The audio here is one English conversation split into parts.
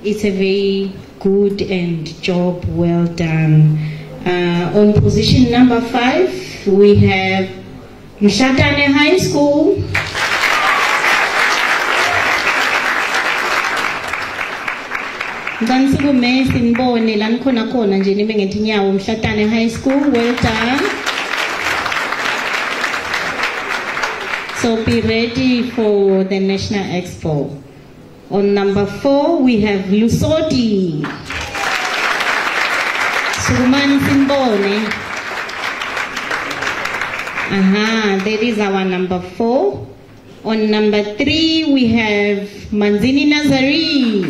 it's a very good and job well done. On position number 5, we have Eswatini High School. Ngansukume sinibone la nikhona khona nje nibe ngetinyawo Eswatini High School, well done. So be ready for the National Expo. On number 4, we have Lusoti. Sukumani Simbone. That is our number 4. On number 3, we have Manzini Nazari.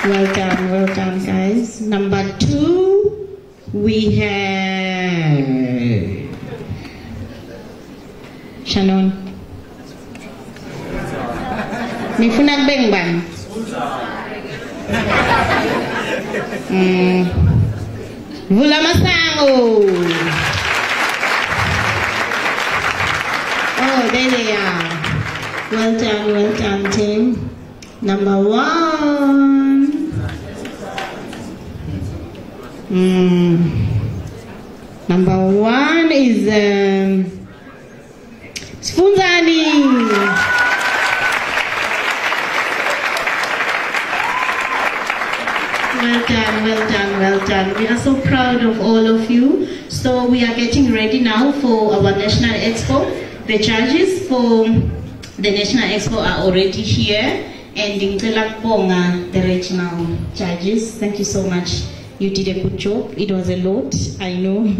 Well done, guys. Number 2, we have Shannon. Nifuna Bengban. Vulamasango. Oh, there they are. Well done, team. Number 1. Number 1 is Eswatini. Well done. We are so proud of all of you. So we are getting ready now for our National Expo. The judges for the National Expo are already here, and ngicela kubonga the regional judges. Thank you so much. You did a good job. It was a lot, I know,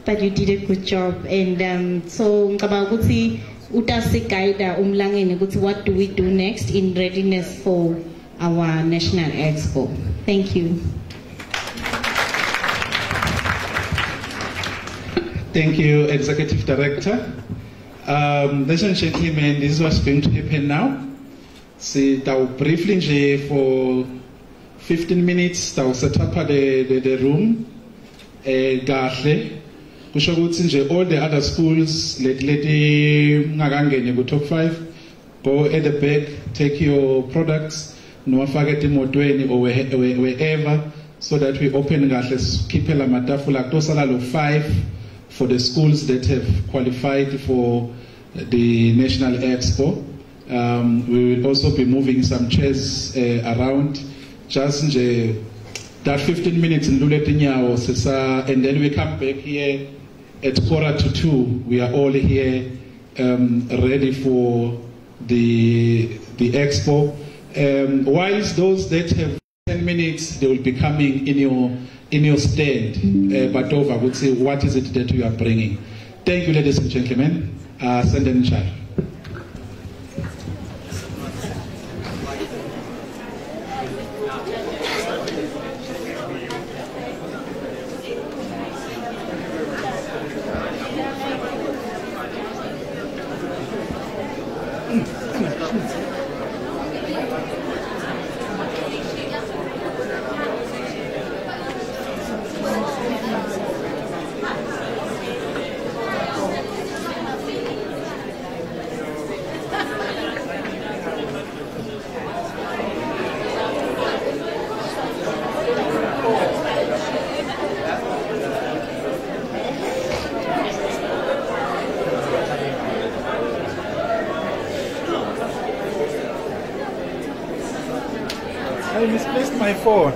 but you did a good job. And so ngicabanga ukuthi utasigaida umlangeni ukuthi what do we do next in readiness for our National Expo. Thank you. Thank you, Executive Director. Ladies and gentlemen, this is what's going to happen now. See, I'll briefly for 15 minutes, I'll set up the room. All the other schools, let go top 5, go at the back, take your products, no forget or wherever, so that we open keep a matafula 5 for the schools that have qualified for the National Expo. We will also be moving some chairs around, just that 15 minutes in Luletinyawo, and then we come back here at 1:45. We are all here ready for the expo. Whilst those that have 10 minutes, they will be coming in your stand. But over, I would say, what is it that you are bringing? Thank you, ladies and gentlemen. Send in charge. I misplaced my phone.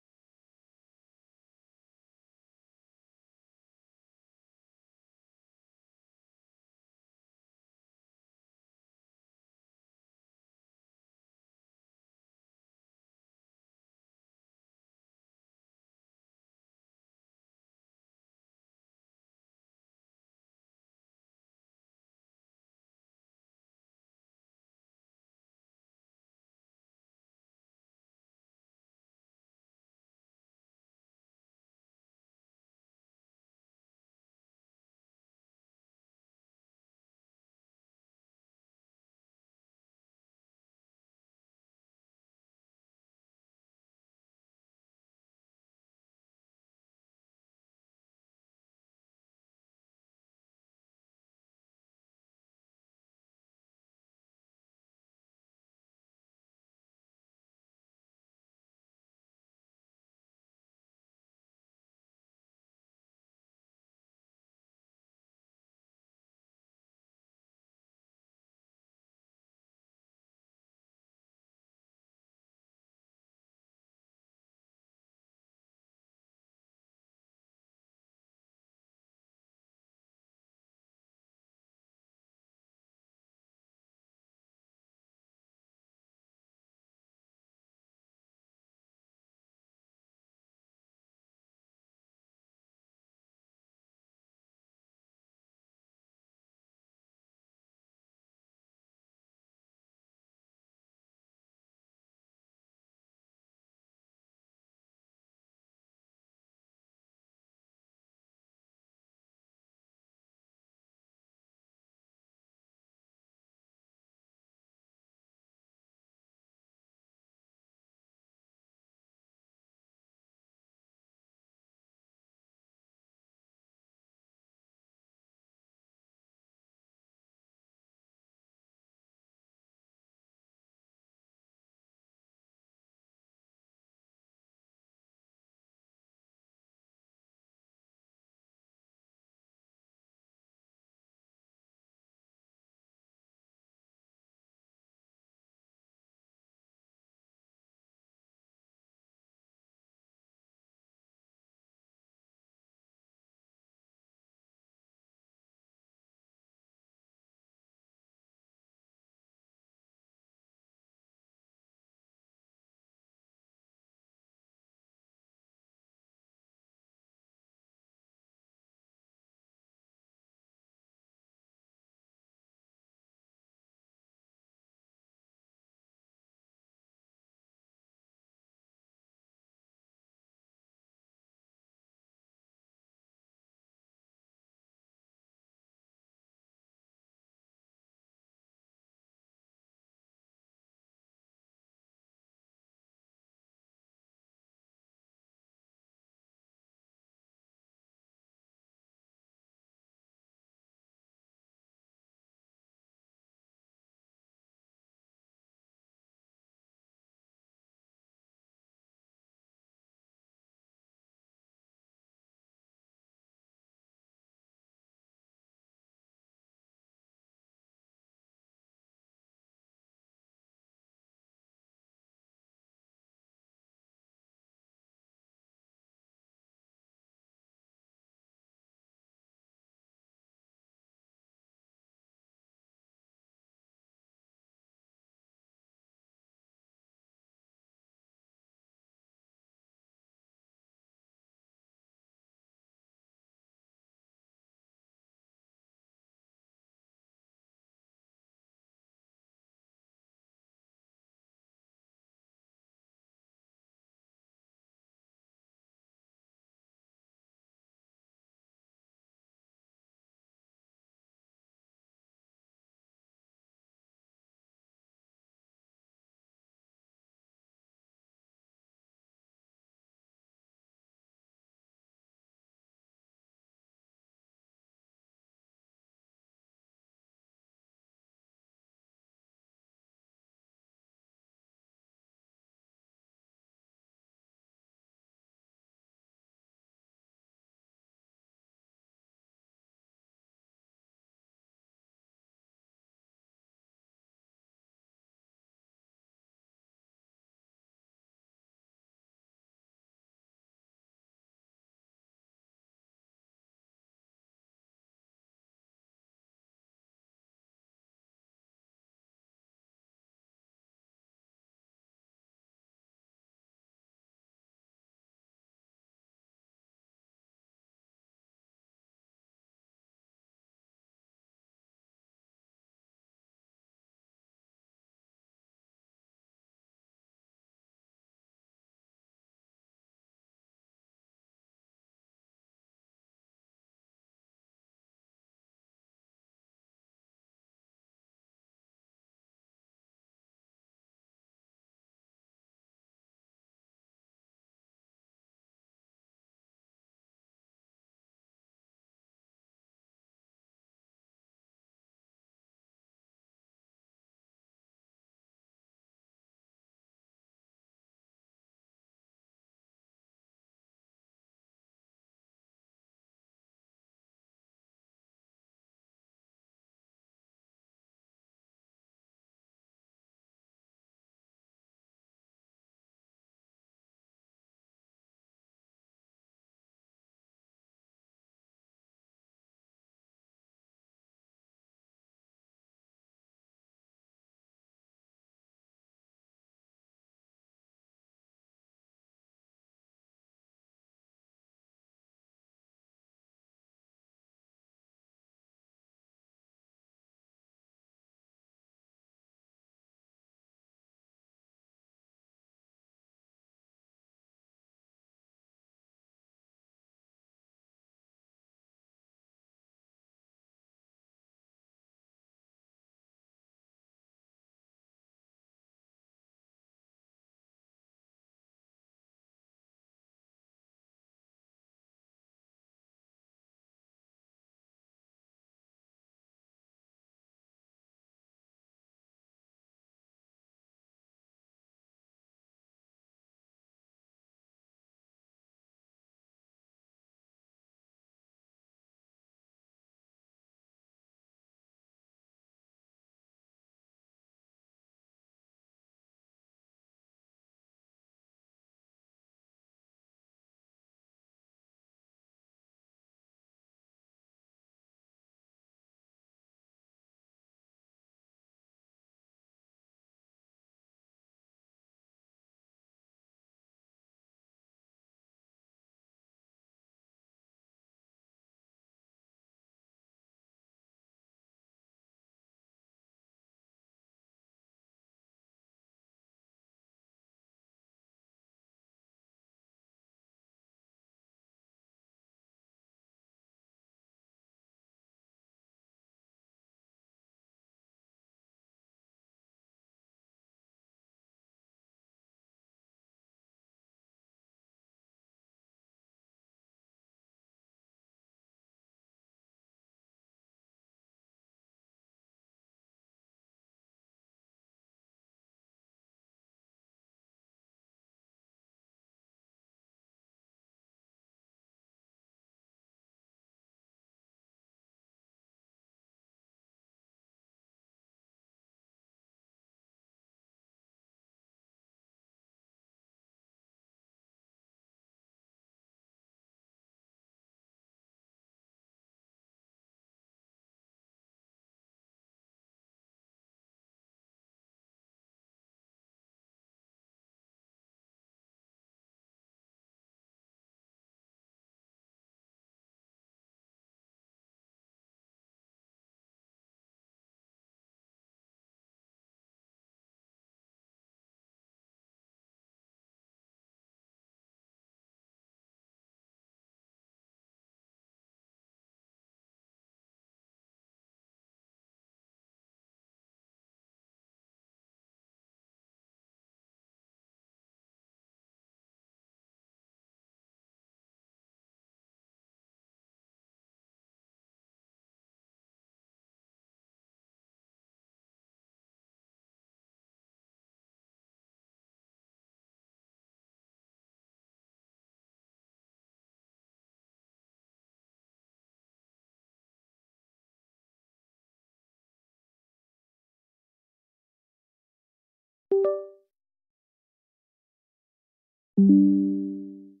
One,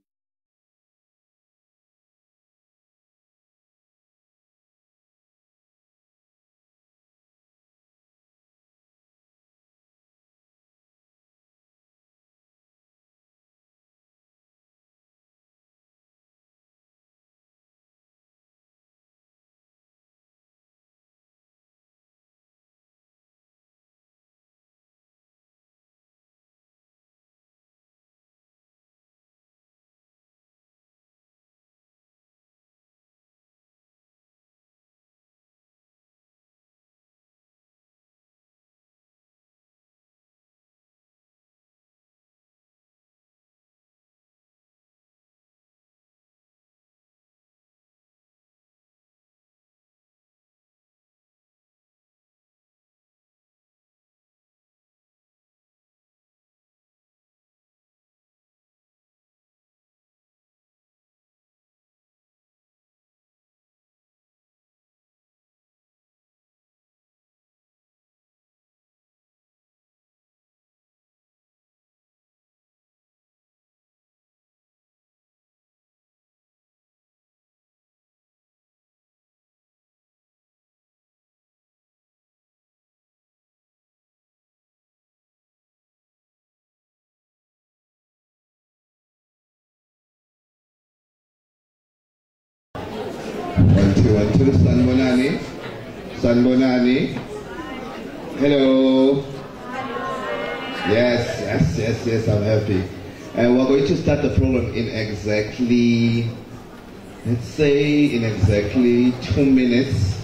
two, Sanbonani. Sanbonani. Hello. Yes, I'm happy. And we're going to start the program in exactly, let's say, in exactly 2 minutes.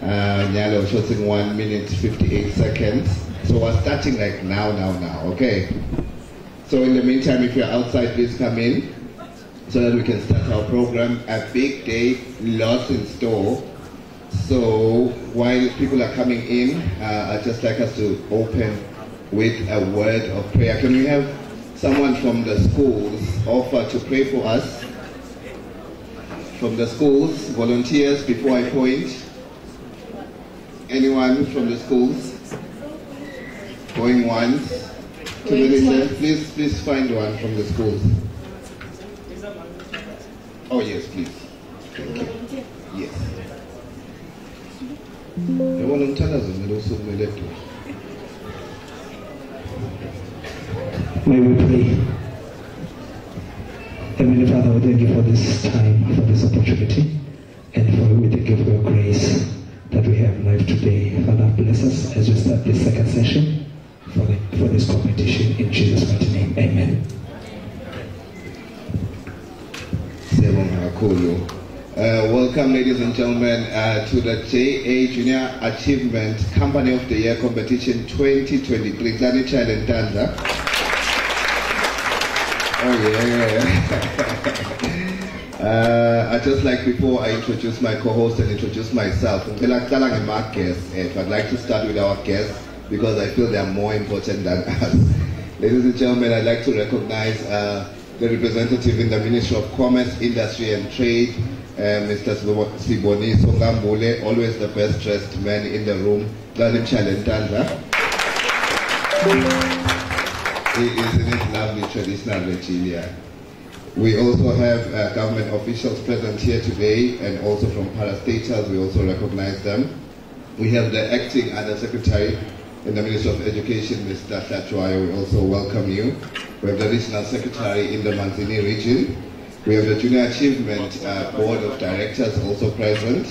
Nyalo shooting 1 minute 58 seconds. So we're starting like now, okay? So in the meantime, if you're outside, please come in, so that we can start our program. A big day, lots in store. So while people are coming in, I'd just like us to open with a word of prayer. Can we have someone from the schools offer to pray for us? From the schools, volunteers, before I point. Anyone from the schools? Going once? Please find one from the schools. Oh yes, please. Thank you. Yes. May we pray. Heavenly Father, we thank you for this time, for this opportunity, and we thank you for your grace that we have live today. Father, bless us as we start this second session for this competition. In Jesus' mighty name, amen. Welcome, ladies and gentlemen, to the JA Junior Achievement Company of the Year Competition 2023. Oh yeah. I just like, before I introduce my co-host and introduce myself, I'd like to start with our guests because I feel they are more important than us. Ladies and gentlemen, I'd like to recognize the representative in the Ministry of Commerce, Industry and Trade, Mr. Siboni Songambule, always the best dressed man in the room. He is in his lovely traditional regalia. We also have government officials present here today, and also from parastatals, we also recognize them. We have the acting Undersecretary in the Ministry of Education, Mr. Tlatwayo, we also welcome you. We have the Regional Secretary in the Manzini region. We have the Junior Achievement Board of Directors also present,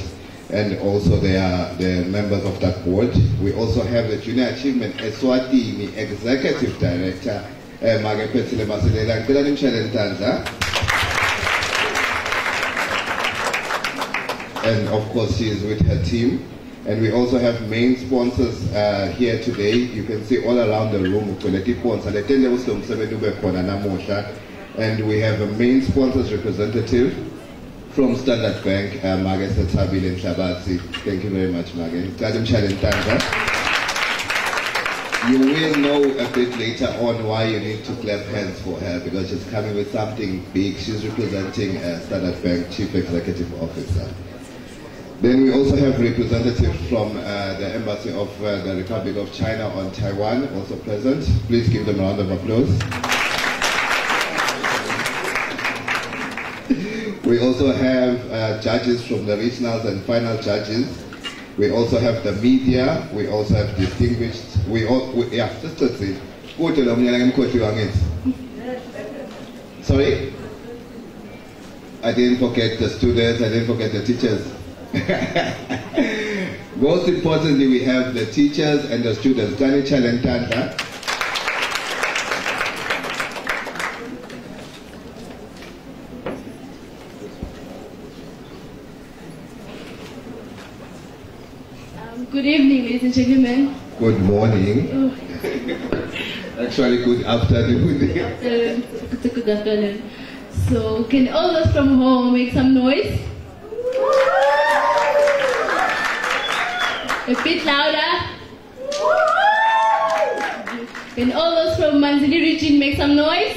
and also they are the members of that board. We also have the Junior Achievement Eswatini Executive Director, Magepetile Maselela Ntanza. And of course she is with her team. And we also have main sponsors here today. You can see all around the room. And we have a main sponsors representative from Standard Bank, Margaret Satabil and Shabasi. Thank you very much, Margaret. You will know a bit later on why you need to clap hands for her, because she's coming with something big. She's representing Standard Bank Chief Executive Officer. Then we also have representatives from the Embassy of the Republic of China on Taiwan also present. Please give them a round of applause. We also have judges from the regionals and final judges. We also have the media. We also have distinguished. Just let's see. Sorry? I didn't forget the students. I didn't forget the teachers. Most importantly, we have the teachers and the students. Dani Chalentanda. Good evening, ladies and gentlemen. Good morning. Actually, good afternoon. Good afternoon. So, can all those from home make some noise? A bit louder. Can all those from Manzini region make some noise?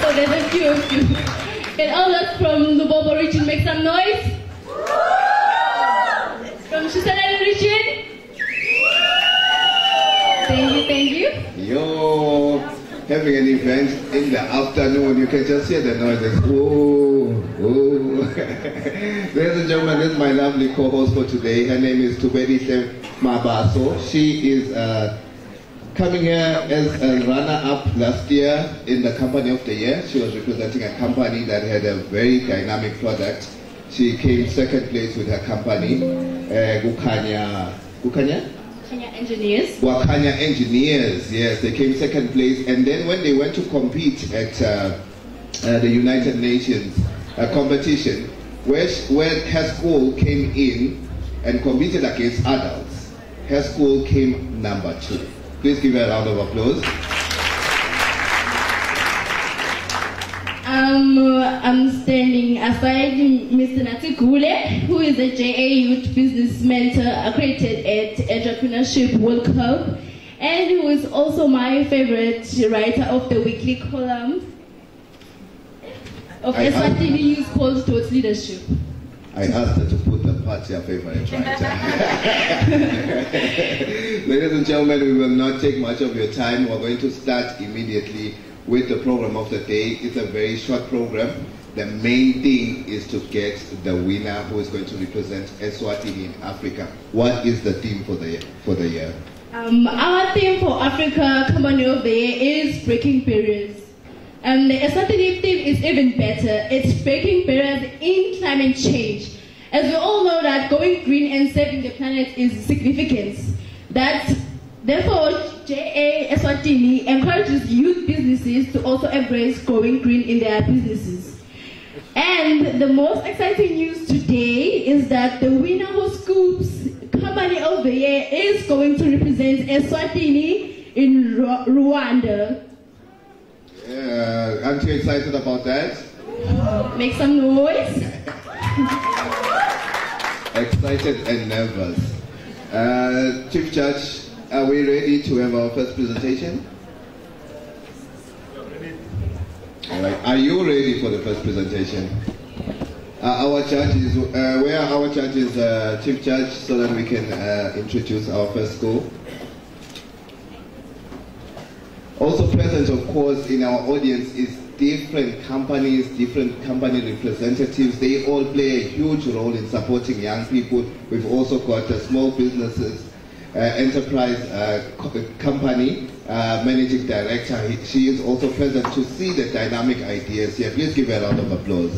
So there's a few of you. Can all those from the Bobo region make some noise? From Shishalani region? Thank you. You're having an event in the afternoon. You can just hear the noises. Oh. Ladies and gentlemen, this is my lovely co-host for today. Her name is Tubedise Mabaso. She is coming here as a runner-up last year in the Company of the Year. She was representing a company that had a very dynamic product. She came second place with her company, Wakanya Engineers. Wakanya Engineers, yes, they came second place. And then when they went to compete at the United Nations competition, where her school came in and competed against adults, her school came number 2. Please give her a round of applause. I'm standing aside Mr. Natigule, who is a JA Youth Business Mentor accredited at Entrepreneurship World Cup, and who is also my favorite writer of the weekly column of Eswatini Youth Calls Towards Leadership. I asked her to put the part your favorite writer. Ladies and gentlemen, we will not take much of your time. We're going to start immediately with the program of the day. It's a very short program. The main thing is to get the winner who is going to represent Eswatini in Africa. What is the theme for the year? Our theme for Africa Company of the Year is breaking barriers. The Eswatini theme is even better. It's breaking barriers in climate change. As we all know that going green and saving the planet is significant. Therefore, JA Eswatini encourages youth businesses to also embrace going green in their businesses. And the most exciting news today is that the winner who scoops Company of the Year is going to represent Eswatini in Rwanda. Aren't you excited about that? Make some noise. Excited and nervous. Chief Judge, are we ready to have our first presentation? All right. Are you ready for the first presentation? Our judges, where are our judges, Chief Judge, so that we can introduce our first school? Also present, of course, in our audience is different companies, different company representatives. They all play a huge role in supporting young people. We've also got small businesses, enterprise company managing director. She is also present to see the dynamic ideas here. Please give her a round of applause.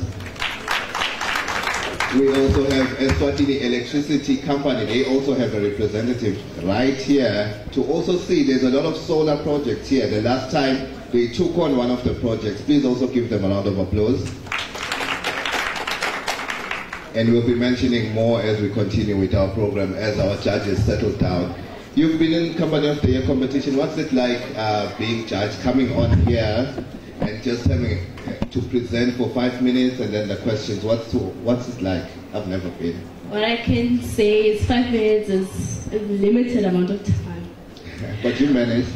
We also have Eswatini Electricity Company. They also have a representative right here to also see there's a lot of solar projects here. The last time they took on one of the projects. Please also give them a round of applause. And we'll be mentioning more as we continue with our program as our judges settle down. You've been in Company of the Year competition. What's it like being judged, coming on here and just having to present for 5 minutes and then the questions? What's it like? I've never been. What I can say is 5 minutes is a limited amount of time. But you managed?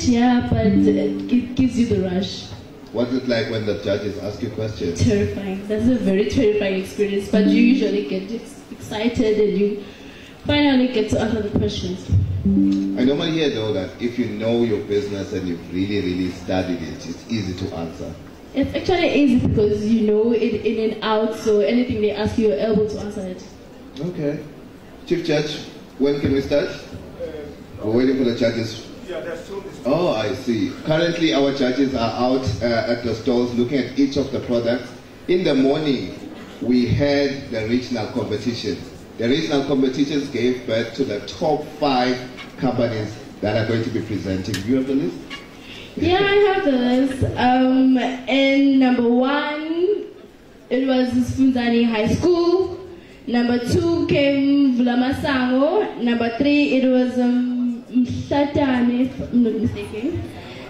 Yeah, but it gives you the rush. What's it like when the judges ask you questions? Terrifying. That's a very terrifying experience, but you usually get excited and you finally get to answer the questions. I normally hear though that if you know your business and you've really, really studied it, it's easy to answer. It's actually easy because you know it in and out, so anything they ask you, you're able to answer it. Okay. Chief Judge, when can we start? We're waiting for the judges. Yeah, they're still this. Oh, I see. Currently, our judges are out at the stalls looking at each of the products. In the morning, we had the regional competition. The regional competitions gave birth to the top 5 companies that are going to be presenting. Do you have the list? Yeah, I have the list. In number 1, it was Eswatini High School. Number 2 came Vlamasango. Number 3, it was Eswatini, if I'm not mistaken.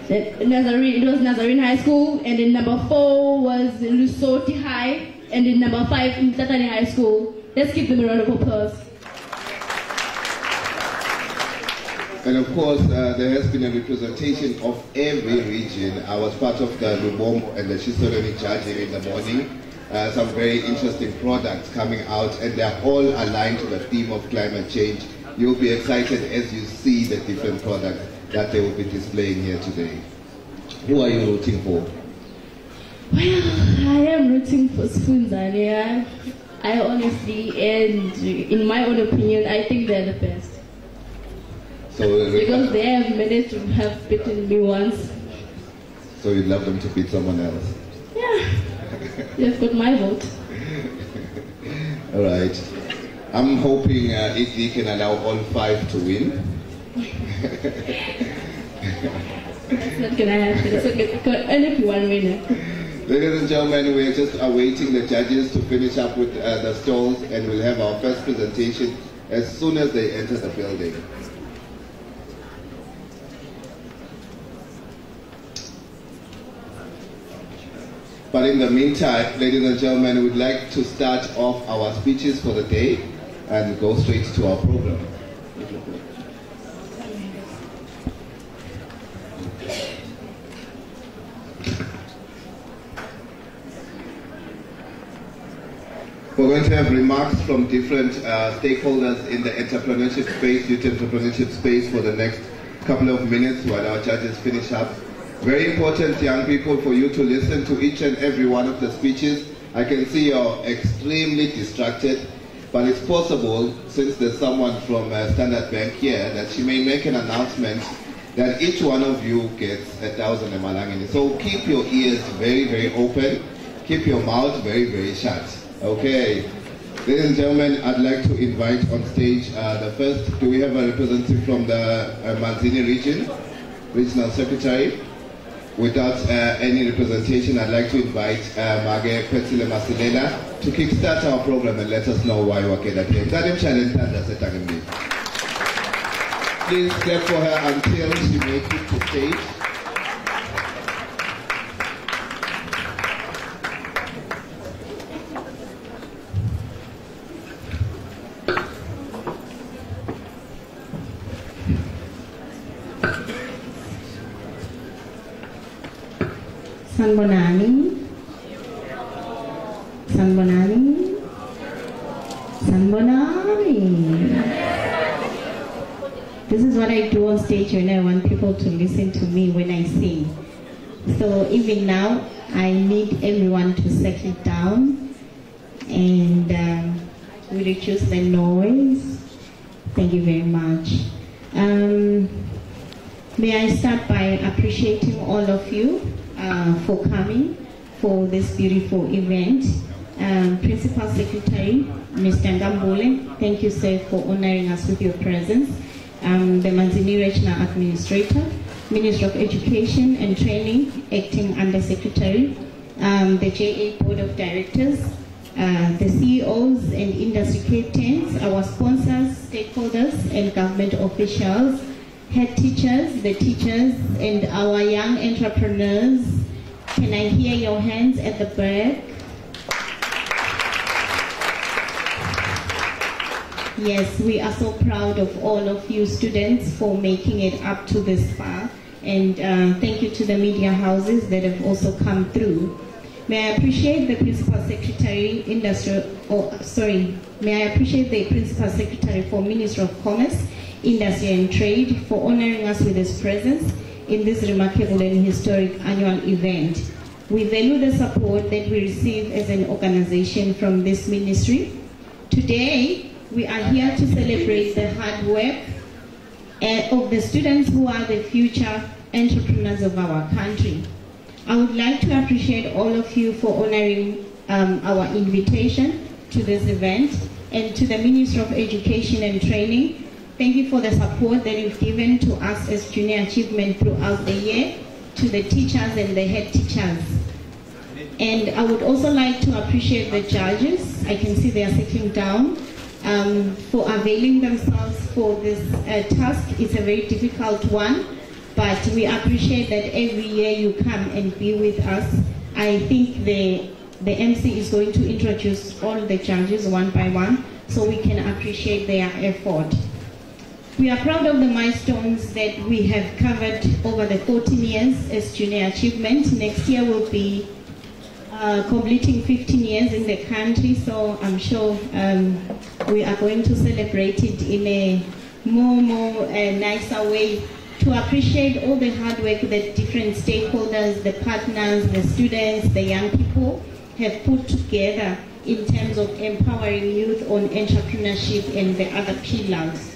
It was Nazarene High School. And then number 4 was Lusoti High. And then number 5, Eswatini High School. Let's give them a round of applause. And of course, there has been a representation of every region. I was part of the Lubombo and the Shisoloni judging in the morning. Some very interesting products coming out, and they're all aligned to the theme of climate change. You'll be excited as you see the different products that they will be displaying here today. Who are you rooting for? Well, I am rooting for Eswatini. I honestly, and in my own opinion, I think they're the best. So, because they have managed to have beaten me once. So you'd love them to beat someone else? Yeah, they've got my vote. All right. I'm hoping Italy can allow all 5 to win. That's not going to happen. It's only one winner. Ladies and gentlemen, we are just awaiting the judges to finish up with the stalls, and we'll have our first presentation as soon as they enter the building. But in the meantime, ladies and gentlemen, we'd like to start off our speeches for the day and go straight to our program. We're going to have remarks from different stakeholders in the entrepreneurship space, youth entrepreneurship space, for the next couple of minutes while our judges finish up. Very important, young people, for you to listen to each and every one of the speeches. I can see you're extremely distracted, but it's possible, since there's someone from Standard Bank here, that she may make an announcement that each one of you gets 1,000 emalangeni. So keep your ears very, very open. Keep your mouth very, very shut. Okay. Ladies and gentlemen, I'd like to invite on stage the first, do we have a representative from the Manzini region, Regional Secretary? Without any representation, I'd like to invite Mage Petsile Masilela to kickstart our program and let us know why we're gathered here. Please clap for her until she makes it to stage. Sanbonani, Sanbonani, Sanbonani. This is what I do on stage when I want people to listen to me when I sing. So even now, I need everyone to settle down and we reduce the noise. Thank you very much. May I start by appreciating all of you for coming for this beautiful event. Principal Secretary, Mr. Ngambule, thank you, sir, for honoring us with your presence. The Manzini Regional Administrator, Minister of Education and Training, Acting Under Secretary, the JA Board of Directors, the CEOs and industry captains, our sponsors, stakeholders, and government officials, head teachers, the teachers, and our young entrepreneurs. Can I hear your hands at the back? Yes, we are so proud of all of you students for making it up to this far. And thank you to the media houses that have also come through. May I appreciate the Principal Secretary, may I appreciate the Principal Secretary for Ministry of Commerce, Industry and Trade for honoring us with his presence in this remarkable and historic annual event. We value the support that we receive as an organization from this ministry. Today, we are here to celebrate the hard work of the students who are the future entrepreneurs of our country. I would like to appreciate all of you for honoring our invitation to this event, and to the Ministry of Education and Training. Thank you for the support that you've given to us as Junior Achievement throughout the year, to the teachers and the head teachers. And I would also like to appreciate the judges. I can see they are sitting down, for availing themselves for this task. It's a very difficult one, but we appreciate that every year you come and be with us. I think the MC is going to introduce all the judges one by one so we can appreciate their effort. We are proud of the milestones that we have covered over the 14 years as Junior Achievement. Next year we'll be completing 15 years in the country, so I'm sure we are going to celebrate it in a more nicer way, to appreciate all the hard work that different stakeholders, the partners, the students, the young people have put together in terms of empowering youth on entrepreneurship and the other pillars.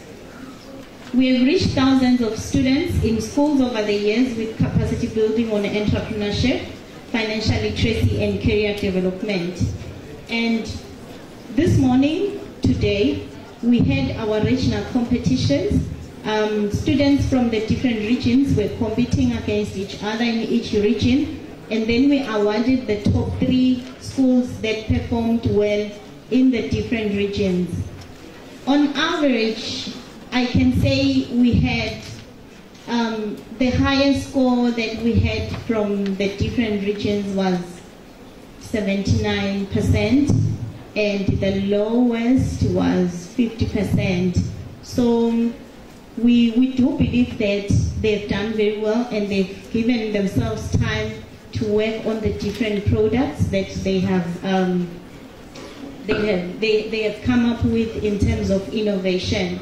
We have reached thousands of students in schools over the years with capacity building on entrepreneurship, financial literacy, and career development. And this morning, today, we had our regional competitions. Students from the different regions were competing against each other in each region, and then we awarded the top 3 schools that performed well in the different regions. On average, I can say we had the highest score that we had from the different regions was 79%, and the lowest was 50%. So we do believe that they've done very well, and they've given themselves time to work on the different products that they have come up with in terms of innovation.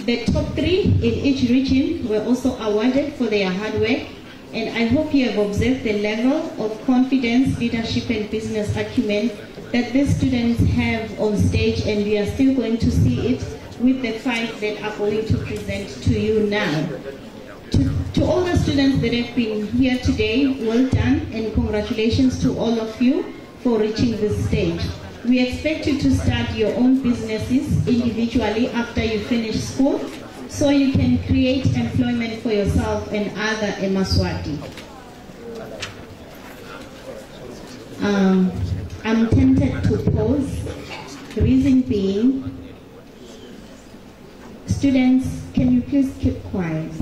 The top 3 in each region were also awarded for their hard work, and I hope you have observed the level of confidence, leadership, and business acumen that these students have on stage, and we are still going to see it with the 5 that are going to present to you now. To all the students that have been here today, well done, and congratulations to all of you for reaching this stage. We expect you to start your own businesses individually after you finish school, so you can create employment for yourself and other Eswatini. I'm tempted to pause, the reason being, students, can you please keep quiet?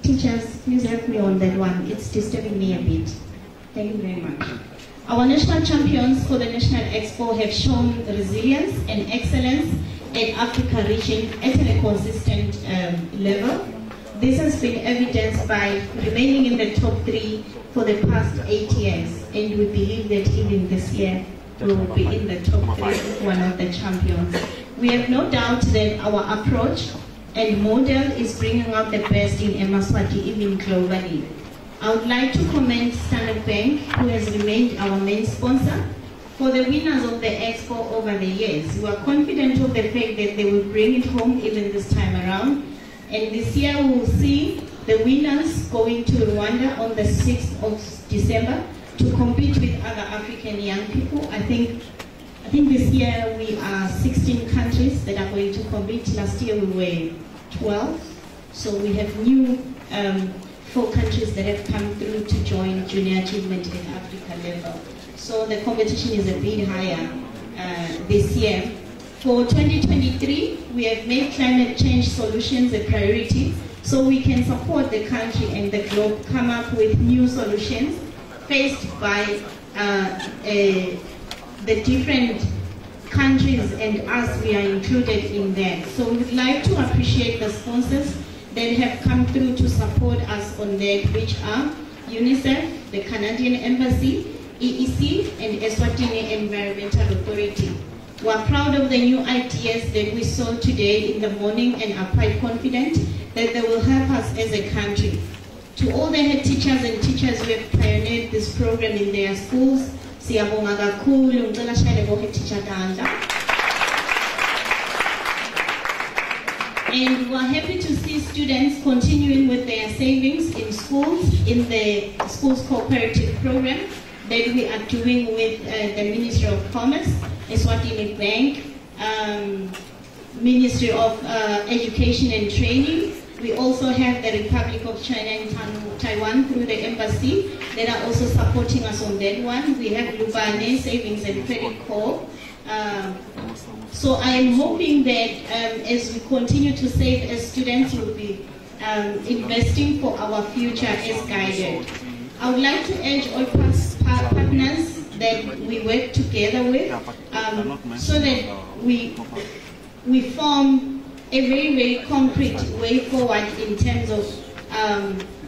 Teachers, please help me on that one. It's disturbing me a bit. Thank you very much. Our national champions for the National Expo have shown resilience and excellence at Africa region at a consistent level. This has been evidenced by remaining in the top 3 for the past 8 years, and we believe that even this year we will be in the top 3 as one of the champions. We have no doubt that our approach and model is bringing out the best in Eswatini, even globally. I would like to commend Standard Bank, who has remained our main sponsor, for the winners of the Expo over the years. We are confident of the fact that they will bring it home even this time around. And this year we will see the winners going to Rwanda on the 6th of December to compete with other African young people. I think this year we are 16 countries that are going to compete. Last year we were 12. So we have new 4 countries that have come through to join Junior Achievement at Africa level. So the competition is a bit higher this year. For 2023, we have made climate change solutions a priority so we can support the country and the globe come up with new solutions faced by the different countries, and us, we are included in that. So we would like to appreciate the sponsors that have come through to support us on that, which are UNICEF, the Canadian Embassy, EEC, and Eswatini Environmental Authority. We are proud of the new ideas that we saw today in the morning and are quite confident that they will help us as a country. To all the head teachers and teachers who have pioneered this program in their schools, siyabonga kakhulu, ngicela shayele bo head teacher tandla. And we're happy to see students continuing with their savings in schools, in the schools cooperative program that we are doing with the Ministry of Commerce, Eswatini Bank, Ministry of Education and Training. We also have the Republic of China and Taiwan through the embassy that are also supporting us on that one. We have Lubane Savings and Credit Corp. So I am hoping that as we continue to save as students, we'll be investing for our future as guided. I would like to urge all partners that we work together with so that we form a very, very concrete way forward in terms of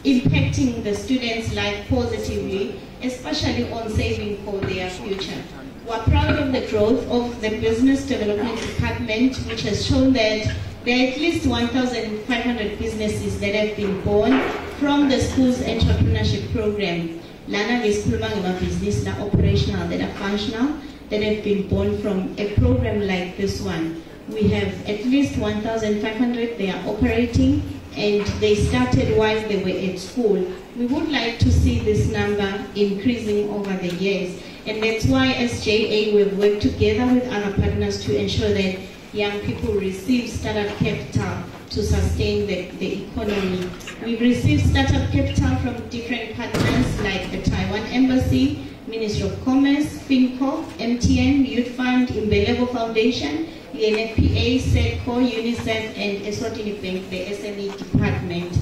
impacting the students' life positively, especially on saving for their future. We're proud of the growth of the Business Development Department, which has shown that there are at least 1,500 businesses that have been born from the school's entrepreneurship program. Lana is business that are operational, that are functional, that have been born from a program like this one. We have at least 1,500, they are operating, and they started while they were at school. We would like to see this number increasing over the years. And that's why as JA we've worked together with other partners to ensure that young people receive startup capital to sustain the economy. We've received startup capital from different partners like the Taiwan Embassy, Ministry of Commerce, FinCorp, MTN, Youth Fund, Imbelevo Foundation, UNFPA, SEDCO, UNICEF, and Eswatini Bank, the SME department.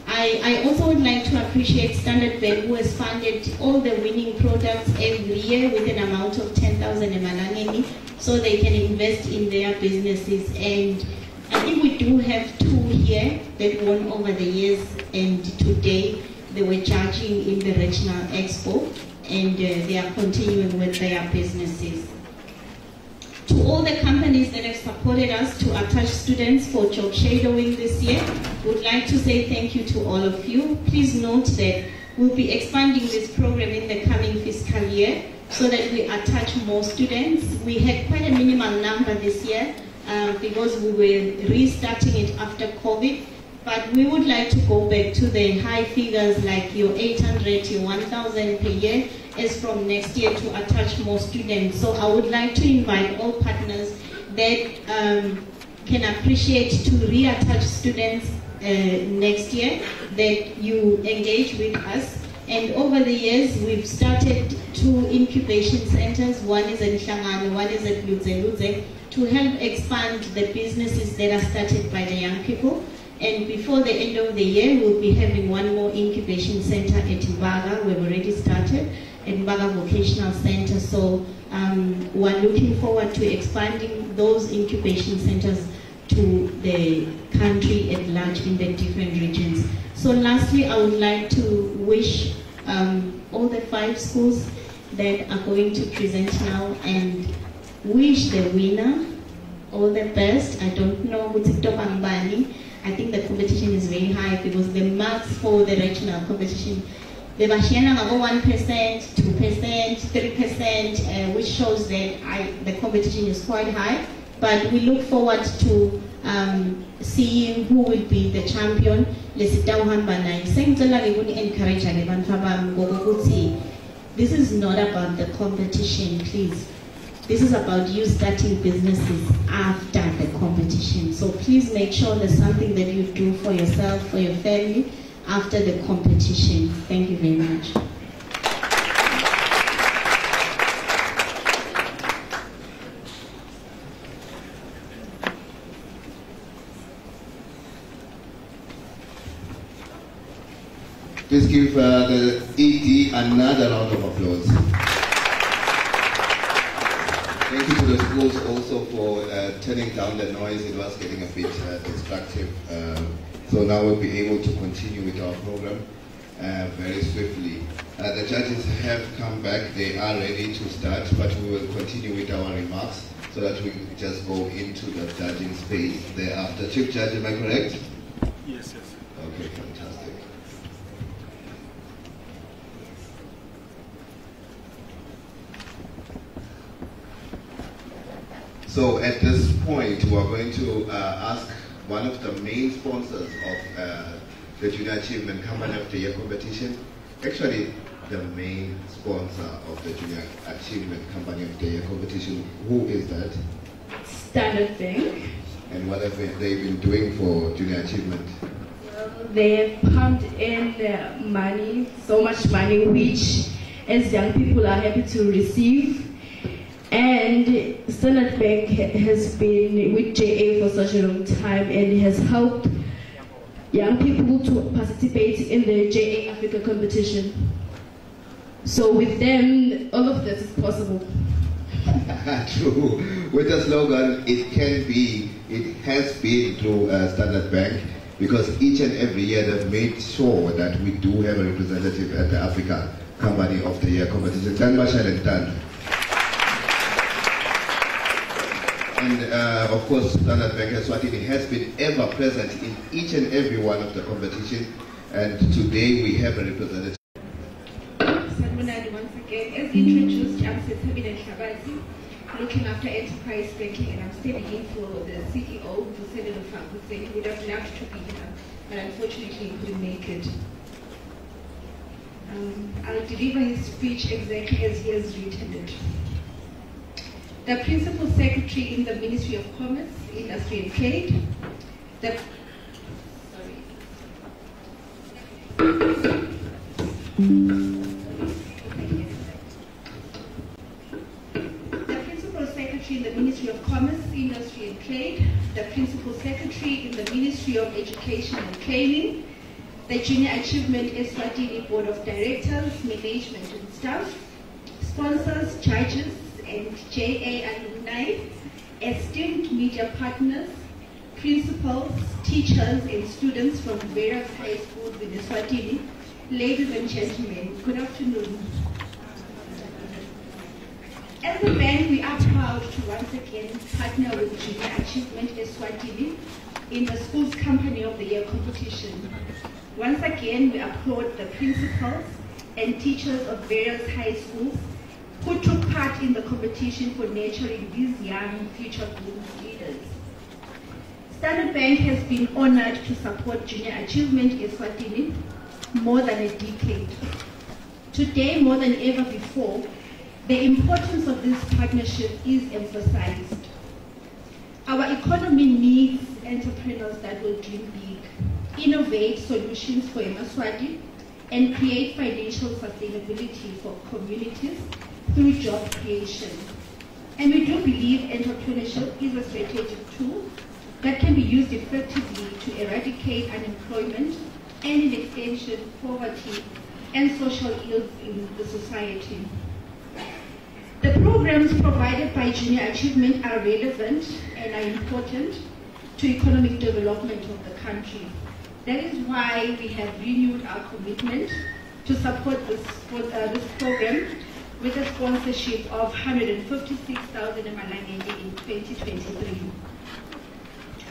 I also would like to appreciate Standard Bank, who has funded all the winning products every year with an amount of 10,000 emalangeni, so they can invest in their businesses. And I think we do have two here that won over the years, and today they were judging in the Regional Expo, and they are continuing with their businesses. To all the companies that have supported us to attach students for job shadowing this year, we would like to say thank you to all of you. Please note that we'll be expanding this program in the coming fiscal year so that we attach more students. We had quite a minimal number this year because we were restarting it after COVID, but we would like to go back to the high figures like your 800, your 1,000 per year, as from next year to attach more students. So I would like to invite all partners that can appreciate to reattach students next year, that you engage with us. And over the years, we've started 2 incubation centers. One is at Nhlangano, one is at Ludze, to help expand the businesses that are started by the young people. And before the end of the year, we'll be having 1 more incubation center at Mbaga. We've already started at Mbaga Vocational Center. So we're looking forward to expanding those incubation centers to the country at large in the different regions. So lastly, I would like to wish all the 5 schools that are going to present now, and wish the winner all the best. I don't know who's Bani. I think the competition is very high because the marks for the regional competition, they were sharing about 1%, 2%, 3%, which shows that the competition is quite high. But we look forward to seeing who will be the champion. This is not about the competition, please. This is about you starting businesses after the competition. So please make sure there's something that you do for yourself, for your family, after the competition. Thank you very much. Please give the ED another round of applause. Thank you to the schools also for turning down the noise. It was getting a bit distractive. So now we'll be able to continue with our program very swiftly. The judges have come back. They are ready to start, but we will continue with our remarks so that we can just go into the judging space thereafter. Chief Judge, am I correct? Yes, yes. Okay, fantastic. So at this point, we are going to ask one of the main sponsors of the Junior Achievement Company of the Year competition, actually the main sponsor of the Junior Achievement Company of the Year competition. Who is that? Standard Bank. And what have they been doing for Junior Achievement? They have pumped in money, so much money, which as young people are happy to receive. And Standard Bank has been with JA for such a long time and has helped young people to participate in the JA Africa competition. So with them, all of this is possible. True. With the slogan, it has been through Standard Bank, because each and every year they've made sure that we do have a representative at the Africa Company of the Year competition. And of course, Standard Bank Eswatini has been ever present in each and every one of the competition, and today we have a representative. Once again, as introduced, I'm Sesabine Shabazi, looking after enterprise banking, and I'm standing in for the CEO, Vuselelo Hussein, who would have loved to be here, but unfortunately he couldn't make it. I'll deliver his speech exactly as he has written it. The Principal Secretary in the Ministry of Commerce, Industry and Trade, the Principal Secretary in the Ministry of Commerce, Industry and Trade, the Principal Secretary in the Ministry of Education and Training, the Junior Achievement Eswatini Board of Directors, Management and Staff, sponsors, judges, and JA alumni, esteemed media partners, principals, teachers, and students from various high schools in Eswatini, ladies and gentlemen, good afternoon. As a bank, we are proud to once again partner with Junior Achievement Eswatini in the Schools Company of the Year competition. Once again, we applaud the principals and teachers of various high schools who took part in the competition for nurturing these young future business leaders. Standard Bank has been honored to support Junior Achievement Eswatini more than a decade. Today, more than ever before, the importance of this partnership is emphasized. Our economy needs entrepreneurs that will dream big, innovate solutions for Eswatini, and create financial sustainability for communities through job creation. And we do believe entrepreneurship is a strategic tool that can be used effectively to eradicate unemployment and, in extension, poverty and social ills in the society. The programs provided by Junior Achievement are relevant and are important to economic development of the country. That is why we have renewed our commitment to support this program with a sponsorship of 156,000 in 2023.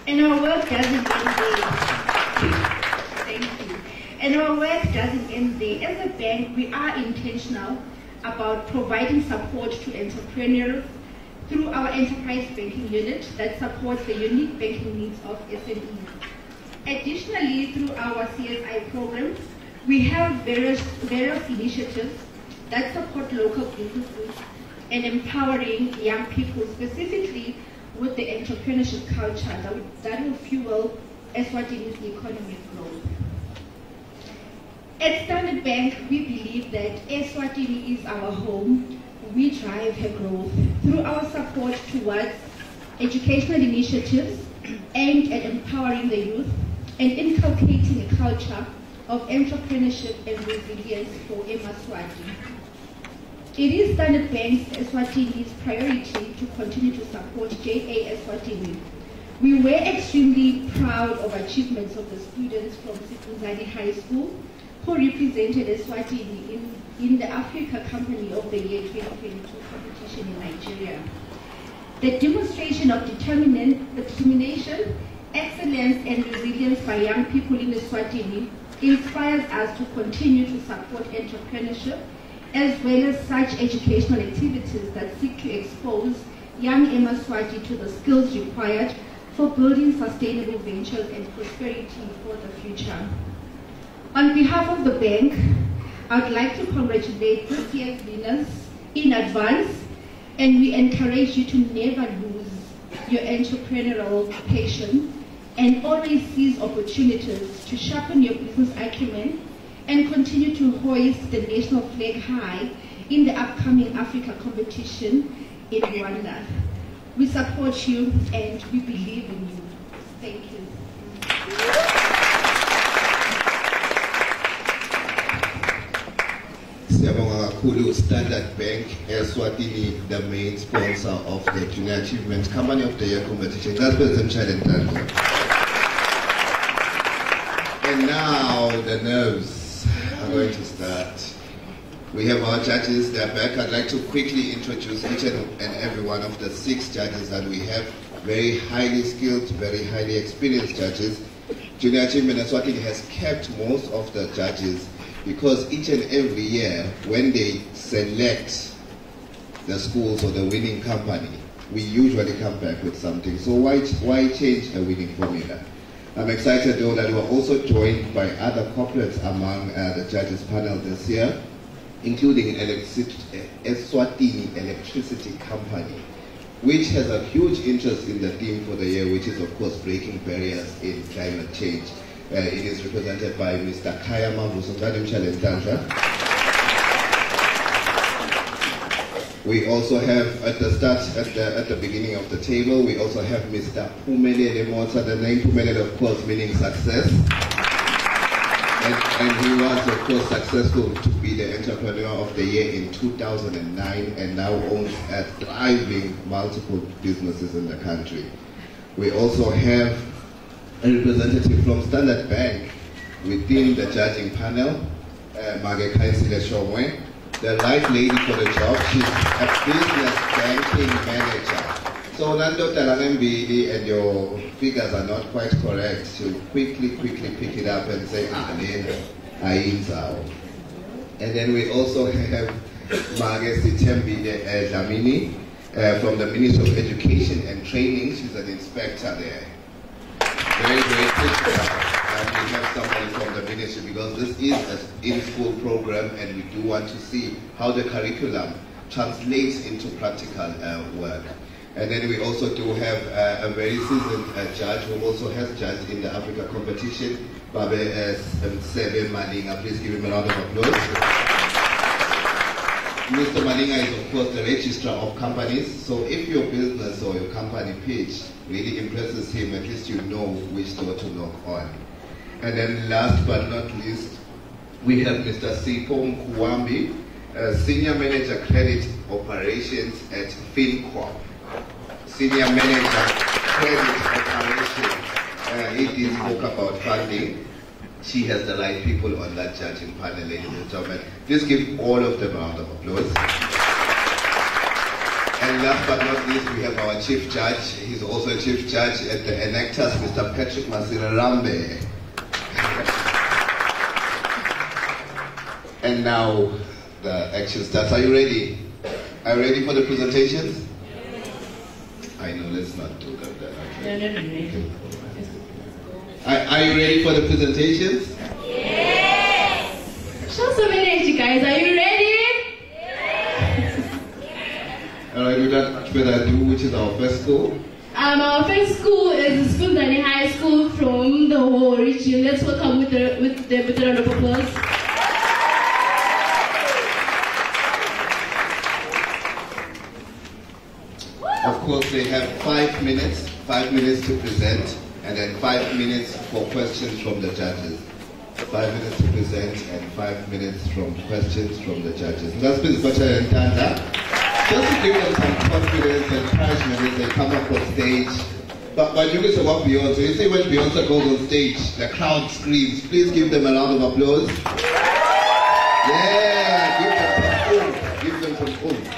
And our work doesn't end there. Thank you. And our work doesn't end there. As a bank, we are intentional about providing support to entrepreneurs through our enterprise banking unit that supports the unique banking needs of SMEs. Additionally, through our CSI program, we have various initiatives that support local businesses and empowering young people, specifically with the entrepreneurship culture that will fuel Eswatini's economic growth. At Standard Bank, we believe that Eswatini is our home. We drive her growth through our support towards educational initiatives aimed at empowering the youth and inculcating a culture of entrepreneurship and resilience for Eswatini. It is Standard Bank's Eswatini's priority to continue to support JA Eswatini. We were extremely proud of achievements of the students from Sikunzani High School who represented Eswatini in the Africa Company of the Year 2022 competition in Nigeria. The demonstration of determination, excellence, and resilience by young people in Eswatini inspires us to continue to support entrepreneurship as well as such educational activities that seek to expose young Eswatini to the skills required for building sustainable ventures and prosperity for the future. On behalf of the bank, I would like to congratulate this year's winners in advance, and we encourage you to never lose your entrepreneurial passion and always seize opportunities to sharpen your business acumen and continue to hoist the national flag high in the upcoming Africa competition in Rwanda. We support you and we believe in you. Thank you. Standard Bank, Eswatini, the main sponsor of the Junior Achievement Company of the Year competition. That's President And now the nerves are going to start. We have our judges, they're back. I'd like to quickly introduce each and every one of the 6 judges that we have. Very highly skilled, very highly experienced judges. Junior Achievement Eswatini has kept most of the judges because each and every year when they select the schools or the winning company, we usually come back with something. So why change the winning formula? I'm excited though that we're also joined by other corporates among the judges panel this year, including Eswatini Electricity Company, which has a huge interest in the theme for the year, which is of course breaking barriers in climate change. It is represented by Mr. Kayama Vusundadimchalentantra. We also have at the beginning of the table, we also have Mr. Pumele Lemota, the name Pumele of course meaning success. And he was of course successful to be the entrepreneur of the year in 2009 and now owns a thriving multiple businesses in the country. We also have a representative from Standard Bank within the judging panel, Mage Kaisile Shomwe, the right lady for the job. She's a business banking manager. So Nando Talanembili and your figures are not quite correct. She'll quickly pick it up and say, and then we also have Mage Sitembi Dlamini from the Ministry of Education and Training. She's an inspector there. Very critical that we have somebody from the ministry because this is an in-school program and we do want to see how the curriculum translates into practical work. And then we also do have a very seasoned judge who also has judged in the Africa competition, Babe Sebe Malinga. Please give him a round of applause. Mr. Malinga is of course the registrar of companies, so if your business or your company page really impresses him, at least you know which door to knock on. And then last but not least, we have Mr. Sipom Kuwambi, Senior Manager Credit Operations at FinCorp. Senior Manager Credit Operations. He did talk about funding. She has the right people on that judging panel, ladies and gentlemen. Please give all of them a round of applause. And last but not least, we have our chief judge. He's also a chief judge at the Enactors, Mr. Patrick Masirarambe. And now the action starts. Are you ready? Are you ready for the presentations? I know, let's not do that. Okay. Are you ready for the presentations? Yes! Show some energy, guys. Are you ready? Yes! Alright, without much further ado, which is our first school? Our first school is Eswatini High School from the whole region. Let's welcome with a round of applause. Of course, they have 5 minutes to present, and then 5 minutes for questions from the judges. 5 minutes to present and 5 minutes from questions from the judges. That's been such an entire. Just to give them some confidence and encouragement as they come up on stage. But you guys about Beyonce. You see when Beyonce goes on stage, the crowd screams. Please give them a round of applause. Yeah, give them some oomph.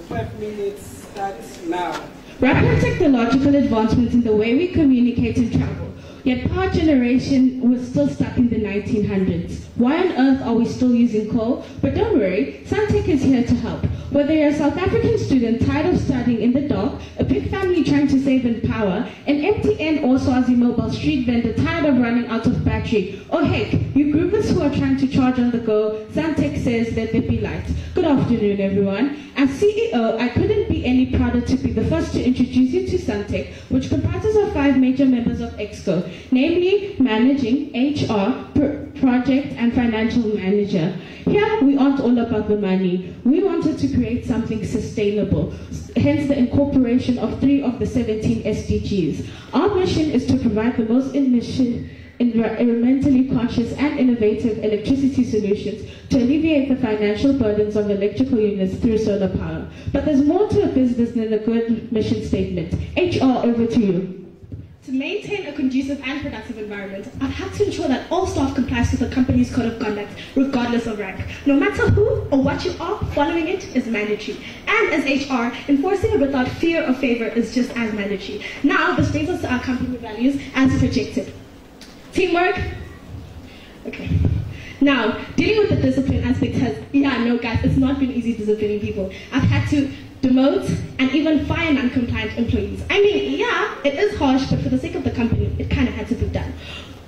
5 minutes starts now. Rapid technological advancements in the way we communicate and travel. Yet power generation was still stuck in the 1900s. Why on earth are we still using coal? But don't worry, Suntech is here to help. Whether you're a South African student tired of studying in the dark, a big family trying to save in power, an MTN or Swazi mobile street vendor tired of running out of battery, or heck, you groupers who are trying to charge on the go, Suntech says let there be light. Good afternoon, everyone. As CEO, I couldn't be any prouder to be the first to introduce you to Suntech, which comprises of 5 major members of EXCO, namely Managing, HR, Project, and Financial Manager. Here, we aren't all about the money. We wanted to create something sustainable, hence the incorporation of 3 of the 17 SDGs. Our mission is to provide the most environmentally conscious and innovative electricity solutions to alleviate the financial burdens of electrical units through solar power. But there's more to a business than a good mission statement. HR, over to you. To maintain a conducive and productive environment, I've had to ensure that all staff complies with the company's code of conduct, regardless of rank. No matter who or what you are, following it is mandatory. And as HR, enforcing it without fear or favor is just as mandatory. Now, this brings us to our company values as projected. Teamwork. Okay. Now, dealing with the discipline aspect has, guys, it's not been easy disciplining people. I've had to demote and even fire non-compliant employees. I mean, it is harsh, but for the sake of the company, it kind of had to be done.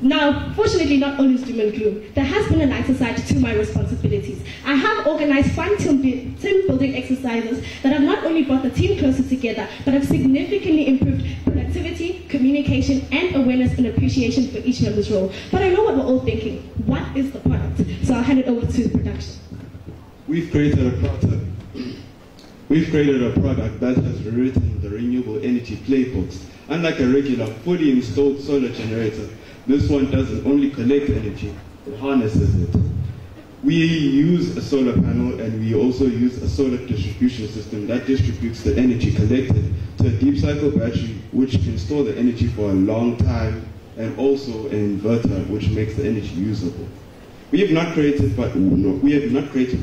Now, fortunately, not always doom and gloom. There has been a lighter side to my responsibilities. I have organized fun team building exercises that have not only brought the team closer together, but have significantly improved productivity, communication, and awareness and appreciation for each member's role. But I know what we're all thinking. What is the product? So I'll hand it over to production. We've created a product that has rewritten the renewable energy playbooks. Unlike a regular, fully installed solar generator, this one doesn't only collect energy, it harnesses it. We use a solar panel and we also use a solar distribution system that distributes the energy collected to a deep cycle battery which can store the energy for a long time, and also an inverter which makes the energy usable. We have not created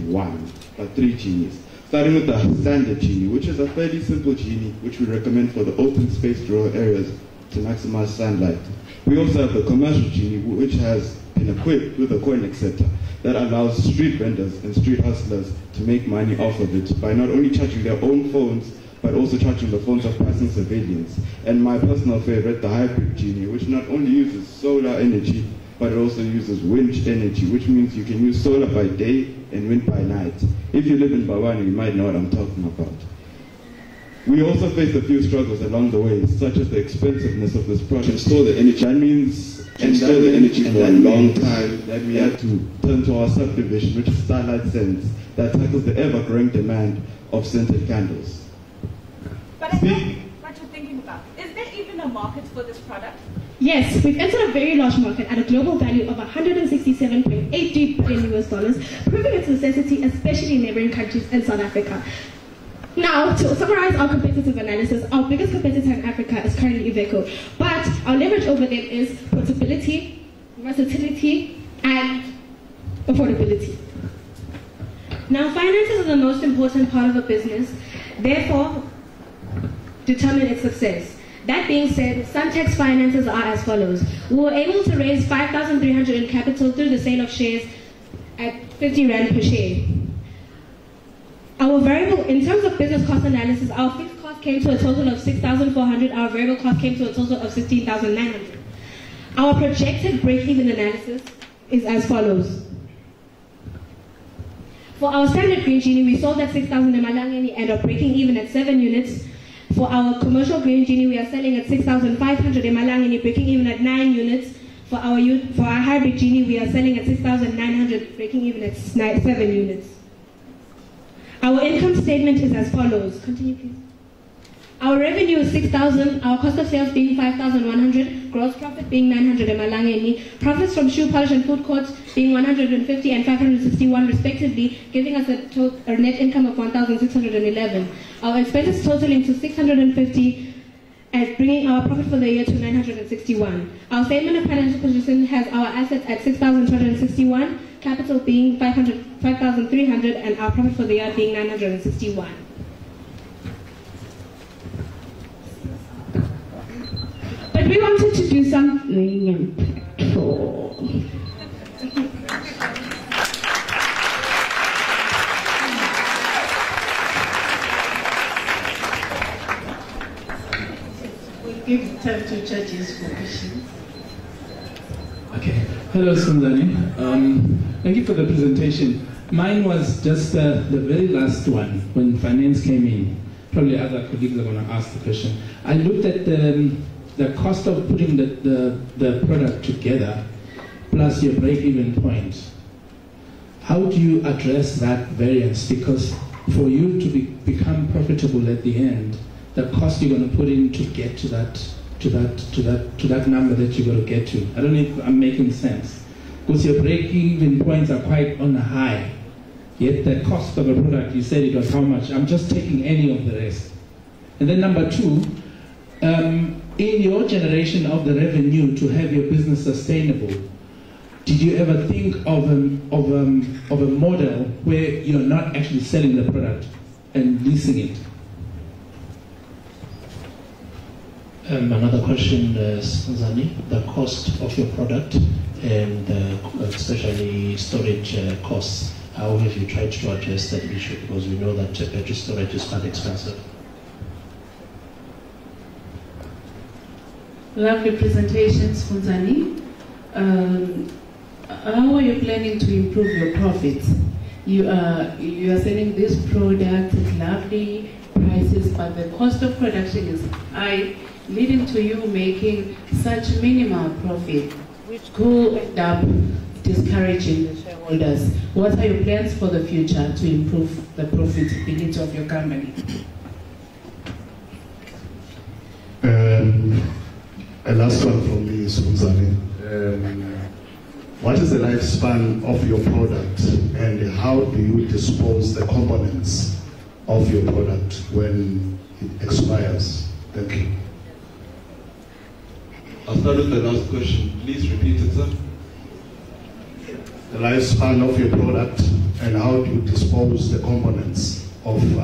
one, but 3 genies. Starting with the standard genie, which is a fairly simple genie which we recommend for the open space rural areas to maximize sunlight. We also have the commercial genie, which has been equipped with a coin acceptor that allows street vendors and street hustlers to make money off of it by not only charging their own phones, but also charging the phones of passing civilians. And my personal favorite, the hybrid genie, which not only uses solar energy, but it also uses wind energy, which means you can use solar by day and wind by night. If you live in Bawani, you might know what I'm talking about. We also faced a few struggles along the way, such as the expensiveness of this project. Store the energy. That means store the energy for a long time. That we had to turn to our subdivision, which is Starlight Scents, that tackles the ever-growing demand of scented candles. But I know what you're thinking about. Is there even a market for this product? Yes, we've entered a very large market at a global value of $167.83 billion, proving its necessity, especially in neighboring countries and South Africa. Now, to summarize our competitive analysis, our biggest competitor in Africa is currently Iveco, but our leverage over them is portability, versatility, and affordability. Now, finances are the most important part of a business, therefore determine its success. That being said, Suntech's finances are as follows. We were able to raise 5,300 in capital through the sale of shares at 50 Rand per share. Our variable, in terms of business cost analysis, our fixed cost came to a total of 6,400, our variable cost came to a total of 16,900. Our projected break-even analysis is as follows. For our standard green genie, we sold at 6,000 emalangeni and are breaking even at 7 units. For our commercial green genie, we are selling at 6,500 emalangeni, breaking even at 9 units. For our hybrid genie, we are selling at 6,900, breaking even at 7 units. Our income statement is as follows. Continue, please. Our revenue is 6,000, our cost of sales being 5,100, gross profit being 900 emalangeni, profits from shoe polish and food courts being 150 and 561 respectively, giving us a net income of 1,611. Our expenses totaling to 650 and bringing our profit for the year to 961. Our statement of financial position has our assets at 6,261, capital being 5,300, and our profit for the year being 961. But we wanted to do something impactful. We'll give time to judges for questions. Okay. Hello, Sunzani. Thank you for the presentation. Mine was just the very last one when finance came in. Probably other colleagues are going to ask the question. I looked at the cost of putting the product together plus your break-even point. How do you address that variance? Because for you to become profitable at the end, the cost you're going to put in to get to that number that you're going to get to. I don't know if I'm making sense. Because your break-even points are quite on a high. Yet the cost of a product, you said it was how much? I'm just taking any of the rest. And then number two, in your generation of the revenue to have your business sustainable, did you ever think of a model where you're not actually selling the product and leasing it? Another question, Zani, the cost of your product and especially storage costs. How have you tried to address that issue? Because we know that battery storage is quite expensive. Lovely presentations, Funzani. How are you planning to improve your profits? You are selling this product at lovely prices, but the cost of production is high, leading to you making such minimal profit, which could end up discouraging the shareholders. What are your plans for the future to improve the profitability of your company? A last one from me, Sunzani. What is the lifespan of your product and how do you dispose the components of your product when it expires? Thank you. I'll start with the last question. Please repeat it, sir. The lifespan of your product and how do you dispose the components of the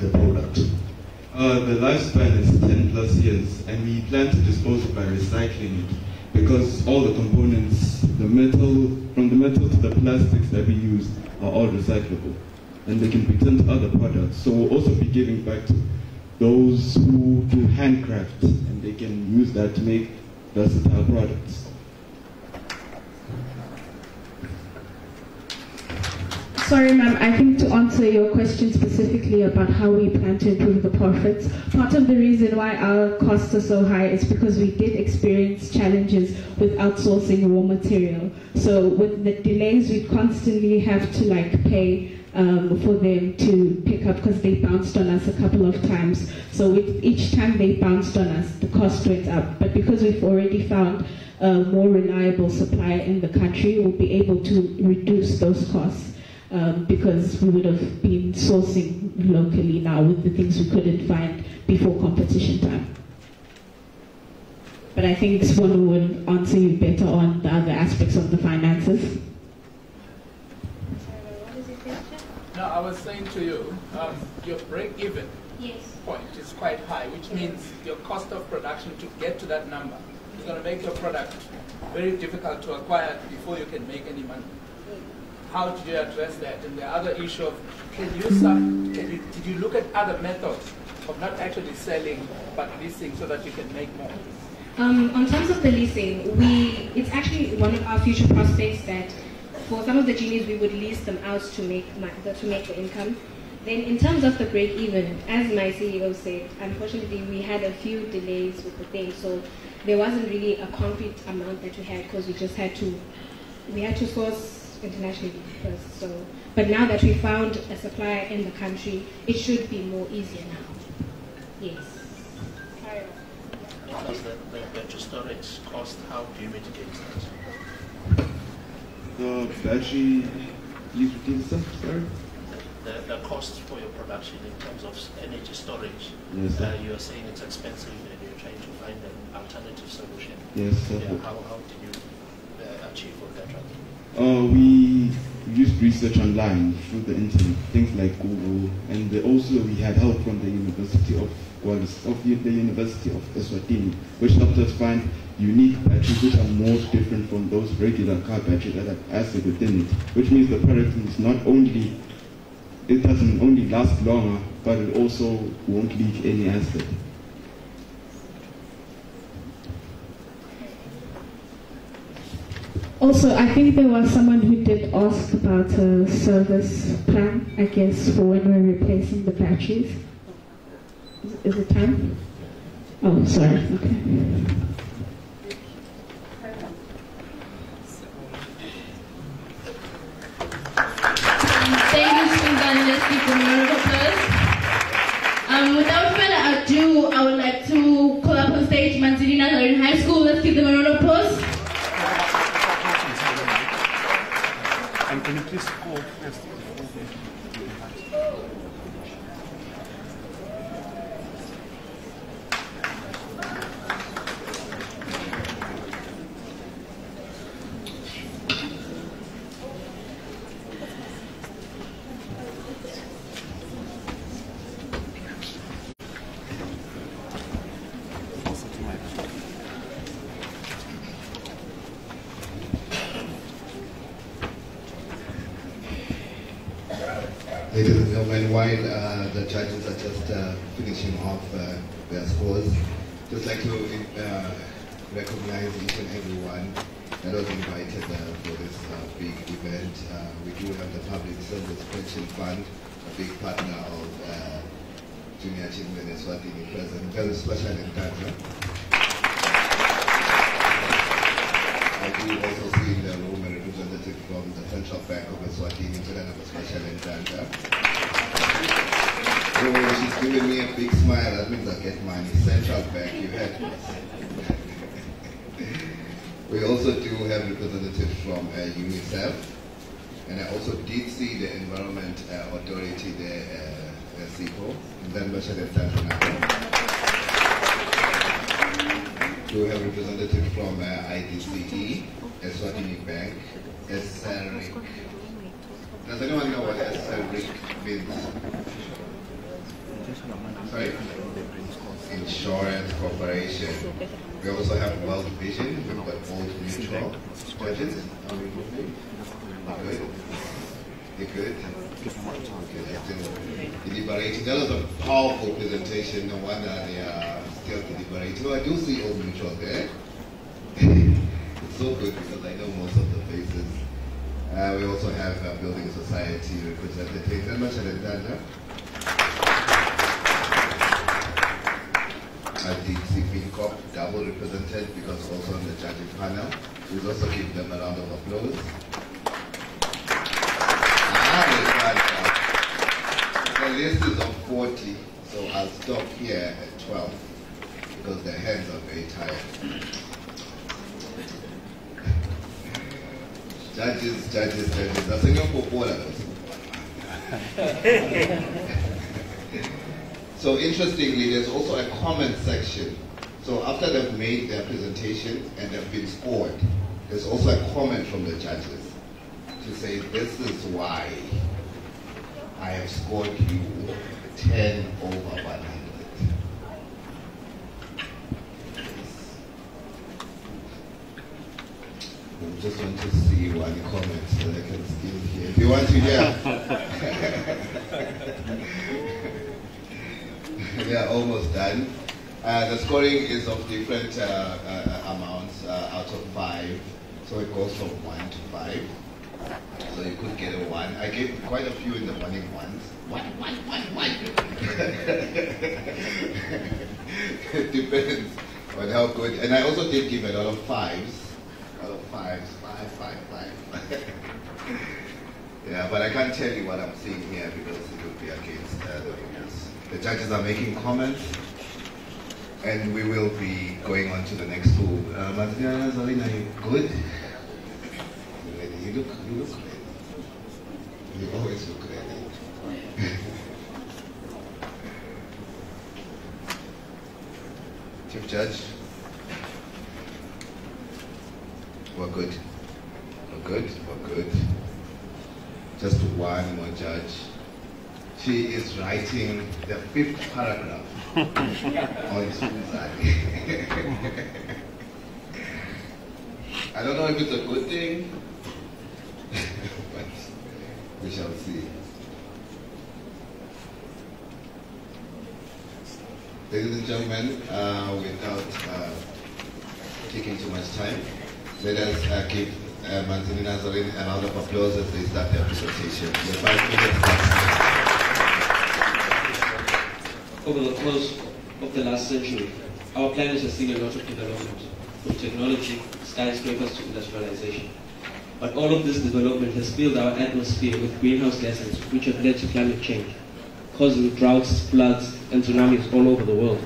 product? The lifespan is 10 plus years, and we plan to dispose it by recycling it, because all the components, from the metal to the plastics that we use, are all recyclable, and they can be turned to other products. So we'll also be giving back to those who do handcraft, and they can use that to make versatile products. Sorry, ma'am, I think to answer your question specifically about how we plan to improve the profits, part of the reason why our costs are so high is because we did experience challenges with outsourcing raw material. So with the delays, we constantly have to pay for them to pick up because they bounced on us a couple of times. So with each time they bounced on us, the cost went up. But because we've already found a more reliable supplier in the country, we'll be able to reduce those costs. Because we would have been sourcing locally now with the things we couldn't find before competition time. But I think this one will answer you better on the other aspects of the finances. No, I was saying to you, your break-even point is quite high, which means your cost of production to get to that number is going to make your product very difficult to acquire before you can make any money. How did you address that? And the other issue of, did you look at other methods of not actually selling but leasing so that you can make more? On terms of the leasing, it's actually one of our future prospects that for some of the genies we would lease them out to make the income. Then in terms of the break even, as my CEO said, unfortunately we had a few delays with the thing, so there wasn't really a concrete amount that we had because we had to source internationally first. So, but now that we found a supplier in the country, it should be more easier now. Yes. What does the battery storage cost? How do you mitigate that? The battery, please repeat that, sorry? The cost for your production in terms of energy storage. Yes, sir. You are saying it's expensive and you're trying to find an alternative solution. Yes, sir. Yeah, how did you achieve all that? used research online through the internet, things like Google, and also we had help from the University of Eswatini, which helped us find unique batteries which are more different from those regular car batteries that have acid within it, which means the product is it doesn't only last longer, but it also won't leak any acid. Also, I think there was someone who did ask about a service plan, I guess, for when we're replacing the batteries. Is it time? Oh, sorry. Okay. Thank you, Susan. Let's give them a round of applause. Without further ado, I would like to call up on stage Manzilina in high school. Let's give them a round of applause. And can you please call first? Ladies and gentlemen, while the judges are just finishing off their scores, just like to recognize each and everyone that was invited for this big event. We do have the Public Service Pension Fund, a big partner of Junior Achievement Eswatini present, very special in Tanzania. I do also see in the room a representative from the Central Bank of Eswatini, another special in Tanzania. So she's giving me a big smile, that means I get money. Central Bank, you had me. We also do have representatives from UNICEF, and I also did see the Environment Authority there, SIPO, and then Bashar Tanzania. We have representatives from IDCE, Eswatini Bank, SRIC. Does anyone know what SRIC means? Sorry? Insurance Corporation. We also have World Vision, we've got Old Mutual. Judges, are we moving? Good? You good? Okay, let's do deliberating. That was a powerful presentation, no wonder they are still deliberating. Oh, I do see Old Mutual there. It's so good because I know most of the faces. We also have Building Society representatives. And much done. I did see FinCorp double represented because also on the judging panel. We'll also give them a round of applause. The list is of 40, so I'll stop here at 12 because their hands are very tired. Judges. That's enough for all of us. So interestingly, there's also a comment section. So after they've made their presentation and they've been scored, there's also a comment from the judges to say, this is why I have scored you 10 over 100. I just want to see one comment so I can still hear. If you want to hear. We are almost done. The scoring is of different amounts out of 5. So it goes from 1 to 5. So you could get a 1. I gave quite a few in the morning ones. 1. It depends on how good. And I also did give a lot of 5s. A lot of 5s. 5. Yeah, but I can't tell you what I'm seeing here because it would be against the rules. The judges are making comments, and we will be going on to the next school. Madriana, Zarina, you good? You look ready. You always look ready. Chief Judge, we're good. just one more judge. She is writing the 5th paragraph on Suzanne. I don't know if it's a good thing, but we shall see. Ladies and gentlemen, without taking too much time, let us give Manzini Nazarene a round of applause as they start their presentation. The 5 minutes. Over the course of the last century, our planet has seen a lot of development, from technology, skyscrapers to industrialization. But all of this development has filled our atmosphere with greenhouse gases, which have led to climate change, causing droughts, floods, and tsunamis all over the world.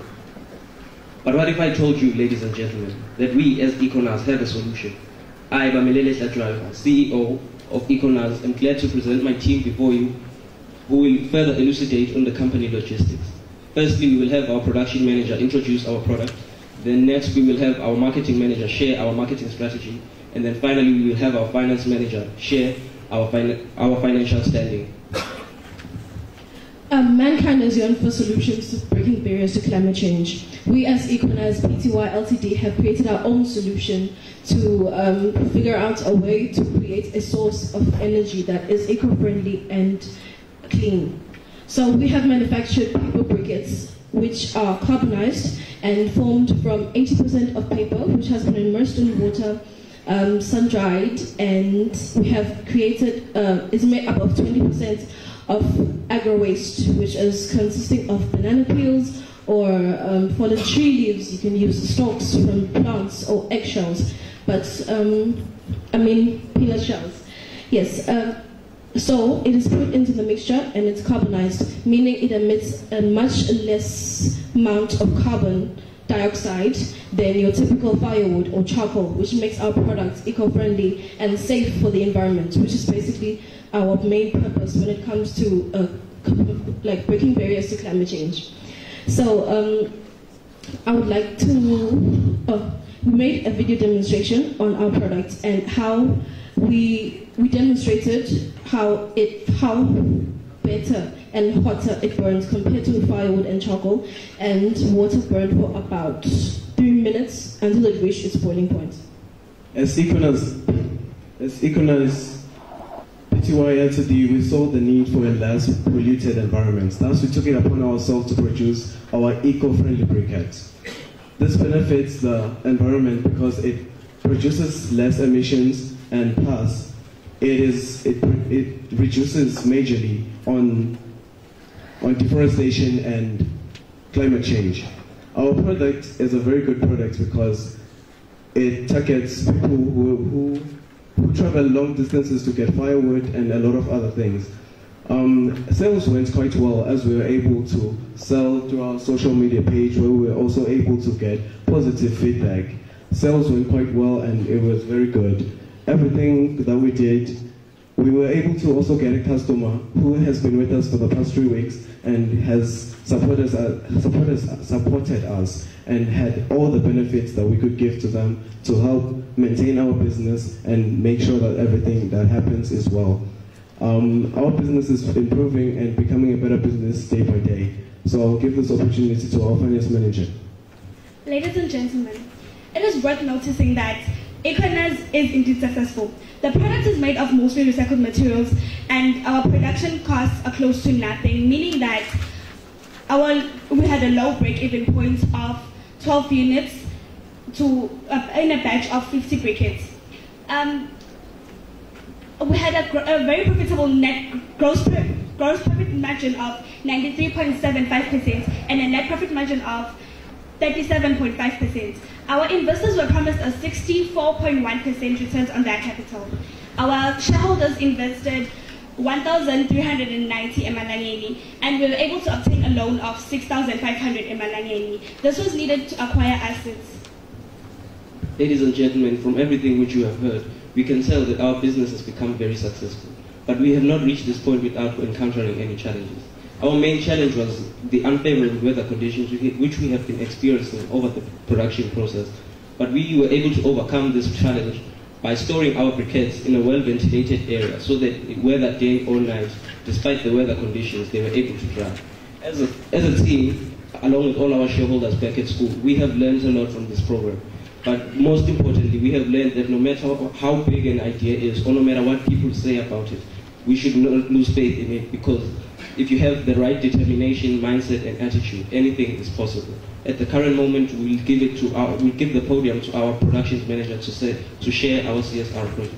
But what if I told you, ladies and gentlemen, that we as Econas have a solution? I, Bamilele Hlatjwayo, CEO of Econas, am glad to present my team before you, who will further elucidate on the company logistics. Firstly, we will have our production manager introduce our product. Then next, we will have our marketing manager share our marketing strategy. And then finally, we will have our finance manager share our financial standing. Mankind has yearned for solutions to breaking barriers to climate change. We as Econas Pty Ltd have created our own solution to figure out a way to create a source of energy that is eco-friendly and clean. So we have manufactured paper briquettes, which are carbonized and formed from 80% of paper, which has been immersed in water, sun-dried, and we have created, it's made up of 20% of agro-waste, which is consisting of banana peels or fallen tree leaves. You can use stalks from plants or eggshells, but peanut shells. Yes. So it is put into the mixture and it's carbonized, meaning it emits a much less amount of carbon dioxide than your typical firewood or charcoal, which makes our products eco-friendly and safe for the environment, which is basically our main purpose when it comes to breaking barriers to climate change. So I would like to, we made a video demonstration on our product and how we demonstrated how better and hotter it burns compared to firewood and charcoal, and water burned for about 3 minutes until it reached its boiling point. As Econas Pty Ltd, we saw the need for a less polluted environment. Thus, we took it upon ourselves to produce our eco-friendly briquettes. This benefits the environment because it produces less emissions, and plus it reduces majorly on deforestation and climate change. Our product is a very good product because it targets people who travel long distances to get firewood and a lot of other things. Sales went quite well as we were able to sell through our social media page, where we were also able to get positive feedback. Sales went quite well and it was very good. Everything that we did, we were able to also get a customer who has been with us for the past 3 weeks and has supported us and had all the benefits that we could give to them to help maintain our business and make sure that everything that happens is well. Our business is improving and becoming a better business day by day. So I'll give this opportunity to our finance manager. Ladies and gentlemen, it is worth noticing that Econas is indeed successful. The product is made of mostly recycled materials and our production costs are close to nothing, meaning that we had a low break-even point of 12 units in a batch of 50 briquettes. We had a very profitable net gross profit margin of 93.75% and a net profit margin of 37.5%. Our investors were promised a 64.1% returns on their capital. Our shareholders invested 1,390 emalangeni, and we were able to obtain a loan of 6,500 emalangeni. This was needed to acquire assets. Ladies and gentlemen, from everything which you have heard, we can tell that our business has become very successful. But we have not reached this point without encountering any challenges. Our main challenge was the unfavorable weather conditions which we have been experiencing over the production process. But we were able to overcome this challenge by storing our briquettes in a well-ventilated area so that whether day or night, despite the weather conditions, they were able to dry. As a team, along with all our shareholders back at school, we have learned a lot from this program. But most importantly, we have learned that no matter how big an idea is, or no matter what people say about it, we should not lose faith in it, because if you have the right determination, mindset, and attitude, anything is possible. At the current moment, we'll give the podium to our productions manager to share our CSR project.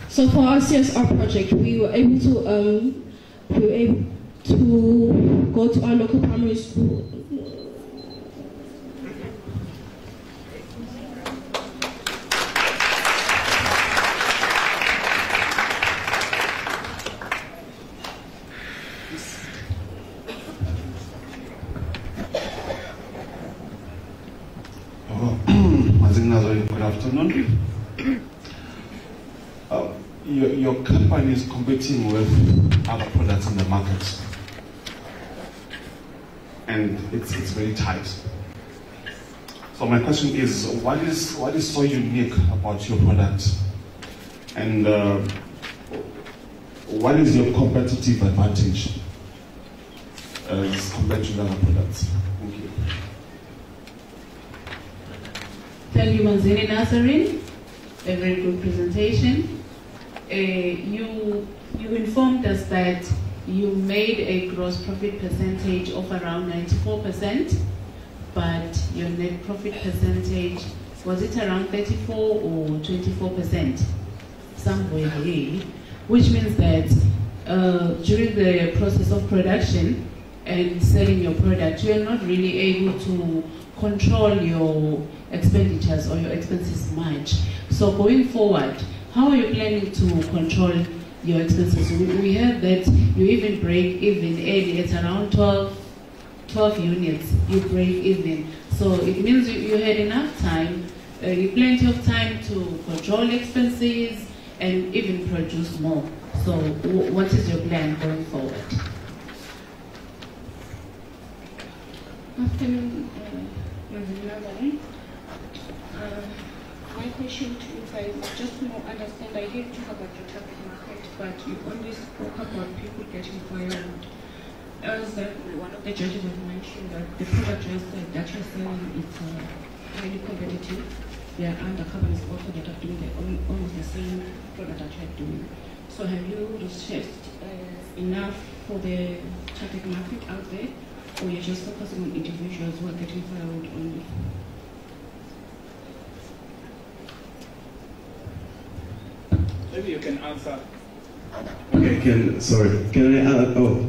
So for our CSR project, we were able to go to our local primary school. Good afternoon. Your company is competing with other products in the market, and it's very tight. So my question is, what is so unique about your product, and what is your competitive advantage as compared to the other products? Thank you. Thank you, Manzini Nazarene. A very good presentation. You informed us that you made a gross profit percentage of around 94%, but your net profit percentage, was it around 34 or 24%? Somewhere there, which means that during the process of production and selling your product, you are not really able to control your expenditures or your expenses much. So going forward, how are you planning to control your expenses? We heard that you even break even early at around 12 units, you break even. So it means you had enough time, you plenty of time to control expenses and even produce more. So what is your plan going forward? Afternoon, my question to you guys is just to understand. I did talk about your target market, but you only spoke about people getting firewood. As one of the judges have mentioned, that the product that you're selling is highly competitive. There are undercover also that are doing almost the same product that you're doing. So have you researched enough for the target market out there, or you're just focusing on individuals who are getting firewood only? Maybe you can answer. Okay, can I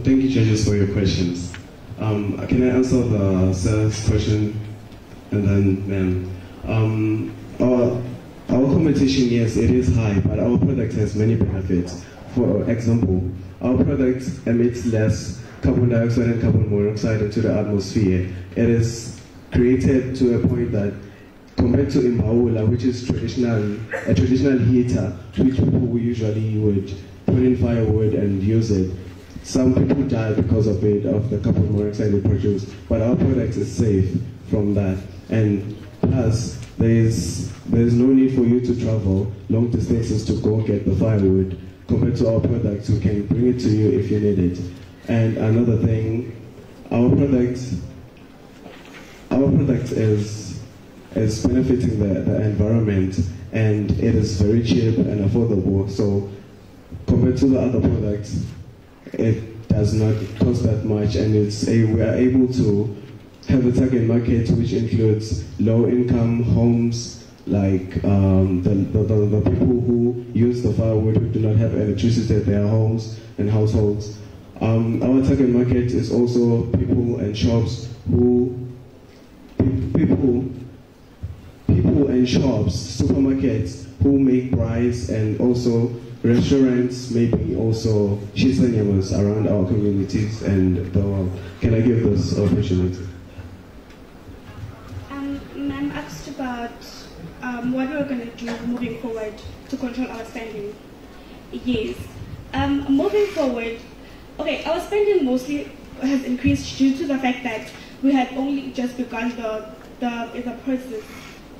thank you, judges, for your questions. Can I answer the sales question? And then, our competition, yes, it is high, but our product has many benefits. For example, our product emits less carbon dioxide and carbon monoxide into the atmosphere. It is created to a point that, compared to Imbawula, which is a traditional heater, which people usually would put in firewood and use it, some people die because of the carbon monoxide it produces. But our product is safe from that, and plus there's no need for you to travel long distances to go get the firewood. Compared to our product, we can bring it to you if you need it. And another thing, our product is benefiting the environment, and it is very cheap and affordable. So compared to the other products, it does not cost that much, and we are able to have a target market which includes low-income homes, like the people who use the firewood who do not have electricity at their homes and households. Our target market is also people and shops supermarkets who make rice, and also restaurants, maybe also shisanyamas around our communities and the world. Can I give this opportunity? Ma'am asked about what we're going to do moving forward to control our spending. Yes. Moving forward, okay, our spending mostly has increased due to the fact that we had only just begun the process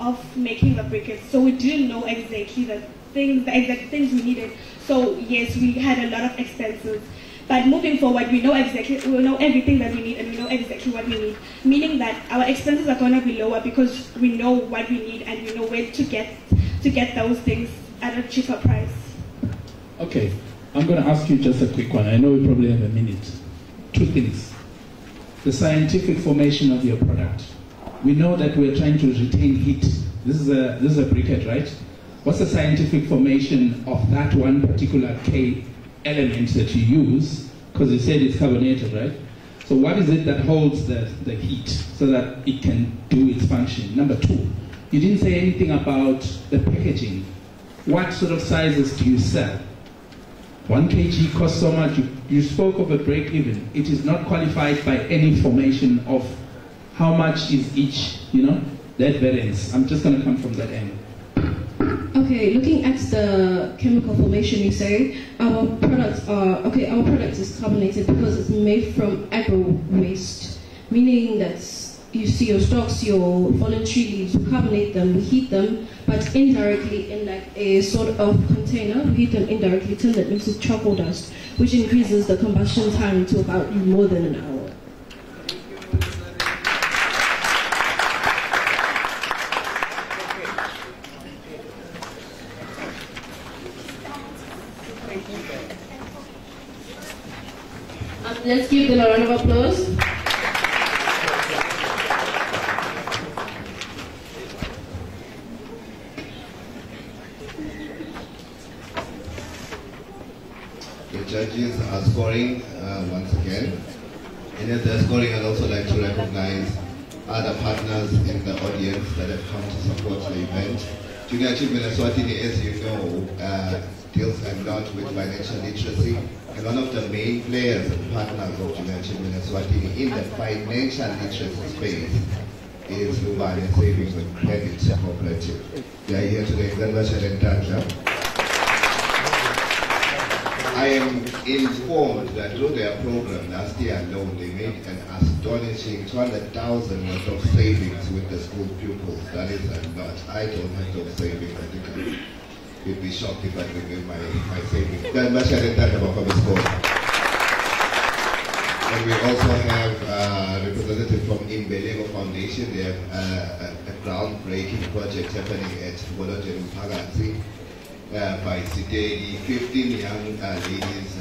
of making the briquettes, so we didn't know exactly the exact things we needed. So yes, we had a lot of expenses. But moving forward, we know everything that we need, and we know exactly what we need. Meaning that our expenses are going to be lower because we know what we need and we know where to get those things at a cheaper price. Okay, I'm going to ask you just a quick one. I know we probably have a minute. Two things. The scientific formation of your product. We know that we're trying to retain heat. This is a briquette, right? What's the scientific formation of that one particular K element that you use? Because you said it's carbonated, right? So what is it that holds the heat so that it can do its function? Number two, you didn't say anything about the packaging. What sort of sizes do you sell? 1 kg costs so much. You spoke of a break even. It is not qualified by any formation of how much is each, that variance. I'm just going to come from that end. Okay, looking at the chemical formation, you say our product is carbonated because it's made from agro waste, meaning that you see your stalks, your fallen tree leaves, we carbonate them, we heat them, but indirectly in like a sort of container, we heat them indirectly till it mixes with charcoal dust, which increases the combustion time to about more than an hour. Let's give them a round of applause. The judges are scoring once again. And as they're scoring, I'd also like to recognize other partners in the audience that have come to support the event. Junior Achievement Eswatini, as you know, deals a lot with financial literacy. And one of the main players and partners of Junior Achievement Eswatini in the financial literacy space is Lubane Savings and Credit Cooperative. They are here today. I am informed that through their program last year alone, they made an astonishing 200,000 worth of savings with the school pupils. That is a lot. I don't have those savings. I think you'd be shocked if I reveal my savings. And we also have a representative from Imbelego Foundation. They have a groundbreaking project happening at Bologna Pagazzi. By today, 15 young ladies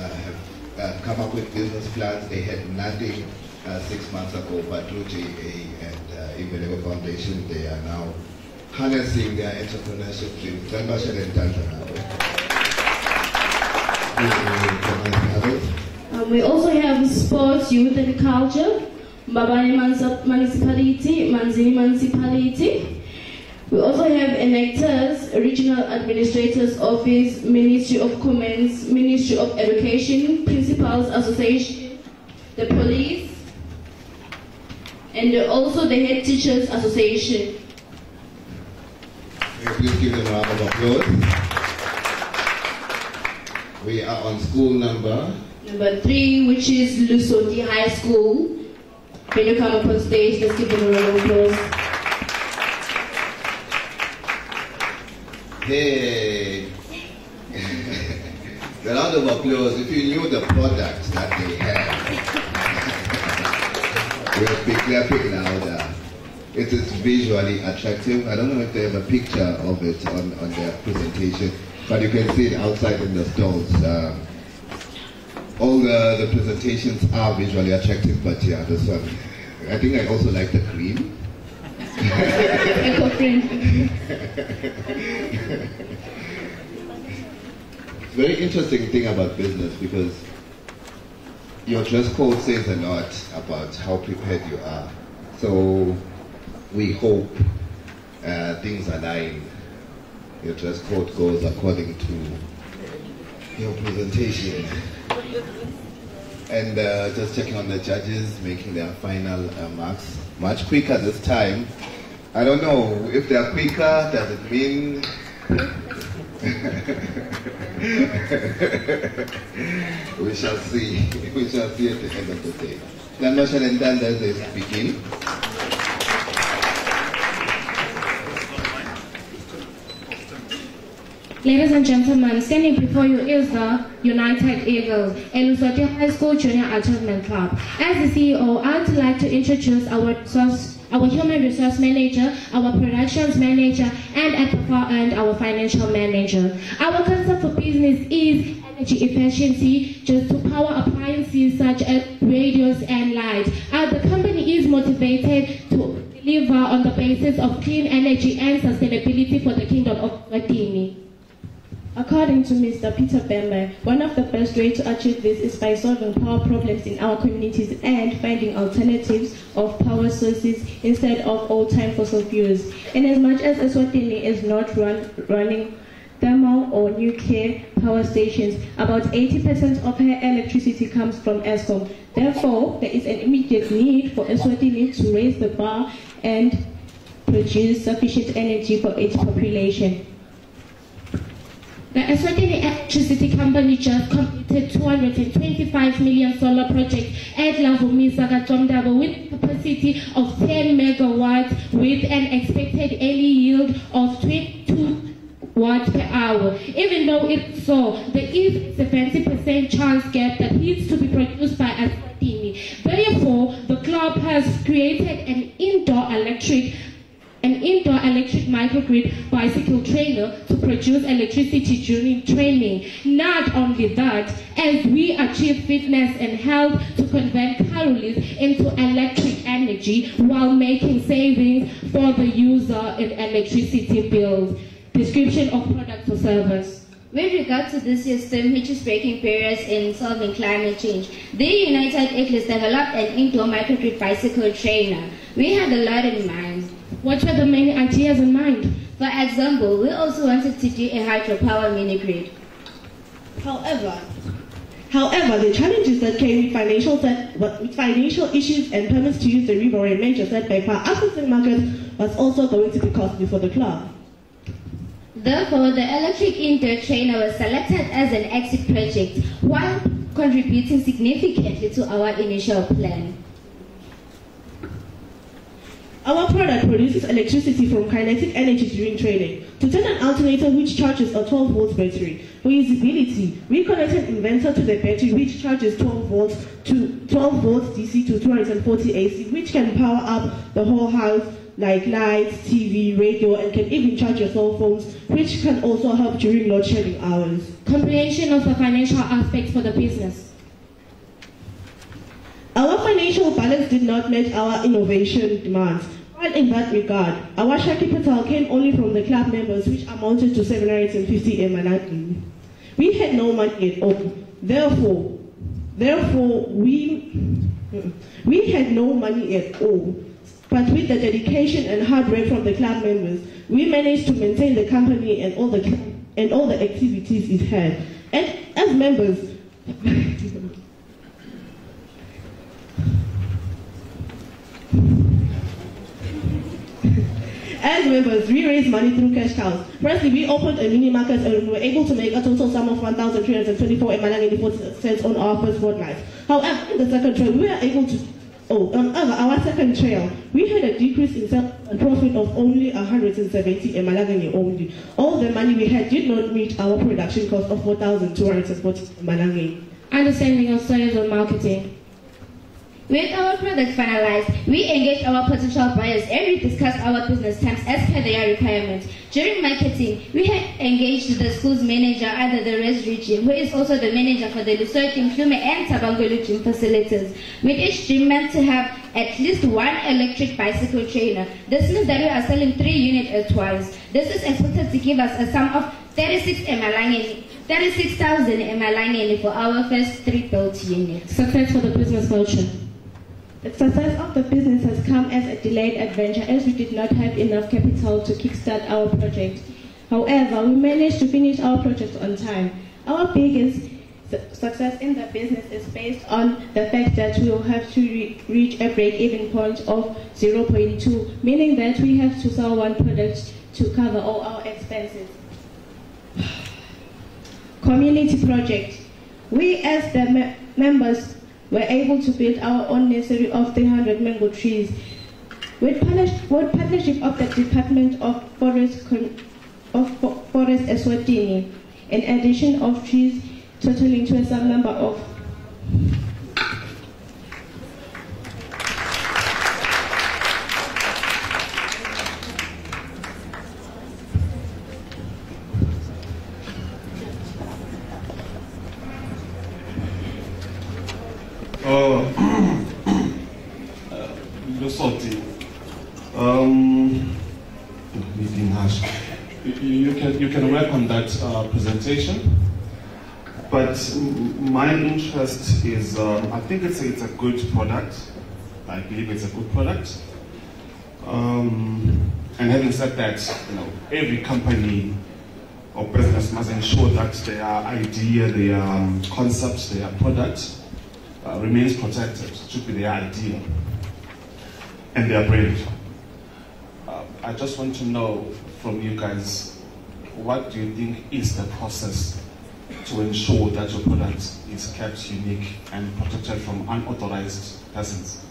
have come up with business plans. They had nothing 6 months ago, but through JA and Imbelego Foundation, they are now harnessing their entrepreneurship dreams. We also have sports, youth and culture, Mbabane Municipality, Manzini Municipality. We also have enactors, Regional Administrators Office, Ministry of Commerce, Ministry of Education, Principals Association, the Police, and also the Head Teachers Association. Please give them a round of applause. We are on school number 3, which is Lusoti High School. When you come up on stage, let's give them a round of applause. Hey, the round of applause if you knew the product that they have. We'll be clapping louder. It is visually attractive. I don't know if they have a picture of it on their presentation, but you can see it outside in the stalls. All the presentations are visually attractive, but yeah, this one. I think I also like the green. Very interesting thing about business, because your dress code says a lot about how prepared you are. So we hope things align. Your dress code goes according to your presentation. And just checking on the judges, making their final marks. Much quicker this time. I don't know if they are quicker, does it mean we shall see. We shall see at the end of the day. Then Marshall and Dan, let's begin. Ladies and gentlemen, standing before you is the United Eagles, Eswatini High School Junior Achievement Club. As the CEO, I'd like to introduce our human resource manager, our productions manager, and at the far end, our financial manager. Our concept for business is energy efficiency, just to power appliances such as radios and lights. The company is motivated to deliver on the basis of clean energy and sustainability for the Kingdom of Eswatini. According to Mr. Peter Bembe, one of the best ways to achieve this is by solving power problems in our communities and finding alternatives of power sources instead of old-time fossil fuels. Inasmuch as Eswatini is not running thermal or nuclear power stations, about 80% of her electricity comes from Eskom. Therefore, there is an immediate need for Eswatini to raise the bar and produce sufficient energy for its population. The Eswatini Electricity Company just completed 225 million solar project at Lavumisa Katomdaba with a capacity of 10 megawatts with an expected daily yield of 22 watts per hour. Even though it's so, there is a 70% chance gap that needs to be produced by Eswatini. Therefore, the club has created an indoor electric microgrid bicycle trainer to produce electricity during training. Not only that, as we achieve fitness and health to convert calories into electric energy while making savings for the user in electricity bills. Description of product or service. With regard to this system, which is breaking barriers in solving climate change, the United Eagles developed an indoor microgrid bicycle trainer. We had a lot in mind. What were the main ideas in mind? For example, we also wanted to do a hydropower mini-grid. However, the challenges that came with financial issues and permits to use the river and major setback for accessing markets was also going to be costly for the club. Therefore, the electric indoor trainer was selected as an exit project while contributing significantly to our initial plan. Our product produces electricity from kinetic energy during training. To turn an alternator which charges a 12-volt battery. For usability, we connect an inverter to the battery which charges 12 volts DC to 240 AC, which can power up the whole house like lights, TV, radio, and can even charge your cell phones, which can also help during load shedding hours. Comprehension of the financial aspects for the business. Our financial balance did not match our innovation demands. While in that regard, our share capital came only from the club members, which amounted to 750 emalaki. We had no money at all. Therefore, we had no money at all. But with the dedication and hard work from the club members, we managed to maintain the company and all the activities it had. And as members, we raised money through cash cows. Firstly, we opened a mini market and were able to make a total sum of 1,324 cents on our first fortnight. However, in the second trail, we were able to our second trail, we had a decrease in sales and profit of only 170 emalangeni only. All the money we had did not meet our production cost of 4,240 emalangeni. Understanding of sales and marketing. With our product finalized, we engaged our potential buyers and we discussed our business terms as per their requirements. During marketing, we had engaged the school's manager under the Res region, who is also the manager for the Lesotho, Mhlume and Tabangolo gym facilities, with each gym meant to have at least one electric bicycle trainer. This means that we are selling 3 units at twice. This is expected to give us a sum of 36,000 emalangeni for our first 3 built units. Success for the business voucher. The success of the business has come as a delayed adventure as we did not have enough capital to kickstart our project. However, we managed to finish our project on time. Our biggest success in the business is based on the fact that we will have to reach a break-even point of 0.2, meaning that we have to sell one product to cover all our expenses. Community project. We as the members were able to build our own nursery of 300 mango trees. With partnership of the Department of Forest of Forest Eswatini, an addition of trees totaling to a sum number of you can work on that presentation, but my interest is I think it's a good product. I believe it's a good product. And having said that, every company or business must ensure that their idea, their concept, their product remains protected. It should be their idea and their brand. I just want to know from you guys, what do you think is the process to ensure that your product is kept unique and protected from unauthorized persons?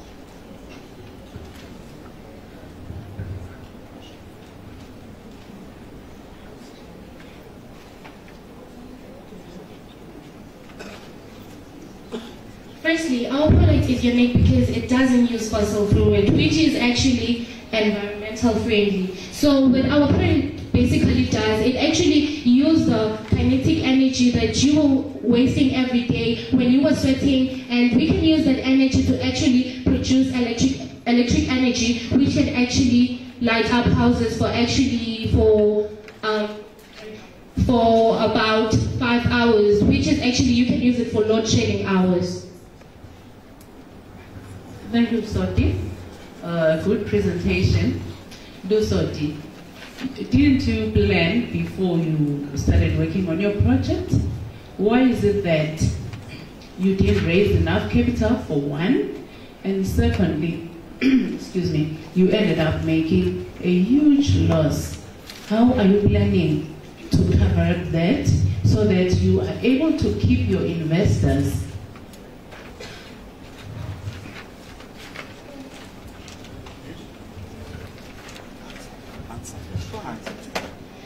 Firstly, our product is unique because it doesn't use fossil fuel, which is actually environmental friendly. So what our product basically does, it actually uses the kinetic energy that you were wasting every day when you were sweating, and we can use that energy to actually produce electric energy, which can actually light up houses for about 5 hours, which is actually, you can use it for load shedding hours. Thank you, Soti. Good presentation. Do Soti, didn't you plan before you started working on your project? Why is it that you didn't raise enough capital for one? And secondly, excuse me, you ended up making a huge loss. How are you planning to cover up that so that you are able to keep your investors?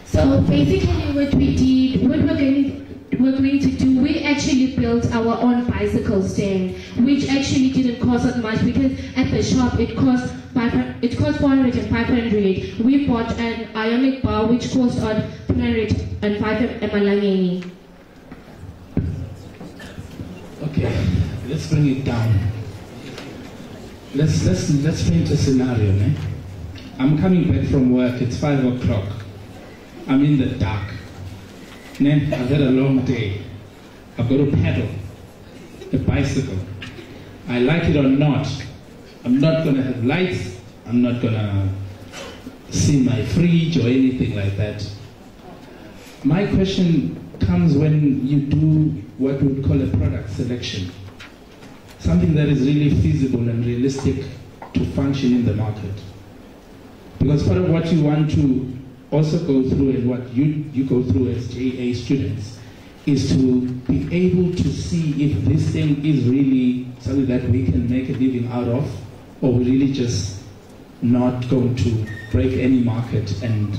So basically what we did, what we're going to do, we actually built our own bicycle stand, which actually didn't cost us much because at the shop it cost 400 and 500. We bought an ionic bar which cost on 305 emalangeni. Okay, let's bring it down. Let's paint a scenario, né? I'm coming back from work, it's 5 o'clock. I'm in the dark. I've had a long day. I've got to pedal a bicycle. I like it or not, I'm not going to have lights. I'm not going to see my fridge or anything like that. My question comes when you do what we would call a product selection. Something that is really feasible and realistic to function in the market. Because part of what you want to also go through and what you go through as JA students is to be able to see if this thing is really something that we can make a living out of, or we're really just not going to break any market and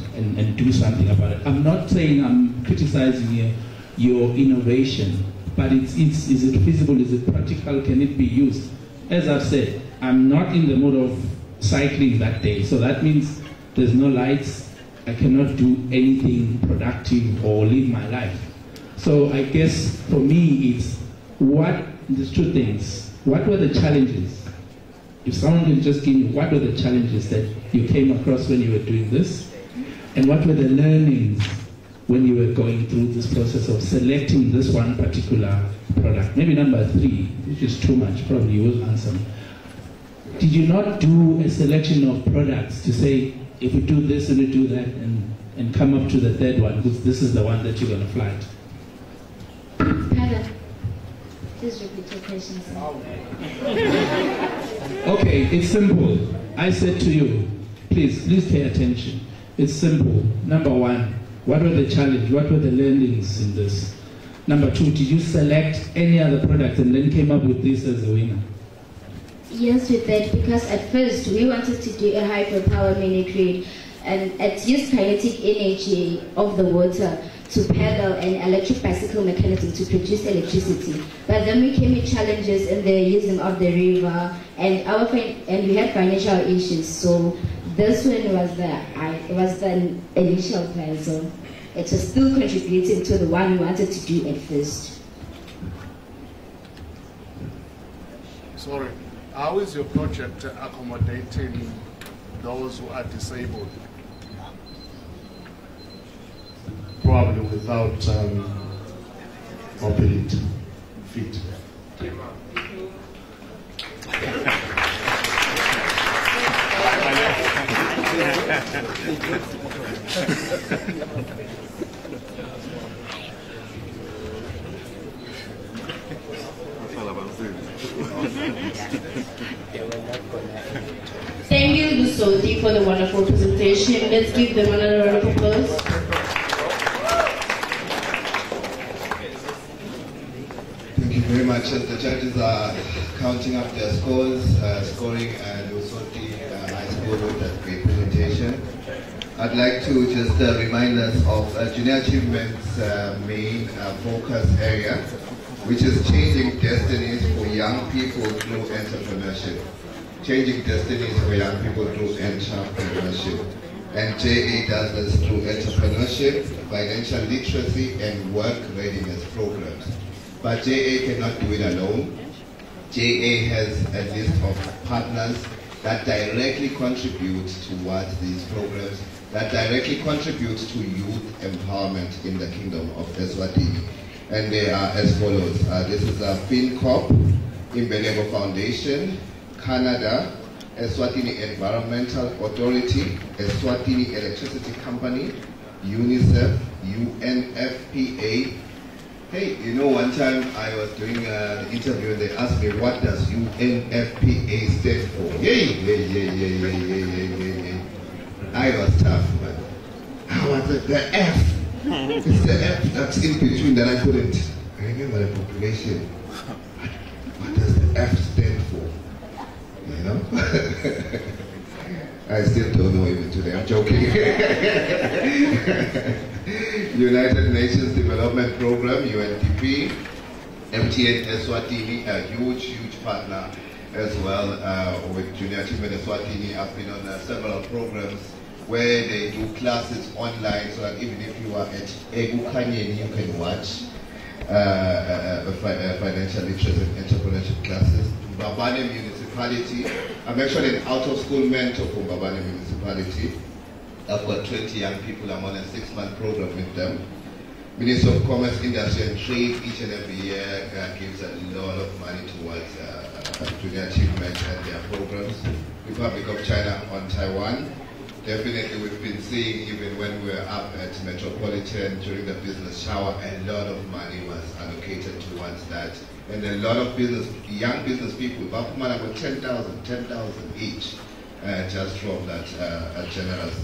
do something about it. I'm not saying I'm criticizing your innovation, but is it feasible, is it practical, can it be used? As I've said, I'm not in the mood of cycling that day, so that means there's no lights, I cannot do anything productive or live my life. So I guess for me it's there's two things. What were the challenges? If someone can just give me, what were the challenges that you came across when you were doing this? And what were the learnings when you were going through this process of selecting this one particular product? Maybe number 3, which is too much, probably you will answer me. Did you not do a selection of products to say, if we do this and we do that, and come up to the third one, because this is the one that you're going to fly? Pardon. Please repeat your question, sir. Okay, it's simple. I said to you, please pay attention. It's simple. Number 1, what were the challenges? What were the learnings in this? Number 2, did you select any other product and then came up with this as a winner? Yes, with that, because at first we wanted to do a hydropower mini grid. and it used kinetic energy of the water to pedal an electric bicycle mechanism to produce electricity. But then we came with challenges in the using of the river, and we had financial issues. So this one was the initial plan. So it was still contributing to the one we wanted to do at first. Sorry, how is your project accommodating those who are disabled? Probably without mobility, feet. Thank you, Lusoti, for the wonderful presentation. Let's give them another round of applause. Thank you very much. As the judges are counting up their scores, scoring Lusoti High School with that great presentation, I'd like to just remind us of Junior Achievement's main focus area, which is changing destinies for young people through entrepreneurship. Changing destinies for young people through entrepreneurship. And JA does this through entrepreneurship, financial literacy, and work readiness programs. But JA cannot do it alone. JA has a list of partners that directly contribute towards these programs, that directly contribute to youth empowerment in the Kingdom of Eswatini. And they are as follows. This is a FinCorp, Imbeleko Foundation, Canada, Eswatini Environmental Authority, Eswatini Electricity Company, UNICEF, UNFPA. Hey, you know, one time I was doing an interview and they asked me, what does UNFPA stand for? Yay. I was tough, but how was it? The F. It's the F that's in between that I couldn't. I remember the population. What does the F stand for? You know? I still don't know even today. I'm joking. United Nations Development Program, UNDP, MTN Eswatini, a huge partner as well with Junior Achievement Eswatini. I've been on several programs where they do classes online, so that even if you are at Egukanye, you can watch financial literacy and entrepreneurship classes. Mbabane Municipality, I'm actually an out-of-school mentor for Mbabane Municipality. I've got 20 young people. I'm on a 6-month program with them. Ministry of Commerce, Industry and Trade each and every year gives a lot of money towards junior achievement and their programs. Republic of China on Taiwan. Definitely we've been seeing, even when we were up at Metropolitan during the business shower, a lot of money was allocated towards that. And a lot of young business people, Bakumana got 10,000 each, just from that generous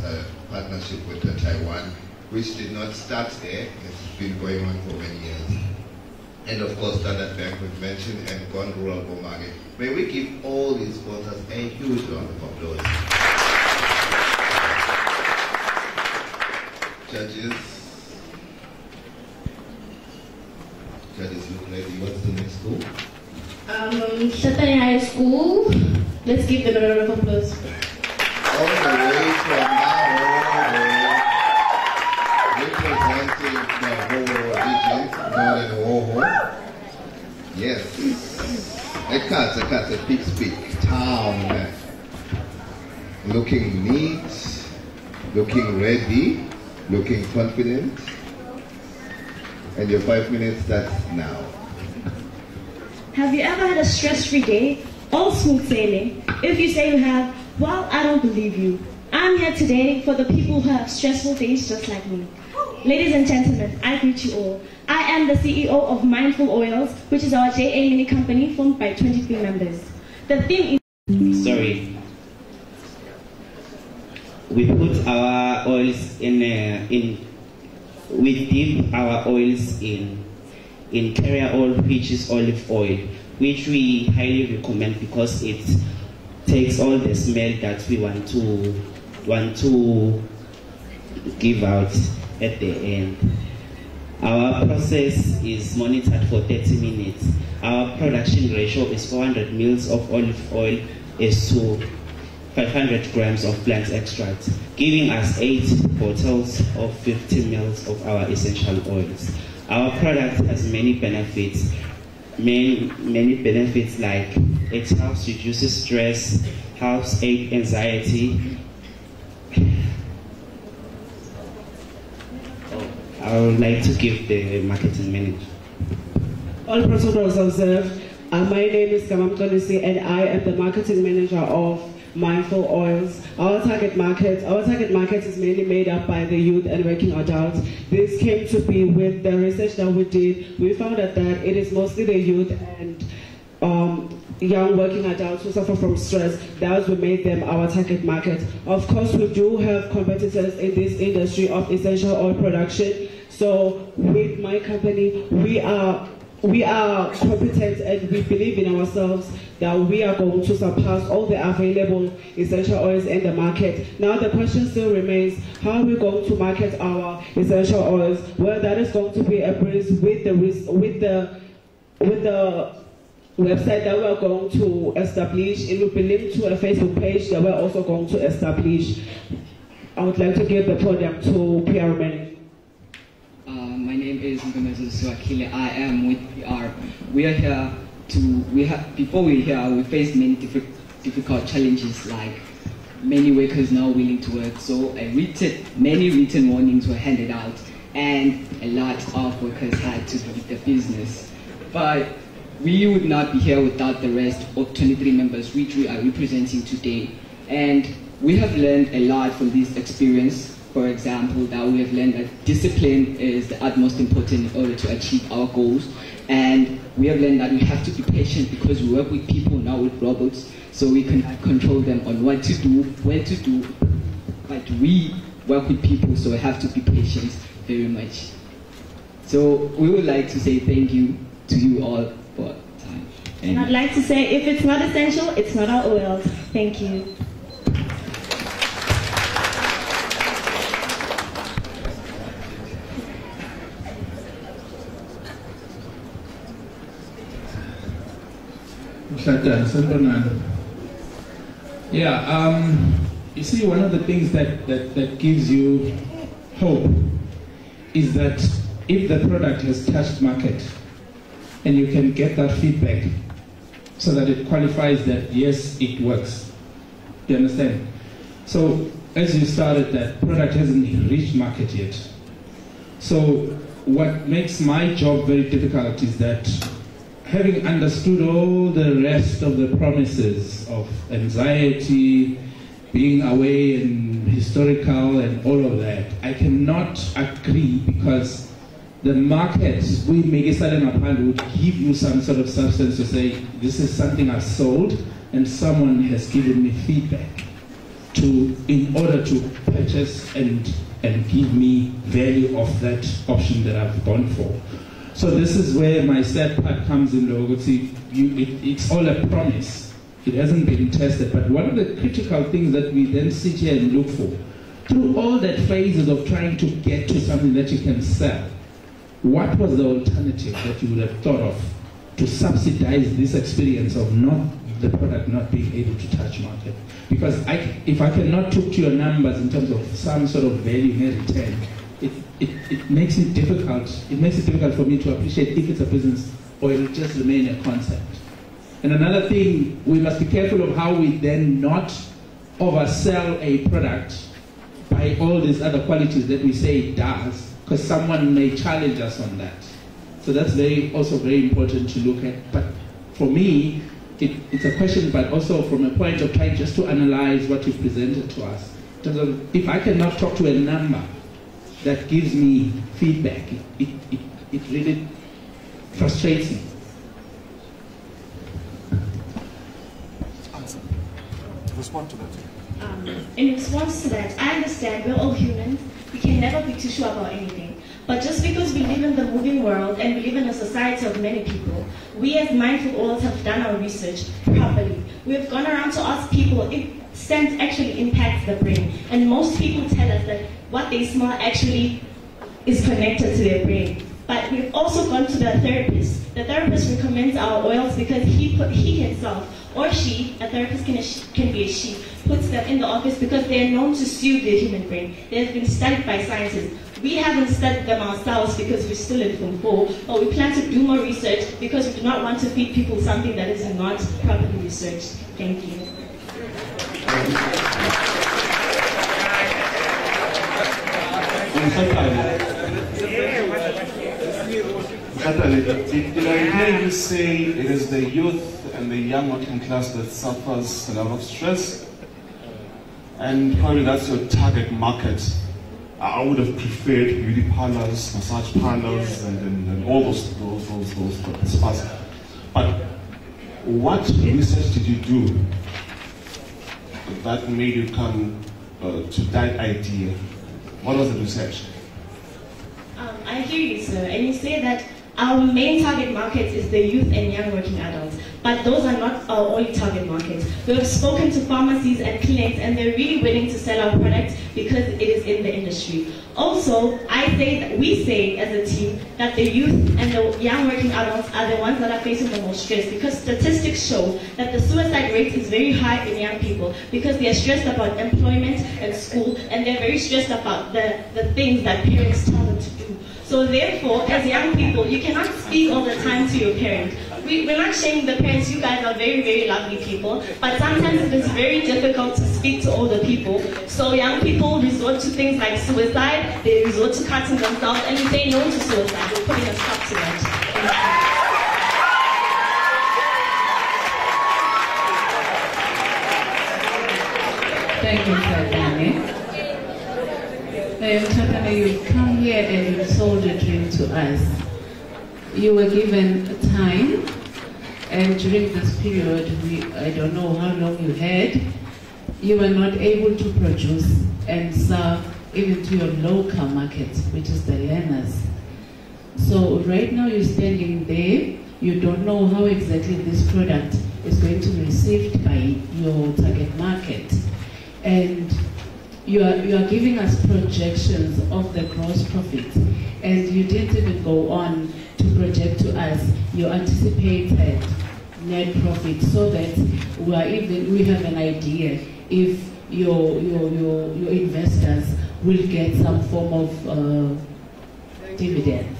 partnership with Taiwan, which did not start there. It's been going on for many years. And of course, Standard Bank we've mentioned, and Gone Rural Bomage. May we give all these sponsors a huge round of applause. Judges look ready. What's the next school? Eswatini High School. Let's give them a round of applause. All the way from representing the whole region, Northern Hoho. Yes. A big town. Looking neat, looking ready, looking confident. And your 5 minutes starts now. Have you ever had a stress-free day? All smooth sailing? If you say you have, well, I don't believe you. I'm here today for the people who have stressful days just like me. Ladies and gentlemen, I greet you all. I am the CEO of Mindful Oils, which is our JA mini company formed by 23 members. The theme is... Sorry. We put our oils we dip our oils in carrier oil, which is olive oil, which we highly recommend because it takes all the smell that we want to want to give out at the end. Our process is monitored for 30 minutes. Our production ratio is 400 mils of olive oil is to 500 grams of plant extract, giving us 8 bottles of 50 mils of our essential oils. Our product has many benefits. Many benefits like it helps reduces stress, helps aid anxiety. I would like to give the marketing manager. All protocols observed. My name is Gamam Tonisi and I am the marketing manager of Mindful Oils. Our target market is mainly made up by the youth and working adults. This came to be with the research that we did. We found out that it is mostly the youth and young working adults who suffer from stress. Thus we made them our target market. Of course, we do have competitors in this industry of essential oil production. So with my company, we are competent and we believe in ourselves that we are going to surpass all the available essential oils in the market. Now the question still remains, how are we going to market our essential oils? Well, that is going to be a breeze with the website that we are going to establish. It will be linked to a Facebook page that we are also going to establish. I would like to give the podium to PR Manager. My name is Eswatini. I am with PR. We are here before we're here, we faced many difficult challenges, like many workers now willing to work. So many written warnings were handed out and a lot of workers had to leave the business. But we would not be here without the rest of 23 members which we are representing today. And we have learned a lot from this experience. For example, that we have learned that discipline is the utmost important in order to achieve our goals. And we have learned that we have to be patient because we work with people, not with robots, so we can control them on what to do, when to do. But we work with people, so we have to be patient very much. So we would like to say thank you to you all for time. And I'd like to say, if it's not essential, it's not our oils. Thank you. Yeah, you see, one of the things that gives you hope is that if the product has touched market and you can get that feedback so that it qualifies that yes, it works. You understand? So as you started, that product hasn't reached market yet. So what makes my job very difficult is that having understood all the rest of the promises of anxiety, being away and historical and all of that, I cannot agree because the market, we make a certain would give you some sort of substance to say, this is something I've sold and someone has given me feedback in order to purchase and give me value of that option that I've gone for. So this is where my sad part comes in, it's all a promise. It hasn't been tested, but one of the critical things that we then sit here and look for, through all that phases of trying to get to something that you can sell, what was the alternative that you would have thought of to subsidize this experience of the product not being able to touch market? Because if I cannot talk to your numbers in terms of some sort of value in return, it makes it difficult. It makes it difficult for me to appreciate if it's a business or it will just remain a concept. And another thing, we must be careful of how we then not oversell a product by all these other qualities that we say it does, because someone may challenge us on that. So that's also very important to look at. But for me, it's a question, but also from a point of trying just to analyze what you've presented to us. In terms of, if I cannot talk to a number that gives me feedback, it really frustrates me. Respond to that. In response to that, I understand we're all human. We can never be too sure about anything. But just because we live in the moving world and we live in a society of many people, we as Mindful Oils have done our research properly. We have gone around to ask people if scent actually impacts the brain. And most people tell us that what they smell actually is connected to their brain. But we've also gone to the therapist. The therapist recommends our oils because he himself or she, a therapist can be a she, puts them in the office because they are known to soothe the human brain. They have been studied by scientists. We haven't studied them ourselves because we're still in Form 4, but we plan to do more research because we do not want to feed people something that is not properly researched. Thank you. Did I hear you say it is the youth and the young working class that suffers a lot of stress? And probably that's your target market. I would have preferred beauty parlors, massage parlors, and all those spots. But what research did you do that made you come to that idea? What was the research? I hear you, sir, and you say that our main target market is the youth and young working adults, but those are not our only target markets. We have spoken to pharmacies and clinics, and they're really willing to sell our products because it is in the industry. Also, we say as a team that the youth and the young working adults are the ones that are facing the most stress, because statistics show that the suicide rate is very high in young people because they are stressed about employment and school, and they're very stressed about the things that parents tell them to do. So therefore, as young people, you cannot speak all the time to your parents. We're not shaming the parents, you guys are very, very lovely people, but sometimes it is very difficult to speak to older people. So young people resort to things like suicide, they resort to cutting themselves, and we say no to suicide. We're putting a stop to that. Thank you, Tatane. Tatane, you've come here and you've sold a dream to us. You were given time, and during this period, I don't know how long you had, you were not able to produce and serve even to your local market, which is the learners. So right now you're standing there, you don't know how exactly this product is going to be received by your target market. And you are giving us projections of the gross profit, and you didn't even go on to project to us your anticipated net profit, so that we have an idea if your investors will get some form of dividends.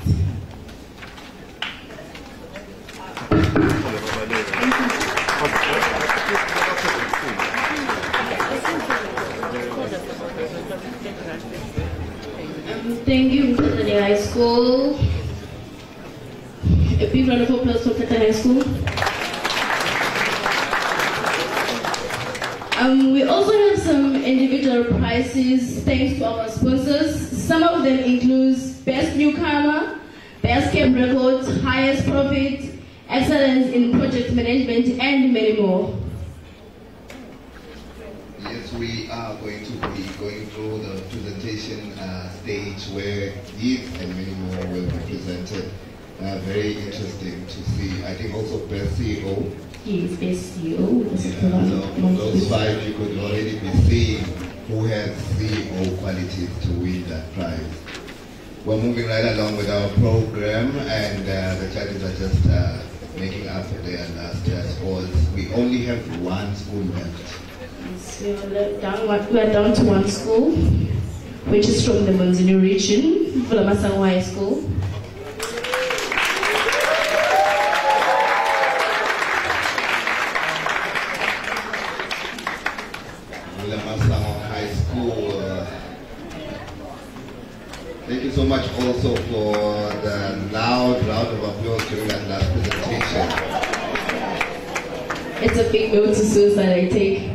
Thank you, Mkhatane High School. A big round of applause for Mkhatane High School. We also have some individual prizes thanks to our sponsors. Some of them include Best Newcomer, Best Kept Records, Highest Profit, Excellence in Project Management, and many more. Yes, we are going to be going through the presentation stage where these and many more will be presented. Very interesting to see. I think also Best CEO. He is Best CEO. So from those five, you could already be seeing who has CEO qualities to win that prize. We're moving right along with our program, and the judges are just making up their last scores. We only have one school left. So we're down to one school, which is from the Manzini region, Vulamasangwa High School. Vulamasangwa High School. Thank you so much also for the loud round of applause during that last presentation. It's a big note to suicide, I take.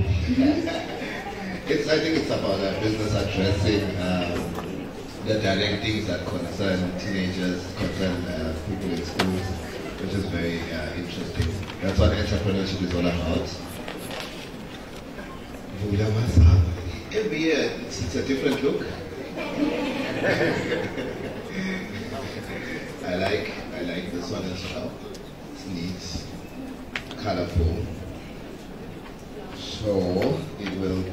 I think it's about business addressing the direct things that concern teenagers, concern people in schools, which is very interesting. That's what entrepreneurship is all about. Every year it's a different look. I like this one as well. It's neat, colorful. So it will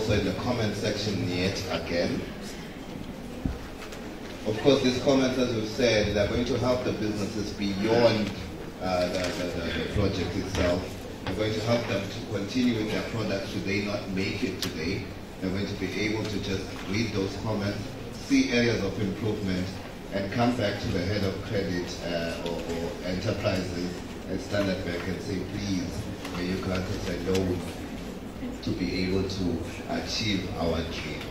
also in the comment section yet again. Of course, these comments, as we've said, they're going to help the businesses beyond the project itself. They're going to help them to continue with their products should they not make it today. They're going to be able to just read those comments, see areas of improvement, and come back to the head of credit or enterprises at Standard Bank and say, please, may you grant us a loan to be able to achieve our dream.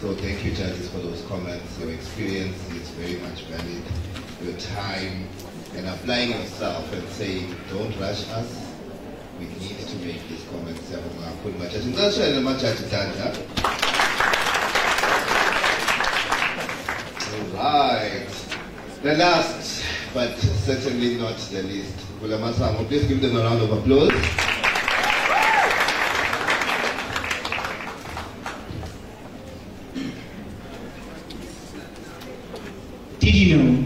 So thank you, judges, for those comments. Your experience is very much valid. Your time and applying yourself and saying, don't rush us. We need to make these comments. Right. The last, but certainly not the least, Kulamasamo. Please give them a round of applause. Did you know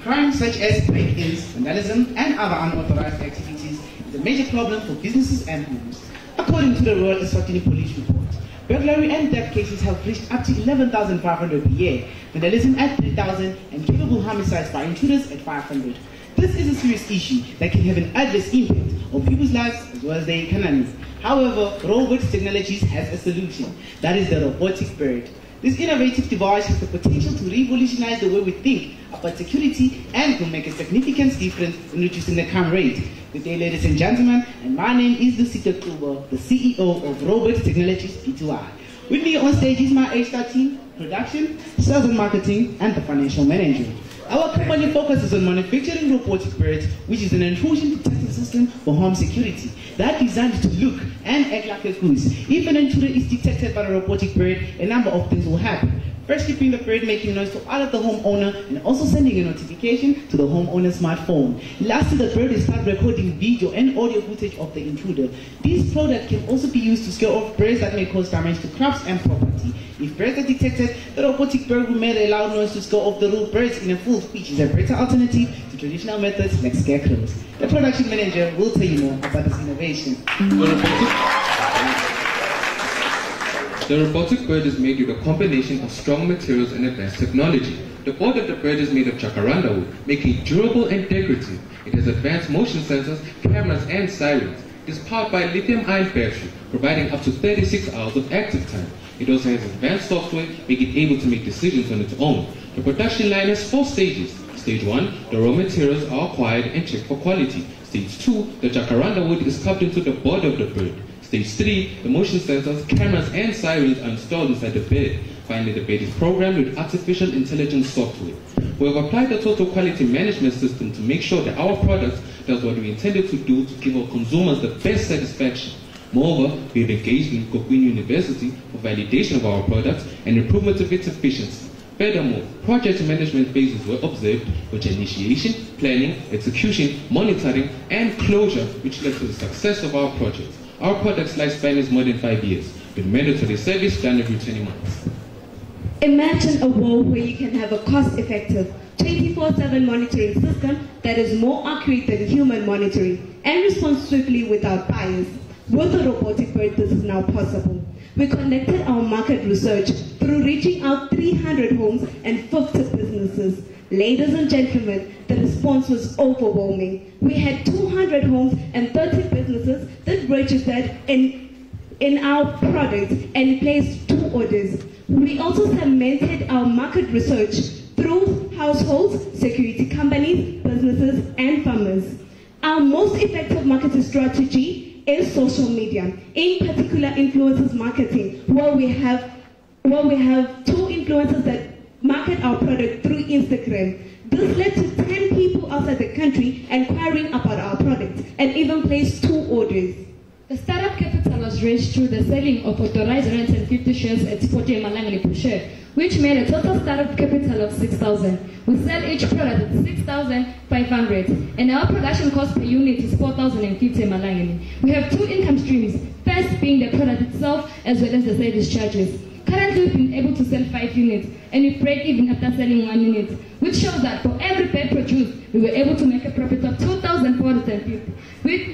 crimes such as break-ins, vandalism, and other unauthorized activities is a major problem for businesses and homes? According to the Royal Eswatini Police Report, burglary and theft cases have reached up to 11,500 per year, vandalism at 3,000, and capable homicides by intruders at 500. This is a serious issue that can have an adverse impact on people's lives as well as their economies. However, Robotics Technologies has a solution, that is the robotic bird. This innovative device has the potential to revolutionize the way we think about security and will make a significant difference in reducing the crime rate. Good day, ladies and gentlemen, and my name is Lucita Kubo, the CEO of Robotics Technologies P2I. With me on stage is my HR team, production, sales and marketing, and the financial manager. Our company focuses on manufacturing robotic birds, which is an intrusion detection system for home security that is designed to look and act like a goose. If an intruder is detected by a robotic bird, a number of things will happen. First, keeping the bird making noise to alert the homeowner and also sending a notification to the homeowner's smartphone. Lastly, the bird will start recording video and audio footage of the intruder. This product can also be used to scare off birds that may cause damage to crops and property. If birds are detected, the robotic bird will make a loud noise to scare off the rude birds in a field, which is a better alternative to traditional methods like scarecrows. The production manager will tell you more about this innovation. The robotic bird is made with a combination of strong materials and advanced technology. The board of the bird is made of jacaranda wood, making it durable and decorative. It has advanced motion sensors, cameras, and sirens. It is powered by a lithium-ion battery, providing up to 36 hours of active time. It also has advanced software, making it able to make decisions on its own. The production line has 4 stages. Stage 1, the raw materials are acquired and checked for quality. Stage 2, the jacaranda wood is carved into the body of the bird. Stage 3, the motion sensors, cameras, and sirens are installed inside the bed. Finally, the bed is programmed with artificial intelligence software. We have applied the total quality management system to make sure that our product does what we intended to do to give our consumers the best satisfaction. Moreover, we have engaged in Kokwini University for validation of our products and improvement of its efficiency. Furthermore, project management phases were observed, which are initiation, planning, execution, monitoring, and closure, which led to the success of our projects. Our product's lifespan is more than 5 years, with mandatory service done every 20 months. Imagine a world where you can have a cost-effective 24/7 monitoring system that is more accurate than human monitoring and responds swiftly without bias. With the robotic bird, this is now possible. We conducted our market research through reaching out 300 homes and 50 businesses. Ladies and gentlemen, the response was overwhelming. We had 200 homes and 30 businesses that registered in our product and placed 2 orders. We also segmented our market research through households, security companies, businesses, and farmers. Our most effective marketing strategy is social media, in particular influencers marketing, where we have 2 influencers that market our product through Instagram. This led to 10 people outside the country inquiring about our product and even placed 2 orders. The startup capital was raised through the selling of authorized rents and 50 shares at 40 Malangani per share, which made a total startup capital of 6,000. We sell each product at 6,500, and our production cost per unit is 4,050 Malangani. We have 2 income streams, first being the product itself as well as the service charges. Currently, we've been able to sell 5 units, and we break even after selling 1 unit, which shows that for every bed produced, we were able to make a profit of 2,450,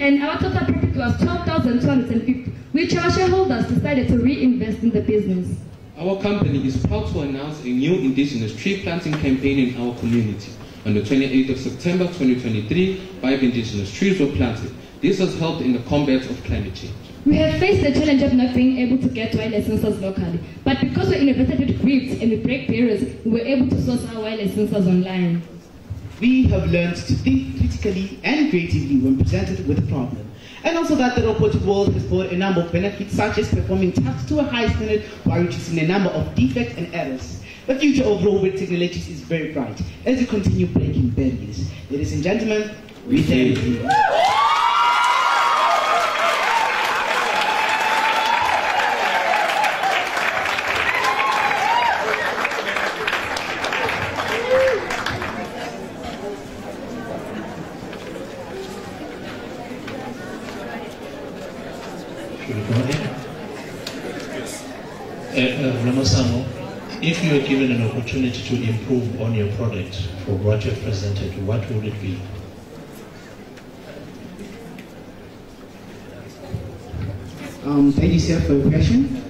and our total profit was 12,250, which our shareholders decided to reinvest in the business. Our company is proud to announce a new indigenous tree planting campaign in our community. On the 28th of September 2023, 5 indigenous trees were planted. This has helped in the combat of climate change. We have faced the challenge of not being able to get wireless sensors locally, but because we're innovative with grids and we break barriers, we were able to source our wireless sensors online. We have learned to think critically and creatively when presented with a problem. And also that the robotic world has brought a number of benefits, such as performing tasks to a high standard while reducing the number of defects and errors. The future of robot technologies is very bright as we continue breaking barriers. Ladies and gentlemen, we thank you. Ramasamo, if you were given an opportunity to improve on your product for what you've presented, what would it be? Thank you, sir, for your question.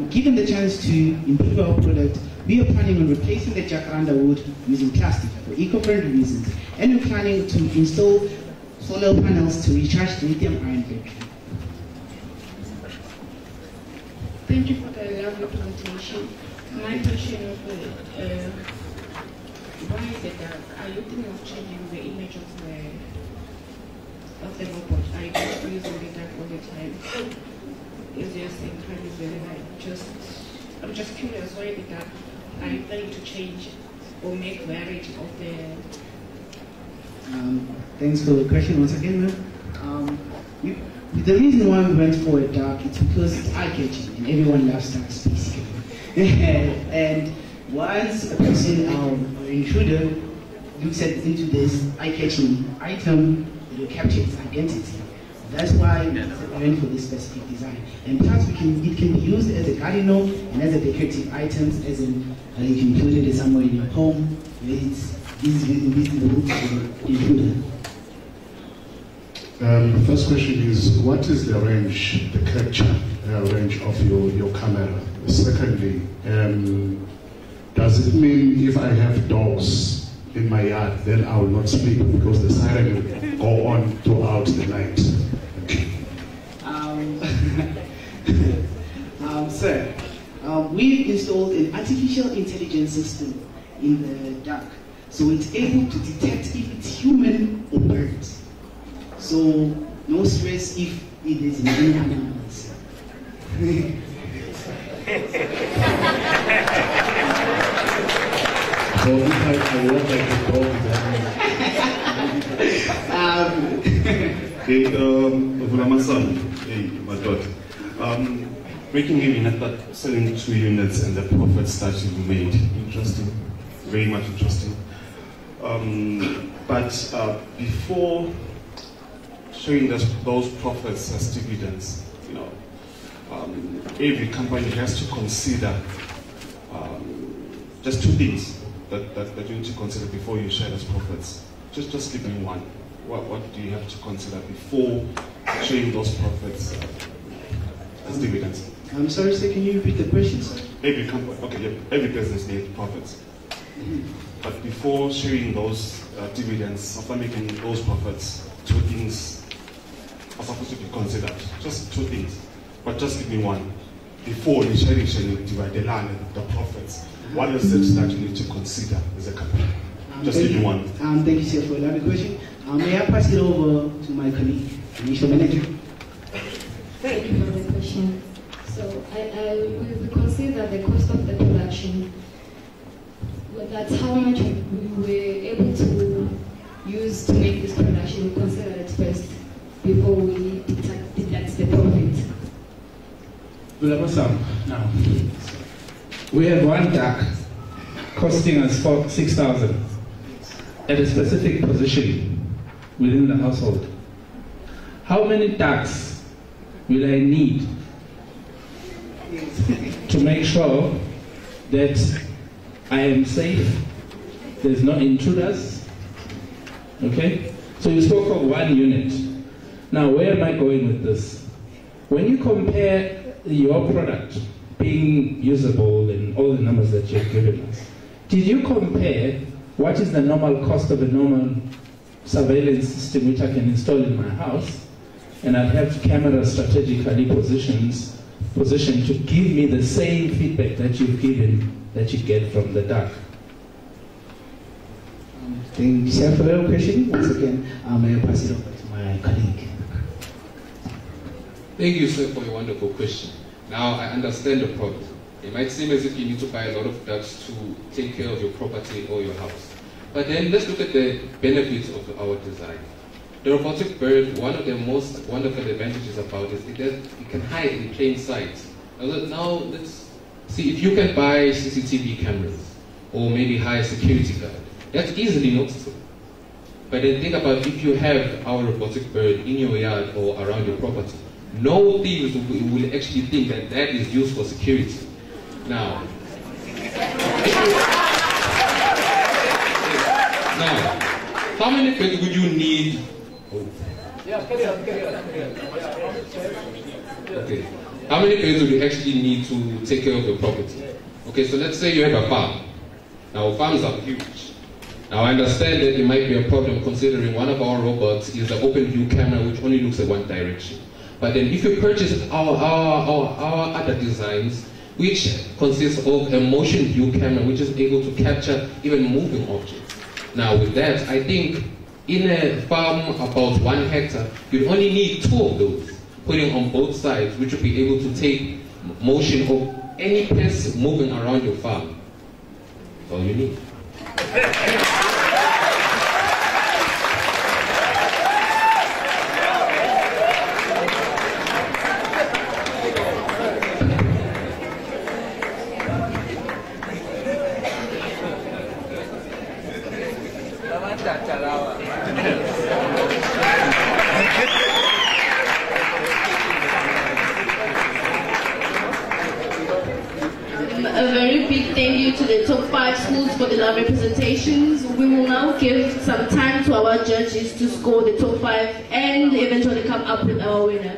Given the chance to improve our product, we are planning on replacing the jacaranda wood using plastic for eco-friendly reasons, and we're planning to install solar panels to recharge the lithium-ion battery. Thank you for the lovely presentation. My question is, why is it that, are you thinking of changing the image of the robot? Are you just using the dark all the time? Is there same kind of very high? I'm just curious, why is it that, are you planning to change or make variety of the... Thanks for the question once again, ma'am. The reason why we went for a dark is because it's eye-catching and everyone loves darks basically. And once a person or an intruder looks into this eye-catching item, it will capture its identity. That's why we went for this specific design. And plus, it can be used as a cardinal and as a decorative items, as in you can put it somewhere in your home where it's invisible to the intruder. The first question is, what is the range, the capture range of your camera? Secondly, does it mean if I have dogs in my yard, then I will not sleep because the siren will go on throughout the night? Sir, we've installed an artificial intelligence system in the dark, so it's able to detect if it's human or birds. So no stress if it is in any animals. So if I walk like a dog, hey, my daughter. Breaking even at that selling 2 units and the profits that you made. Interesting, very much interesting. But before showing those profits as dividends, every company has to consider just 2 things that you need to consider before you share those profits. Just give me one. What do you have to consider before showing those profits as dividends? I'm sorry, sir, can you repeat the question, sir? Every company, okay, yeah, every business needs profits. But before sharing those dividends, after making those profits, 2 things are supposed to be considered. Just 2 things. But just give me one. Before you divide the land and the profits, what is it that you need to consider as a company? Just give me one. Thank you, sir, for another question. May I pass it over to my colleague, Financial Manager? Thank you for the question. So I will consider the cost of the production. That's how much we were able to use to make this production. We consider it first before we deduct the profit. Now, we have one duck costing us 6,000 at a specific position within the household. How many ducks will I need to make sure that I am safe, there's no intruders? Okay? So you spoke of 1 unit. Now, where am I going with this? When you compare your product being usable and all the numbers that you've given us, did you compare what is the normal cost of a normal surveillance system which I can install in my house, and I'd have cameras strategically positioned to give me the same feedback that you've given, that you get from the dark? Thank you, sir, for the question. Once again, may I pass it over to my colleague. Thank you, sir, for your wonderful question. Now, I understand the problem. It might seem as if you need to buy a lot of ducks to take care of your property or your house. But then let's look at the benefits of our design. The robotic bird, one of the most wonderful advantages about it is it can hide in plain sight. Now, let's see if you can buy CCTV cameras or maybe hire a security guard. That's easily noticeable. But then think about if you have our robotic bird in your yard or around your property. No thieves will actually think that that is used for security. Now, how many birds would you need? Okay. How many birds would you actually need to take care of your property? Okay, so let's say you have a farm. Now, farms are huge. Now, I understand that it might be a problem considering one of our robots is an open view camera which only looks at one direction. But then if you purchase our other designs, which consists of a motion view camera which is able to capture even moving objects. Now with that, I think in a farm about 1 hectare, you'd only need 2 of those, putting on both sides, which will be able to take motion of any pest moving around your farm. That's all you need. A very big thank you to the top 5 schools for the love representations. We will now give some time to our judges to score the top 5 and eventually come up with our winner.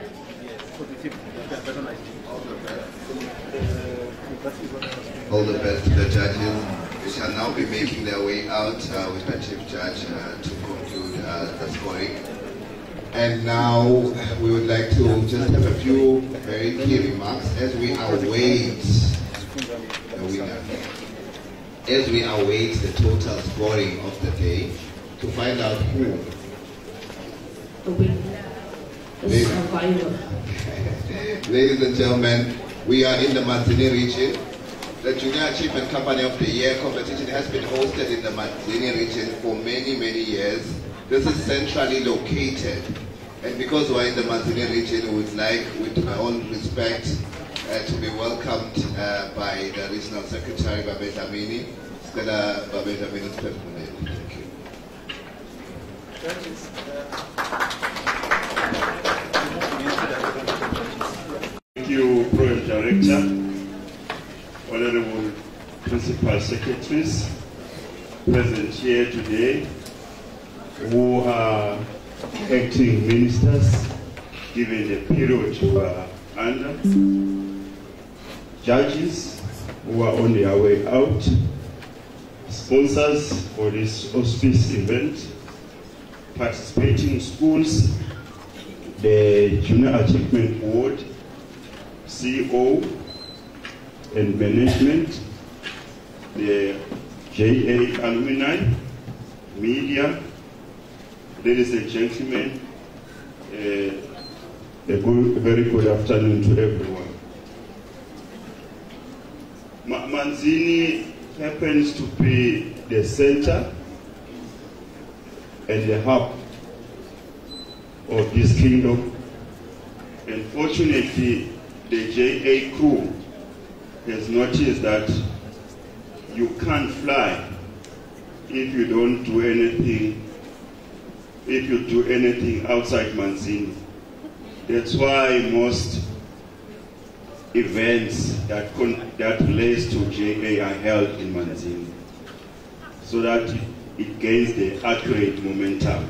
All the best to the judges. They shall now be making their way out with the chief judge to conclude the scoring. And now we would like to just have a few very key remarks as we await the winner. As we await the total scoring of the day to find out who the winner, the survivor. Ladies and gentlemen, we are in the Manzini region. The Junior Achievement Company of the Year competition has been hosted in the Manzini region for many, many years. This is centrally located. And because we're in the Manzini region, we would like, with my own respect, to be welcomed by the Regional Secretary, Babe Dlamini. Stella Babe Dlamini, thank you. Thank you, Program Director, Honorable Principal Secretaries present here today, who are acting ministers, given the period you are under, judges who are on their way out, sponsors for this auspicious event, participating schools, the Junior Achievement Board, CEO and management, the JA alumni, media, ladies and gentlemen, a very good afternoon to everyone. Manzini happens to be the center and the hub of this kingdom. And fortunately, the JA crew has noticed that you can't fly if you don't do anything, if you do anything outside Manzini. That's why most events that relates to JA are held in Manzini, so that it gains the accurate momentum.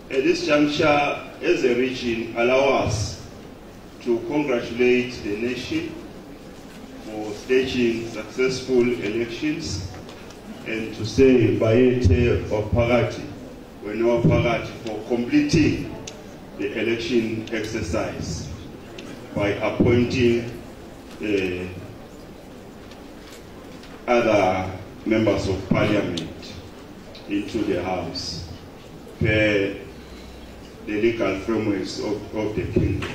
At this juncture, as a region, allow us to congratulate the nation for staging successful elections and to say Bayete or Parati, Wenoa Parati, for completing the election exercise by appointing other members of parliament into the House per the legal frameworks of the kingdom.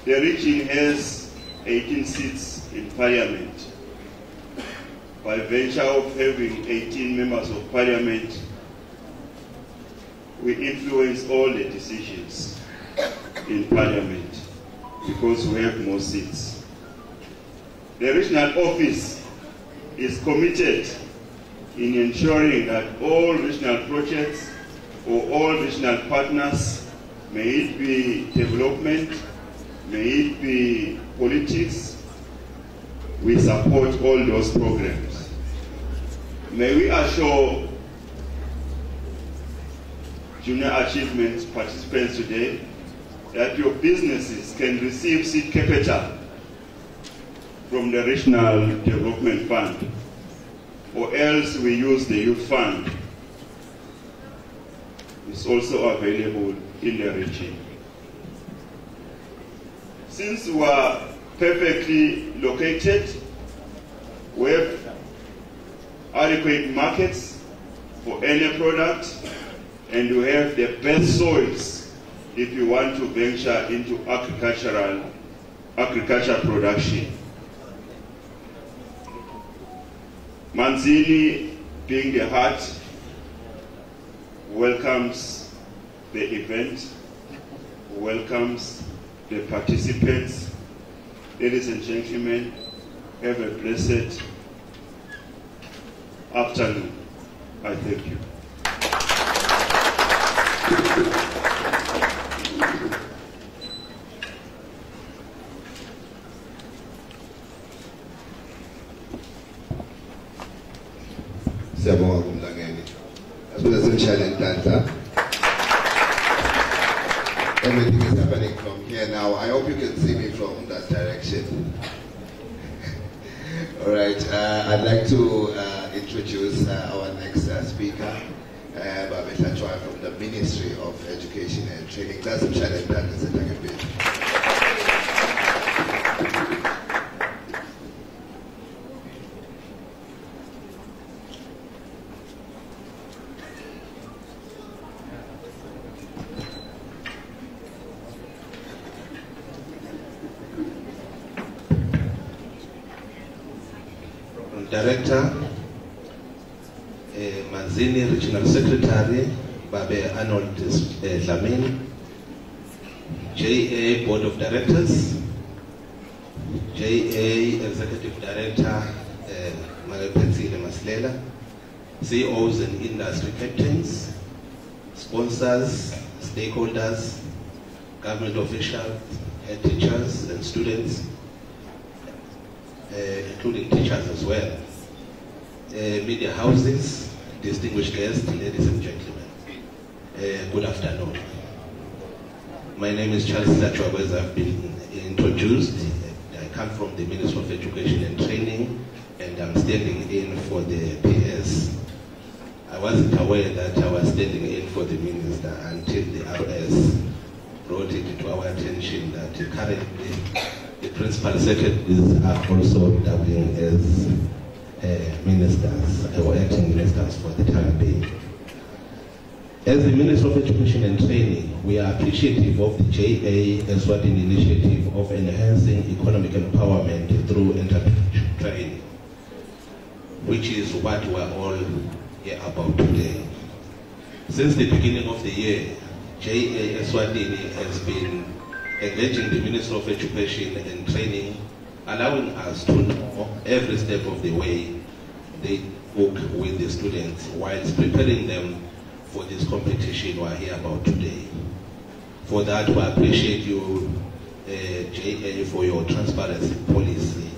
The region has 18 seats in parliament. By virtue of having 18 members of parliament, we influence all the decisions in parliament because we have more seats. The regional office is committed in ensuring that all regional projects or all regional partners, may it be development, may it be politics, we support all those programs. May we assure junior achievement participants today that your businesses can receive seed capital from the Regional Development Fund, or else we use the Youth Fund. It's also available in the region. Since we are perfectly located, we have adequate markets for any product, and we have the best soils if you want to venture into agriculture production. Manzini, being the heart, welcomes the event, welcomes the participants. Ladies and gentlemen, have a blessed afternoon. I thank you. Everything is happening from here now. I hope you can see me from that direction. All right, I'd like to introduce our next speaker, Babeta Choi from the Ministry of Education and Training. That's a challenge that is a bit. Director, Manzini Regional Secretary, Babe Arnold Dlamini, JA Board of Directors, JA Executive Director, Magapensile Maslela, CEOs and industry captains, sponsors, stakeholders, government officials, head teachers and students, including teachers as well, media houses, distinguished guests, ladies and gentlemen, good afternoon. My name is Charles Zachwab, as I've been introduced. I come from the Ministry of Education and Training, and I'm standing in for the PS. I wasn't aware that I was standing in for the Minister until the RS brought it to our attention that currently the principal secretaries are also doubling as ministers or acting ministers for the time being. As the Minister of Education and Training, we are appreciative of the JA Eswatini initiative of enhancing economic empowerment through entrepreneurship training, which is what we're all here about today. Since the beginning of the year, JA Eswatini has been engaging the Minister of Education and Training, allowing us to know every step of the way they work with the students whilst preparing them for this competition we're here about today. For that, we appreciate you, JA, for your transparency policy,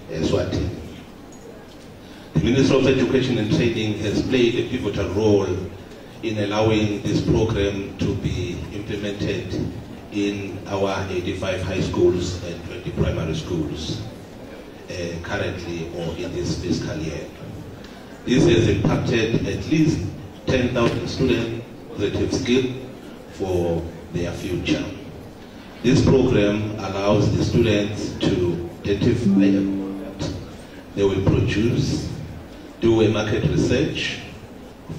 Eswatini. The Minister of Education and Training has played a pivotal role in allowing this program to be implemented in our 85 high schools and 20 primary schools currently or in this fiscal year. This has impacted at least 10,000 students positive skill for their future. This program allows the students to identify a product they will produce, do a market research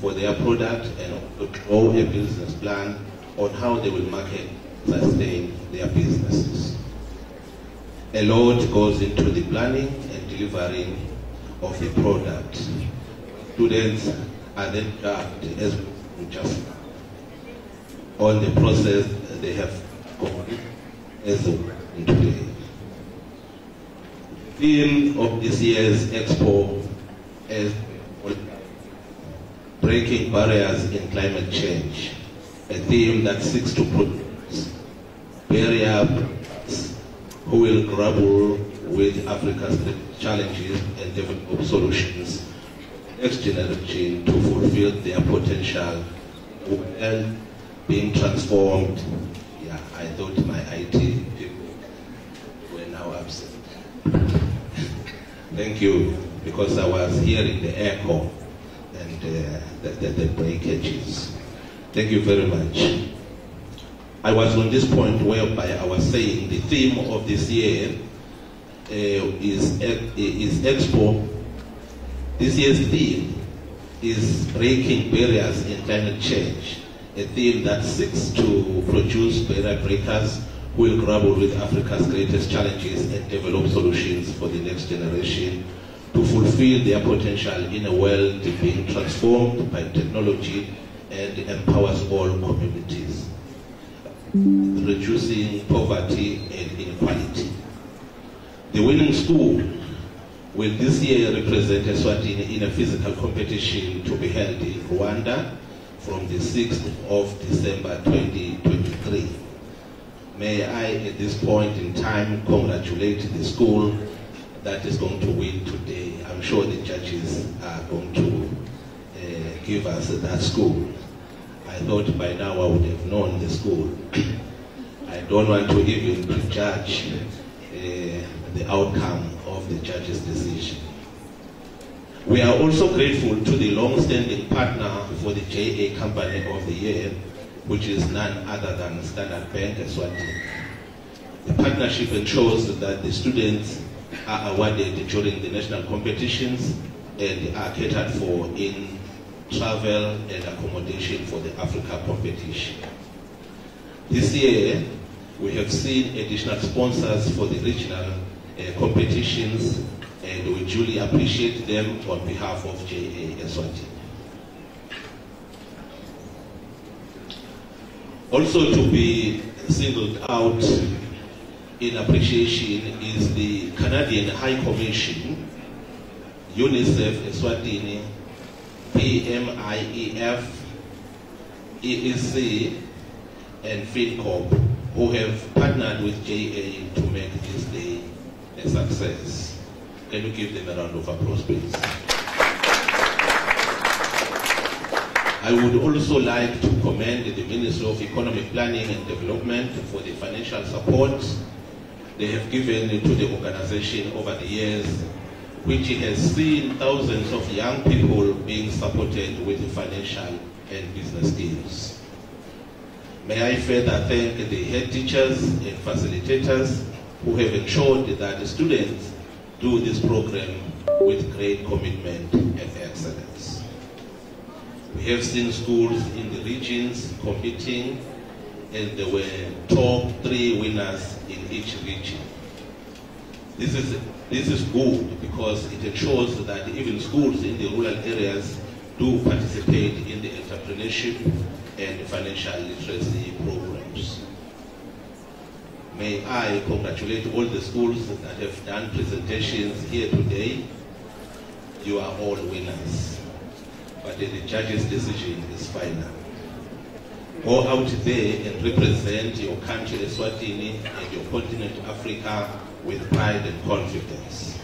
for their product, and draw a business plan on how they will market, sustain their businesses. A lot goes into the planning and delivering of the product. Students are then as just on the process they have gone as today. The theme of this year's Expo is breaking barriers in climate change, a theme that seeks to produce barriers who will grapple with Africa's challenges and develop solutions for the next generation to fulfill their potential and being transformed. Yeah, I thought my IT people were now absent. Thank you, because I was hearing the echo and the breakages. Thank you very much. I was on this point whereby I was saying the theme of this year is Expo. This year's theme is breaking barriers in climate change, a theme that seeks to produce barrier breakers who will grapple with Africa's greatest challenges and develop solutions for the next generation to fulfill their potential in a world being transformed by technology and empowers all communities, reducing poverty and inequality. The winning school will this year represent Eswatini in a physical competition to be held in Rwanda from the 6th of December 2023. May I at this point in time congratulate the school that is going to win today. I'm sure the judges are going to give us that school. I thought by now I would have known the school. I don't want to even prejudge the outcome of the judge's decision. We are also grateful to the long-standing partner for the JA Company of the Year, which is none other than Standard Bank Eswatini. The partnership ensures that the students are awarded during the national competitions and are catered for in travel and accommodation for the Africa competition. This year, we have seen additional sponsors for the regional competitions, and we duly appreciate them on behalf of JA Eswatini. Also to be singled out in appreciation is the Canadian High Commission, UNICEF Eswatini, PMIEF, EEC, and FinCorp, who have partnered with JA to make this day a success. Can you give them a round of applause, please? I would also like to commend the Ministry of Economic Planning and Development for the financial support they have given to the organization over the years, which has seen thousands of young people being supported with financial and business skills. May I further thank the head teachers and facilitators who have ensured that the students do this program with great commitment and excellence. We have seen schools in the regions competing, and there were top 3 winners in each region. This is good because it ensures that even schools in the rural areas do participate in the entrepreneurship and financial literacy programs. May I congratulate all the schools that have done presentations here today. You are all winners, but the judge's decision is final. Go out there and represent your country, Eswatini, and your continent, Africa, with pride and confidence.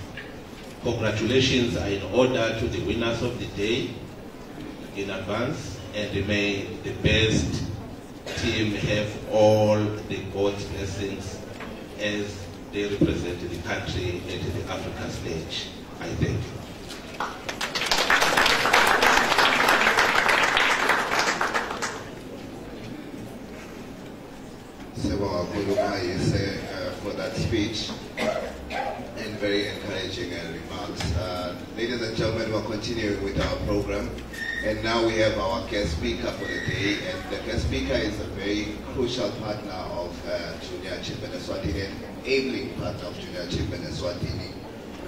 Congratulations are in order to the winners of the day in advance, and may the best team have all the God's blessings as they represent the country at the Africa stage. I thank you. For that speech and very encouraging remarks. Ladies and gentlemen, we're continuing with our program, and now we have our guest speaker for the day, and the guest speaker is a very crucial partner of Junior Achievement Eswatini, an enabling partner of Junior Achievement Eswatini.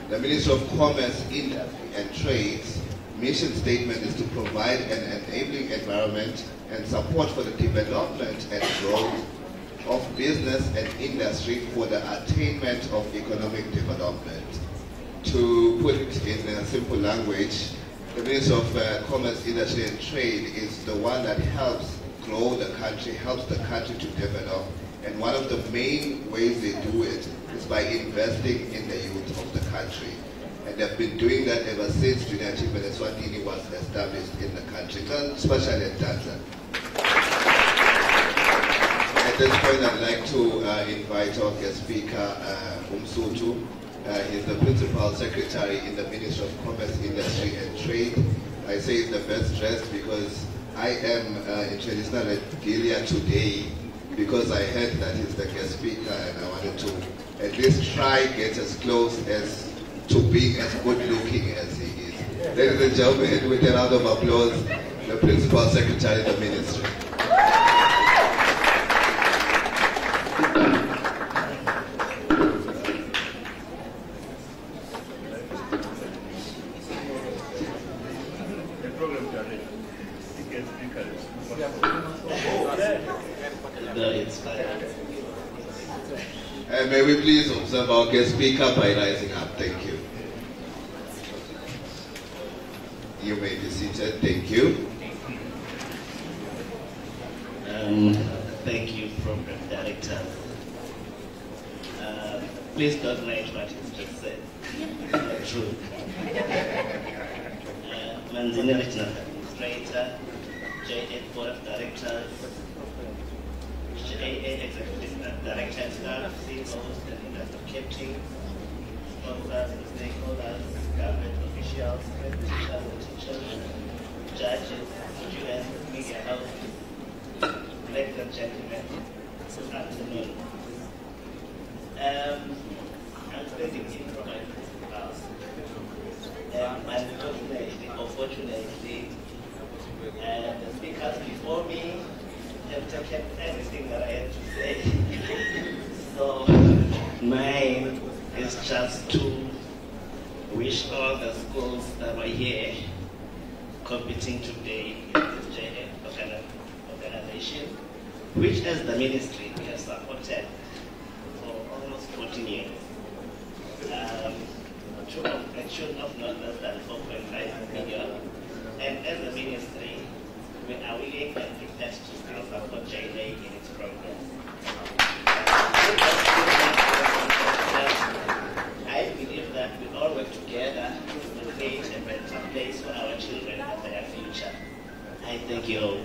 The Ministry of Commerce, Industry and Trade's mission statement is to provide an enabling environment and support for the development and growth of business and industry for the attainment of economic development. To put it in a simple language, the Ministry of Commerce, Industry and Trade is the one that helps grow the country, helps the country to develop, and one of the main ways they do it is by investing in the youth of the country. And they've been doing that ever since Junior Achievement Eswatini was established in the country, especially in Tanzania. At this point, I'd like to invite our guest speaker, Umsutu. He's the Principal Secretary in the Ministry of Commerce, Industry and Trade. I say he's the best dressed because I am in traditional regalia today because I heard that he's the guest speaker and I wanted to at least try get as close as to being as good looking as he is. Ladies and gentlemen, with a round of applause, the Principal Secretary of the Ministry. May we please observe our guest speaker by rising up. Thank you. You may be seated. Thank you. Thank you, Program Director. Please don't write what he's just said. It's not true. Manzini Regional Administrator, JA Board of Directors, JA Executive Director, staff, CEOs, and investor captains, sponsors and stakeholders, government officials, teachers and teachers, judges, students, media houses, ladies and gentlemen, good afternoon. I'm speaking in from my house. Unfortunately, the speakers before me have taken everything that I had to say. So mine is just to wish all the schools that were here competing today in this JA organization, which as the ministry we have supported for almost 14 years. To a tune of not less than 4.5 million. And as a ministry, we are willing and prepared to still support JA in its progress. I believe that we all work together to create a better place for our children and their future. I thank you all.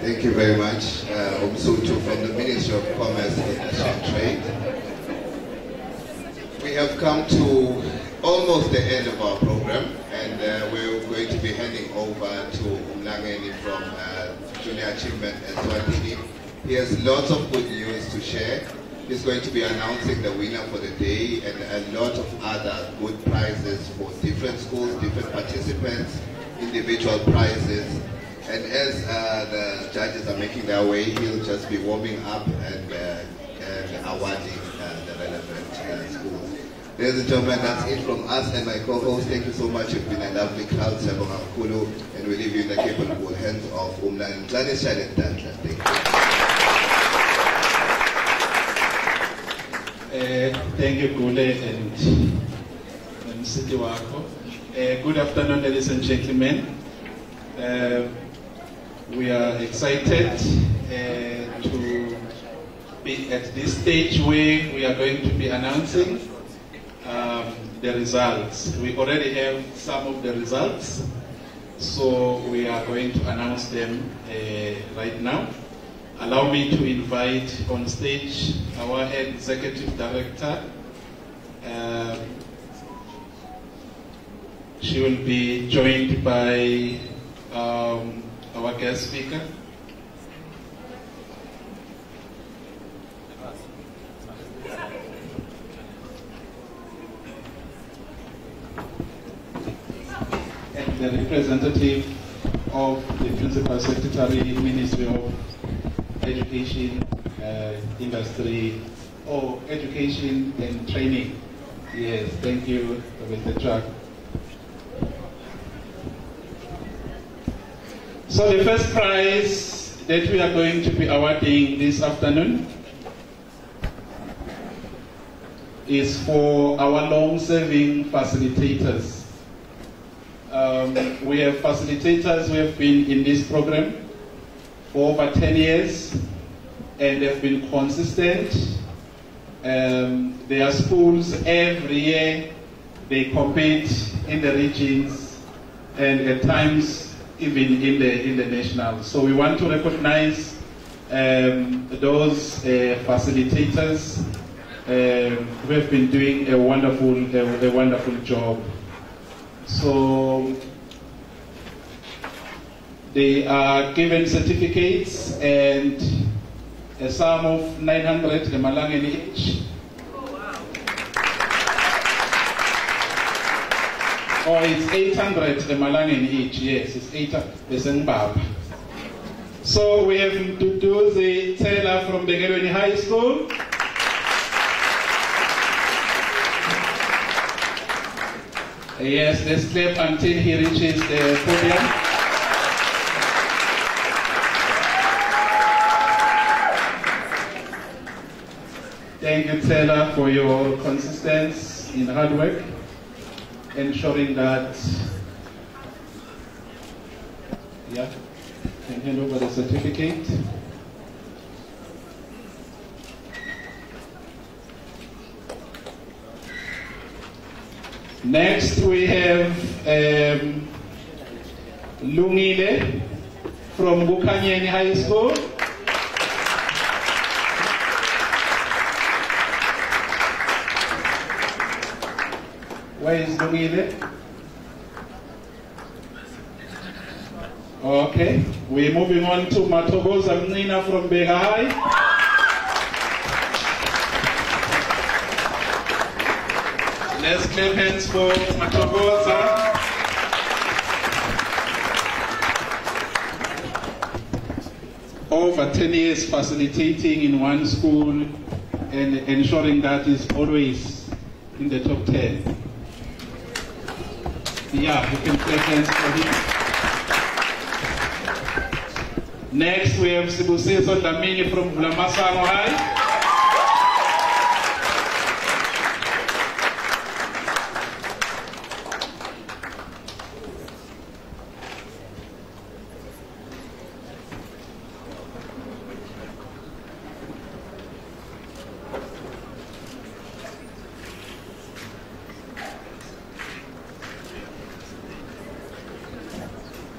Thank you very much, Umsutu from the Ministry of Commerce, Industry and Trade. We have come to almost the end of our program, and we're going to be handing over to Umlangeni from Junior Achievement Eswatini. He has lots of good news to share. He's going to be announcing the winner for the day and a lot of other good prizes for different schools, different participants, individual prizes. And as the judges are making their way, he'll just be warming up and awarding the relevant schools. Ladies and gentlemen, that's it from us and my co-host. Thank you so much. You've been a lovely crowd, Sabonga Kulu, and we leave you in the capable hands of Umla and Janis Shalet Tantla. Thank you, Gule and City Wako. Good afternoon, ladies and gentlemen. We are excited to be at this stage where we are going to be announcing the results. We already have some of the results, so we are going to announce them right now. Allow me to invite on stage our Executive Director. She will be joined by our guest speaker. And the representative of the Principal Secretary, Ministry of Education, Industry, or Education and Training. Yes, thank you, Mr. Chuck. So the first prize that we are going to be awarding this afternoon is for our long-serving facilitators. We have facilitators who have been in this program for over 10 years and have been consistent. There are schools every year, they compete in the regions and at times even in the national. So we want to recognize those facilitators who have been doing a wonderful job. So they are given certificates and a sum of 900 emalangeni each. Or it's 800 emalangeni each. Yes, it's 800. So we have to do the Taylor from Begelweni High School. Yes, let's clap until he reaches the podium. Thank you, Taylor, for your consistency in hard work, ensuring that, yeah, can hand over the certificate. Next, we have Lungile from Bukanyeni High School. Where is Lungile? Okay, we're moving on to Matogoza Mnina from Bega High. Let's clap hands for Matogoza. Over 10 years facilitating in one school and ensuring that is always in the top 10. Yeah, you can clap hands for him. Next we have Sibusiso Damini from Vlamasano High.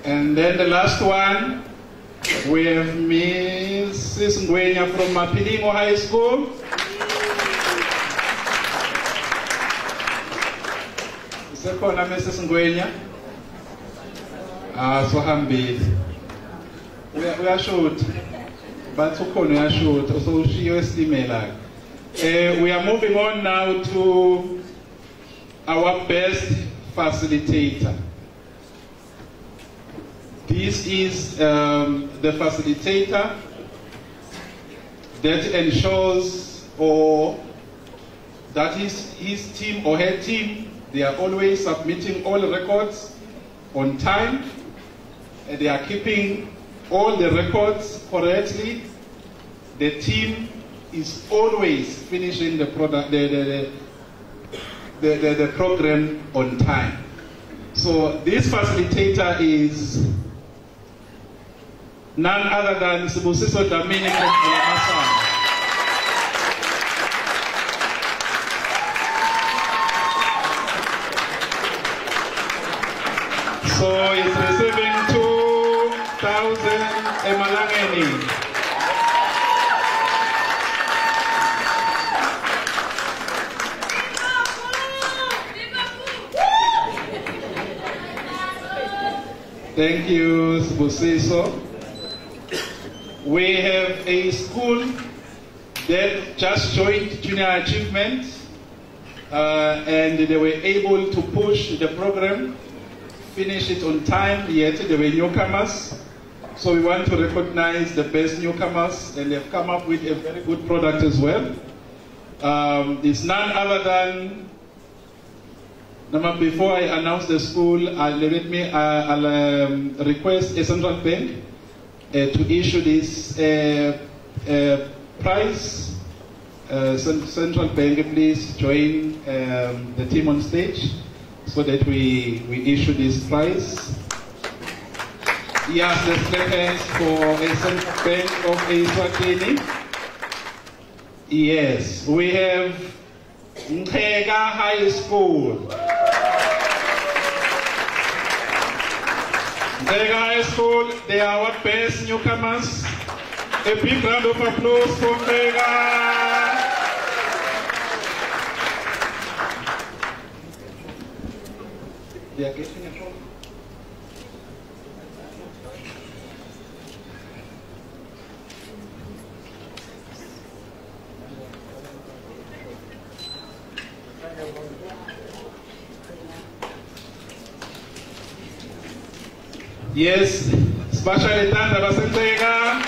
And then the last one, we have Mrs. Ngwenya from Mapilingo High School. Second, Mrs. Ngwenya. So happy. We are short, but we are short. So she is email. We are moving on now to our best facilitator. This is the facilitator that ensures that his team or her team, they are always submitting all records on time, and they are keeping all the records correctly. The team is always finishing the program on time. So this facilitator is none other than Sibusiso Damini from Vlamasano. So it's receiving 2,000 emalangeni. Thank you, Busiso. We have a school that just joined Junior Achievement and they were able to push the program, finish it on time, yet they were newcomers. So we want to recognize the best newcomers and they've come up with a very good product as well. It's none other than, before I announce the school, I'll request a central bank to issue this prize. Central bank, please join the team on stage so that we issue this prize. Yes, let's clap hands for a central bank of Eswatini. Yes, we have Mkhega High School. Mkhega High School, they are our best newcomers. A big round of applause for Mkhega. They are getting a trophy. Yes, especially Tanda Basentega.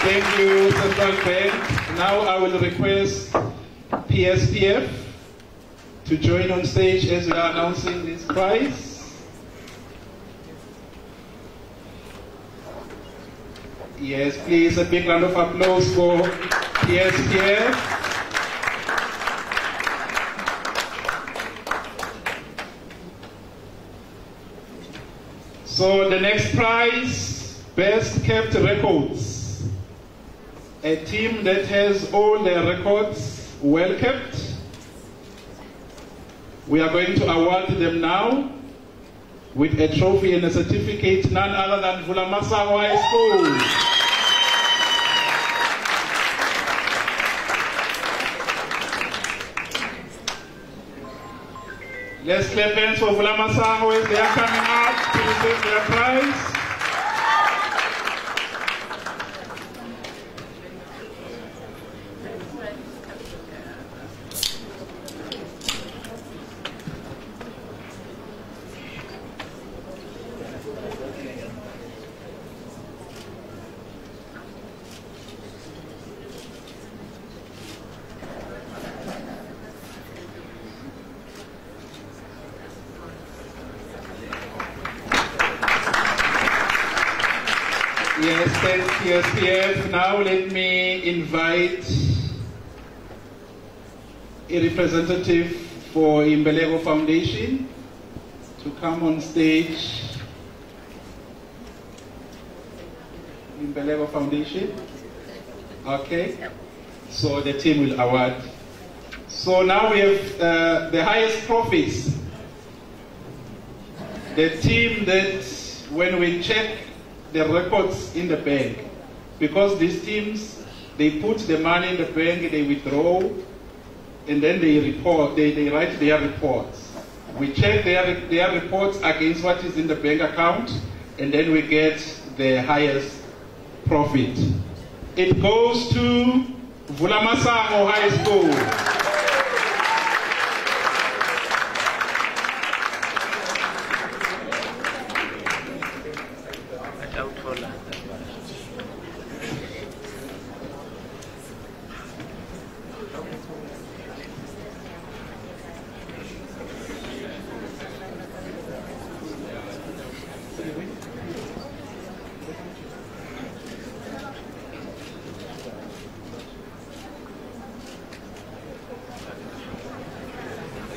Thank you, Central Bank. Now I will request PSPF to join on stage as we are announcing this prize. Yes, please, a big round of applause for PSPF. So the next prize, Best Kept Records. A team that has all their records well kept. We are going to award them now with a trophy and a certificate, none other than Vulamasa High School. Let's clap hands for Vulamasa as they are coming out to receive their prize. Yes, thanks PSPF. Now let me invite a representative for Imbelego Foundation to come on stage. Imbelego Foundation. Okay. So the team will award. So now we have the highest profits. The team that, when we check the records in the bank, because these teams, they put the money in the bank, they withdraw, and then they report, they write their reports. We check their reports against what is in the bank account, and then we get the highest profit. It goes to Vulamasa High School.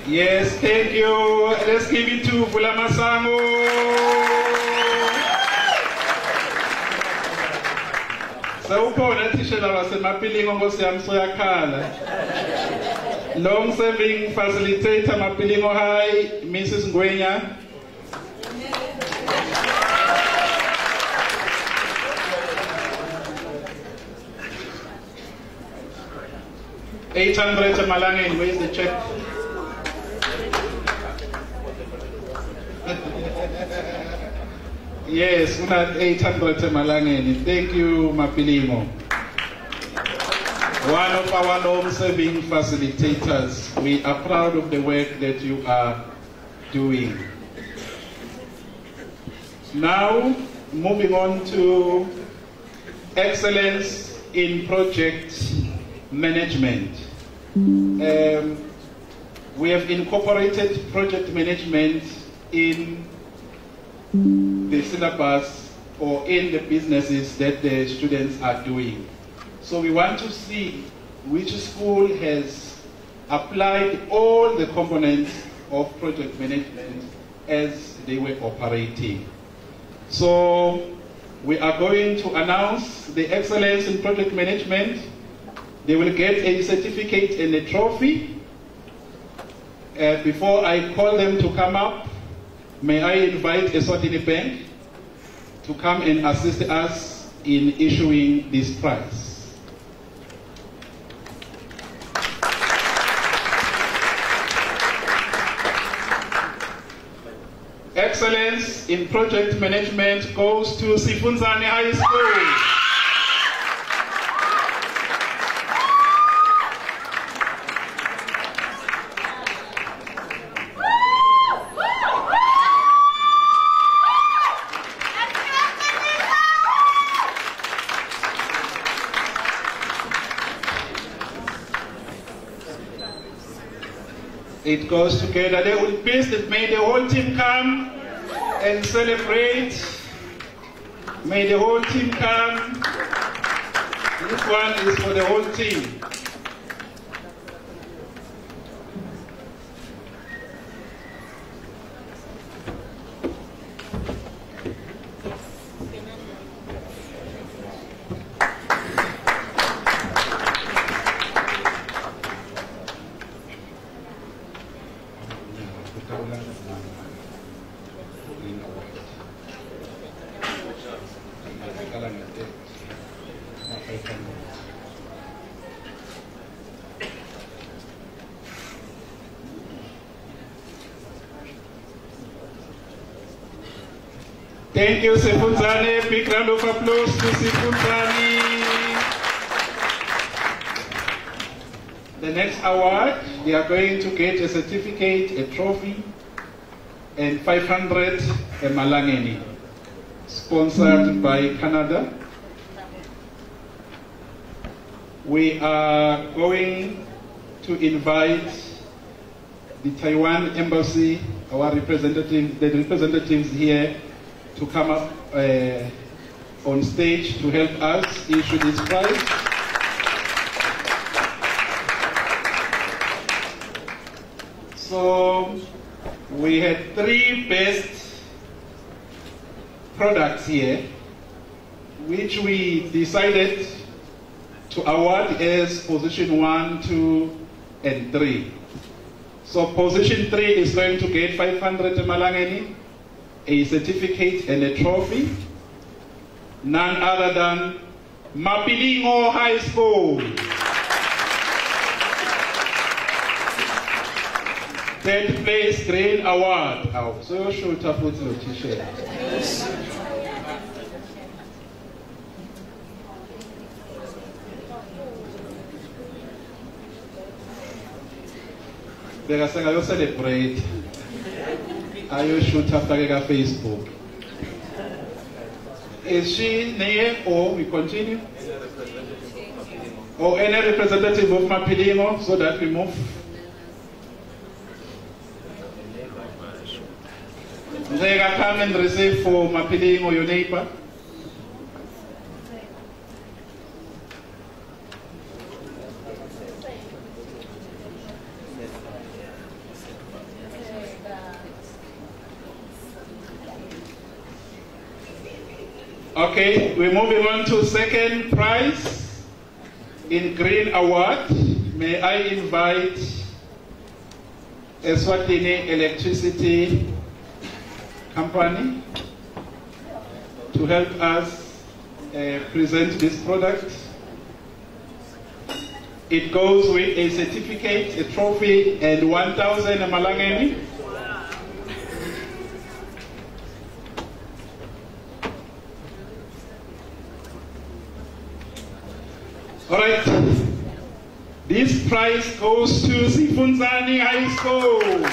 Yes, thank you. Let's give it to Vulamasango. Sawubona thishela basemapilingo Nkosi yami soyakhala. Long serving facilitator Mapilingo High, Mrs. Ngwenya. 800 Malangeni, where's the check? Yes, 800 Malangeni. Thank you, Mapilimo. One of our loan-saving facilitators. We are proud of the work that you are doing. Now, moving on to excellence in project management. We have incorporated project management in the syllabus or in the businesses that the students are doing. So we want to see which school has applied all the components of project management as they were operating. So we are going to announce the excellence in project management. They will get a certificate and a trophy. Before I call them to come up, may I invite Eswatini Bank to come and assist us in issuing this prize. Excellence in project management goes to Sifunzane High School. It goes together. They will paste it. May the whole team come and celebrate. May the whole team come. This one is for the whole team. Thank you, Sifunzane. Big round of applause to Sifunzane. The next award, they are going to get a certificate, a trophy, and 500 Malangeni, sponsored by Canada. We are going to invite the Taiwan Embassy, our representatives, the representatives here, to come up on stage to help us issue this prize. So we had 3 best products here, which we decided to award as position 1, 2, and 3. So position 3 is going to get 500 Malangeni, a certificate and a trophy, none other than Mapilingo High School. Third place, Green Award. Oh, so should have put your t-shirt. They are saying, I celebrate. I shoot after Facebook. Is she near or we continue? Or any representative of Mapilimo so that we move? They come and receive for Mapilimo, your neighbor. Okay, we're moving on to second prize in Green Award. May I invite Eswatini Electricity Company to help us present this product. It goes with a certificate, a trophy, and 1,000 Malangeni. All right. This prize goes to Sifunzani High School.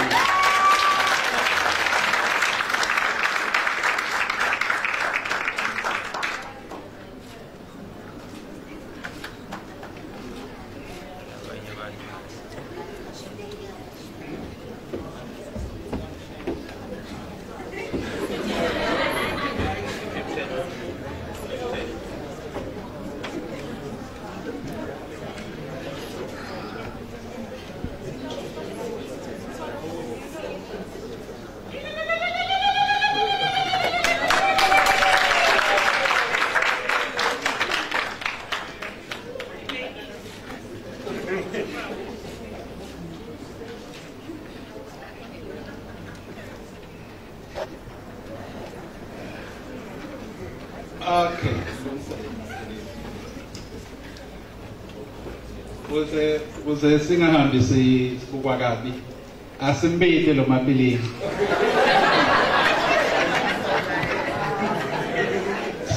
Okay. Uze singahambisi kukwakabi asimbili lo mabilini.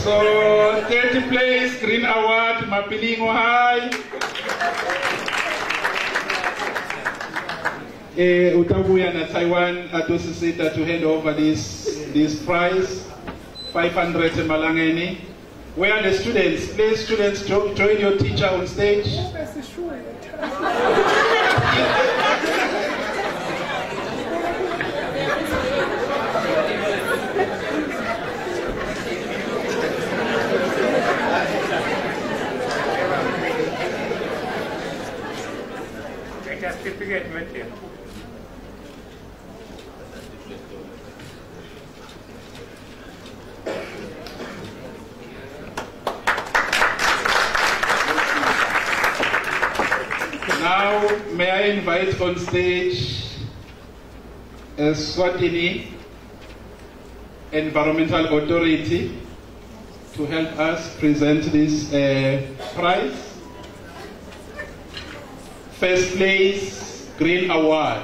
So 30th place Green Award Mapilingo High. Utabuya na Taiwan atosisita to hand over this prize. 500 Malangeni. Where are the students? Please, students, join your teacher on stage. Certificate material. Now, may I invite on stage Eswatini Environmental Authority to help us present this prize. First place, Green Award.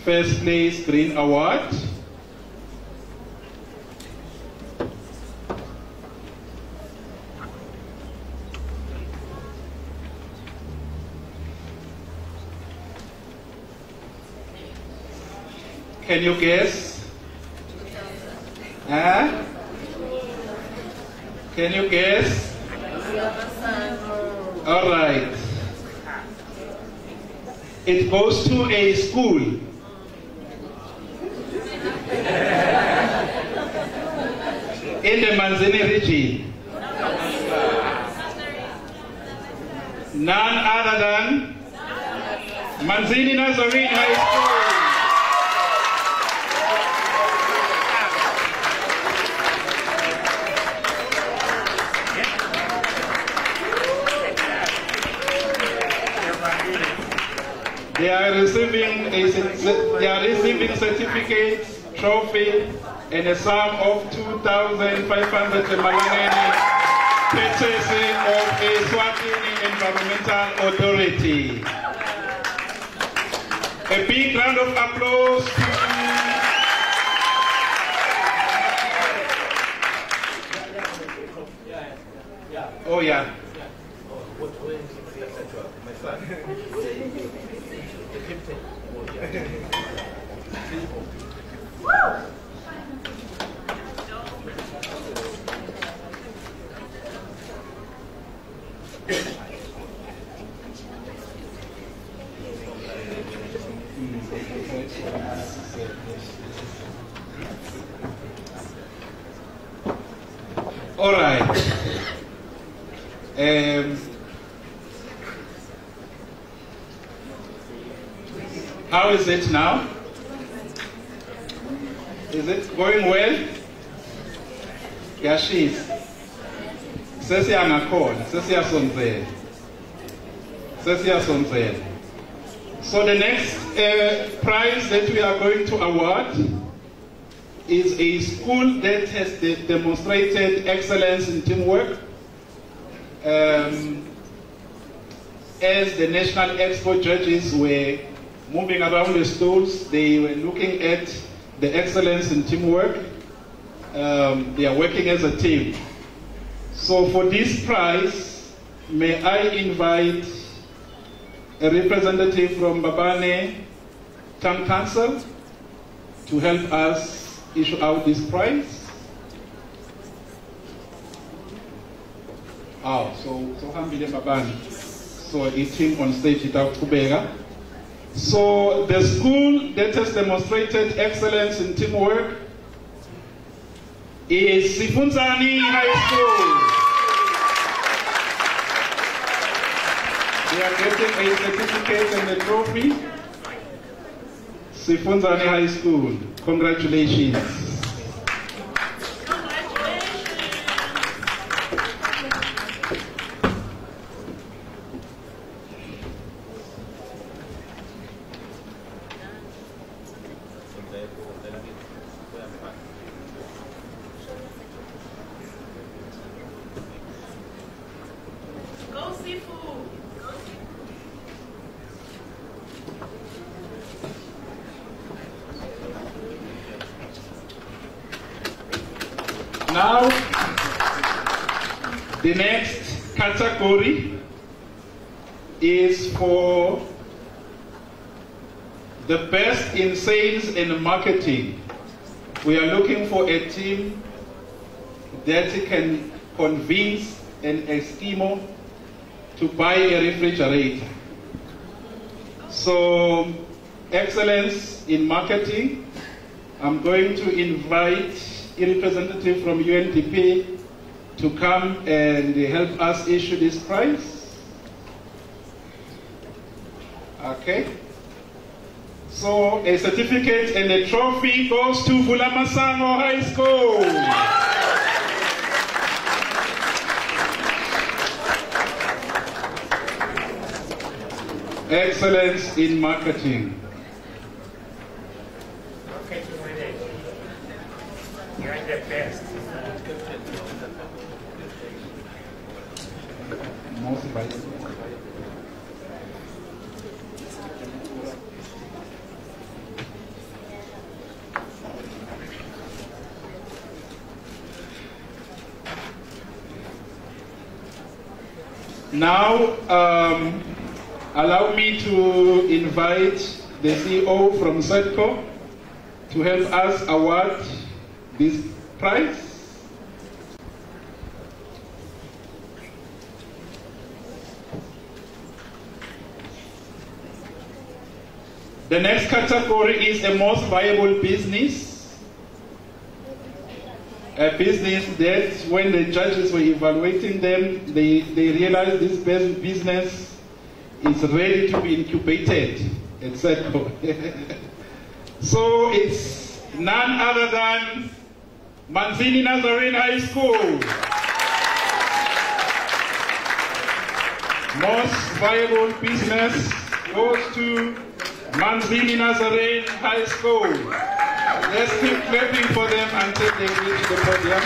First place, Green Award. Can you guess? Huh? Can you guess? All right. It goes to a school. In the Manzini region. None other than Manzini Nazarene High School. They are receiving certificates, trophy, and a sum of 2,500 Malangeni, purchasing of Eswatini Environmental Authority. A big round of applause to... Oh yeah. All right. How is it now? Is it going well? Yashis. Sesia Nakon, Sesia Sonzel. Sesia Sonzel. So the next prize that we are going to award is a school that has demonstrated excellence in teamwork. as the National Expo judges were moving around the stools, they were looking at the excellence in teamwork. They are working as a team. So for this prize, may I invite a representative from Babane Town Council to help us issue out this prize. Oh, so Hambile Babane. So it's him on stage without Kubega. So the school that has demonstrated excellence in teamwork is Sifunzani High School. They are getting a certificate and a trophy. Sifunzani High School, congratulations. Now, the next category is for the best in sales and marketing. We are looking for a team that can convince an Eskimo to buy a refrigerator. So, excellence in marketing. I'm going to invite a representative from UNDP to come and help us issue this prize. Okay. So a certificate and a trophy goes to Vulamasango High School. Excellence in marketing. Okay, you're the best. Most valuable. Now, allow me to invite the CEO from ZEDCO to help us award this prize. The next category is a most viable business. A business that when the judges were evaluating them, they realized this business is ready to be incubated, etc. So it's none other than Manzini Nazarene High School. Most viable business goes to Manzini Nazarene High School. Let's keep clapping for them until they reach the podium.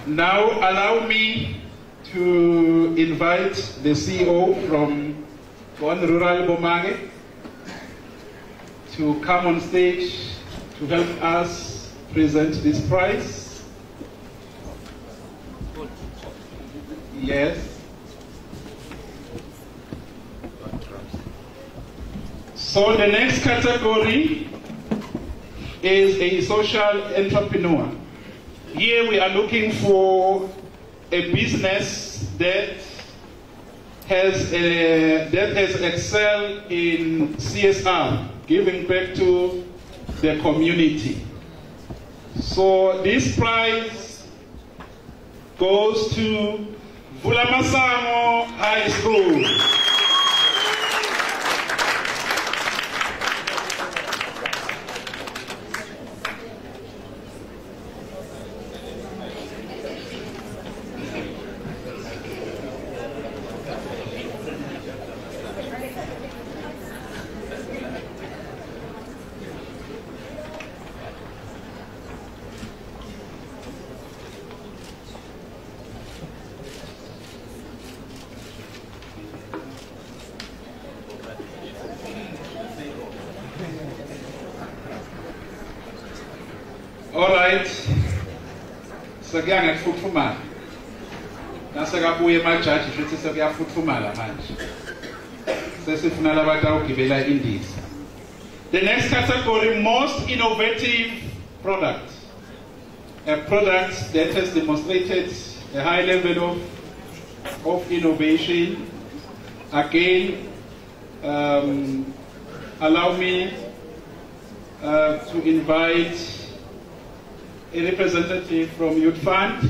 Now allow me to invite the CEO from One Rural Bomage to come on stage to help us present this prize. Yes. So the next category is a social entrepreneur. Here we are looking for a business that has excelled in CSR, giving back to the community. So this prize goes to Vulamasango High School. All right. Sekuyange kufufumala. Nasekabuye emajaji futhi sekuyafufumala manje. Sesifuna labantu abagibela indiza. The next category, most innovative product. A product that has demonstrated a high level of innovation. Again, allow me to invite a representative from Youth Fund,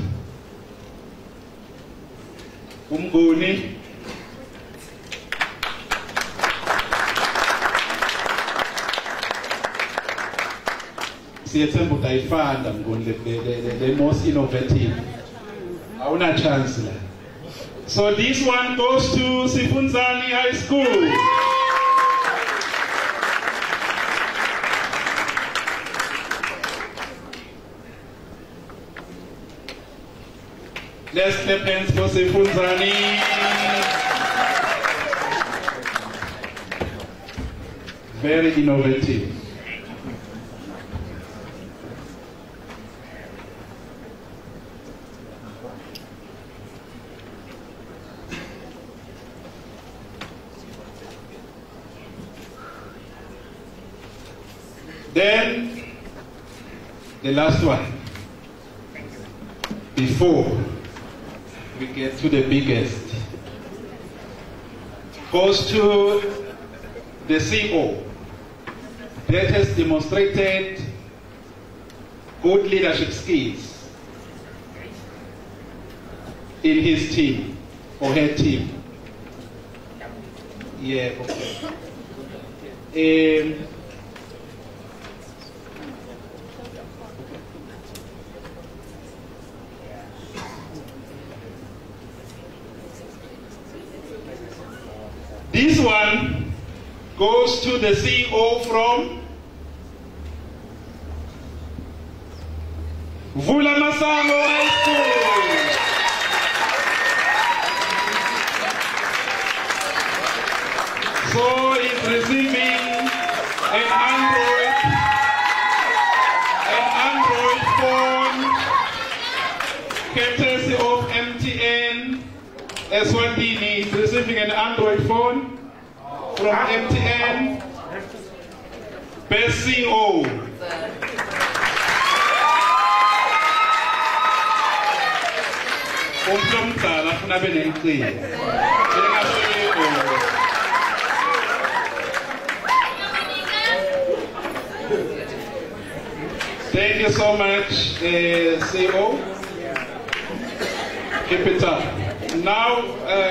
Umguni. Siyethemba utayifanda Mnguni, the most innovative. Awuna chance la. So this one goes to Sifunzani High School. Let's clap hands for Sifunzani. Very innovative. Then, the last one, before we get to the biggest, goes to the CEO that has demonstrated good leadership skills in his team or her team. Yeah, okay. This one goes to the CEO from Vulamasango High School. So he's receiving an Android phone, courtesy of MTN. Eswatini is receiving an Android phone from MTN. Best CEO. Thank you so much, CEO. Keep it up. Now,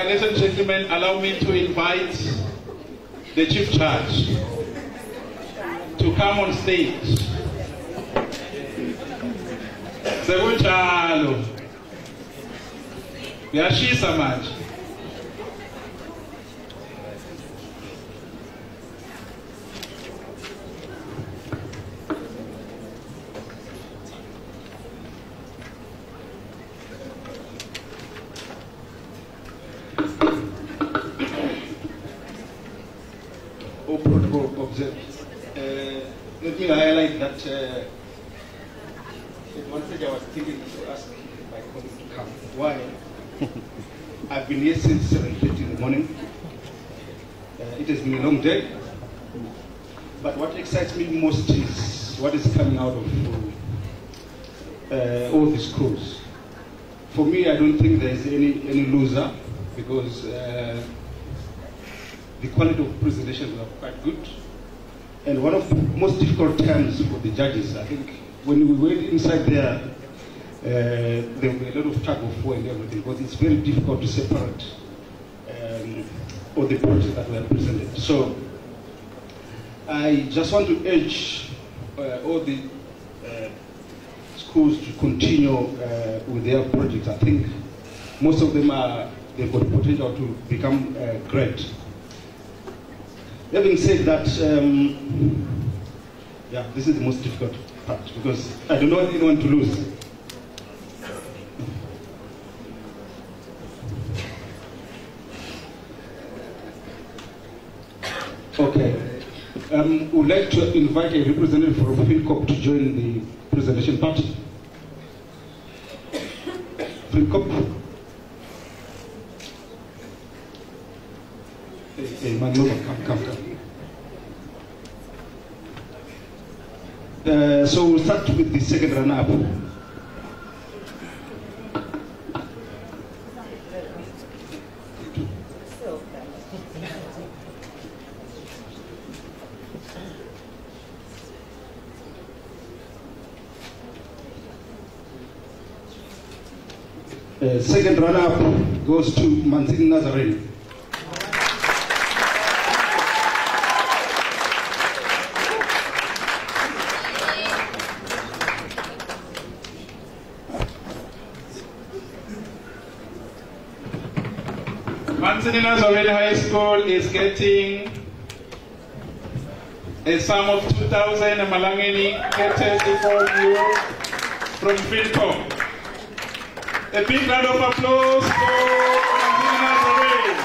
ladies and gentlemen, allow me to invite the Chief Judge to come on stage. Sekunjalo. Yashisa manje. Let me highlight that at one stage I was thinking to ask my colleague to come. Why? I've been here since 7:30 in the morning. It has been a long day. But what excites me most is what is coming out of all these crews. For me, I don't think there's any loser because the quality of presentations are quite good. And one of the most difficult times for the judges, I think, when we went inside there, there will be a lot of tug of war and everything, because it's very difficult to separate all the projects that were presented. So I just want to urge all the schools to continue with their projects. I think most of them they've got potential to become great. Having said that, yeah, this is the most difficult part, because I don't want anyone to lose. Okay. Would like to invite a representative from FinCorp to join the presentation party. FinCorp. Hey, man, come. So we'll start with the second runner-up. Second runner-up goes to Manzini Nazarene. Manzini Nazarene High School is getting a sum of 2,000 Malangeni courtesy for you from FinCorp. A big round of applause for Manzini Nazarene.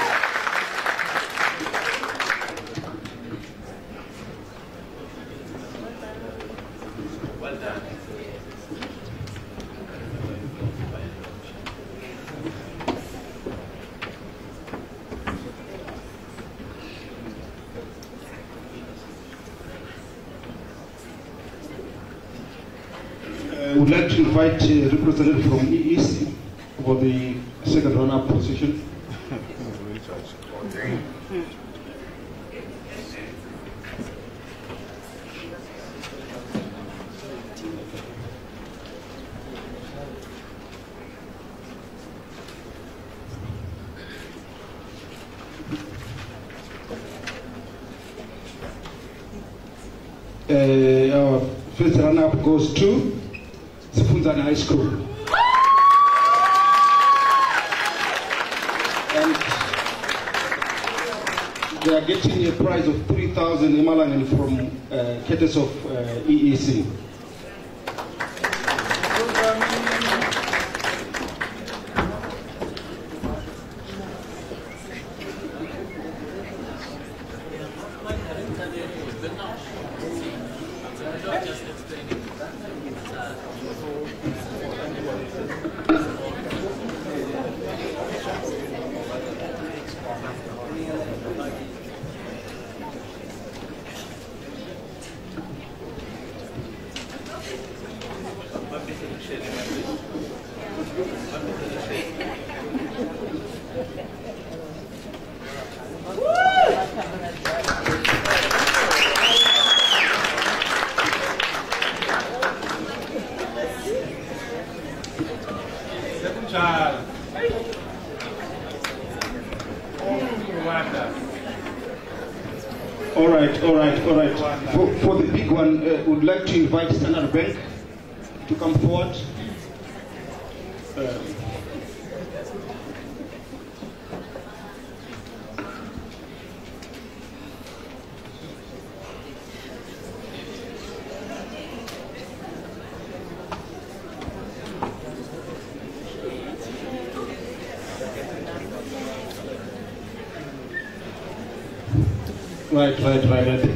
Well done. I would like to invite a representative from EEC for the second runner-up position. Our first runner-up goes to Eswatini High School. And they are getting a prize of 3,000 Imalangan from courtesy of EEC. All right. For the big one, would like to invite Standard Bank to come forward. Right. The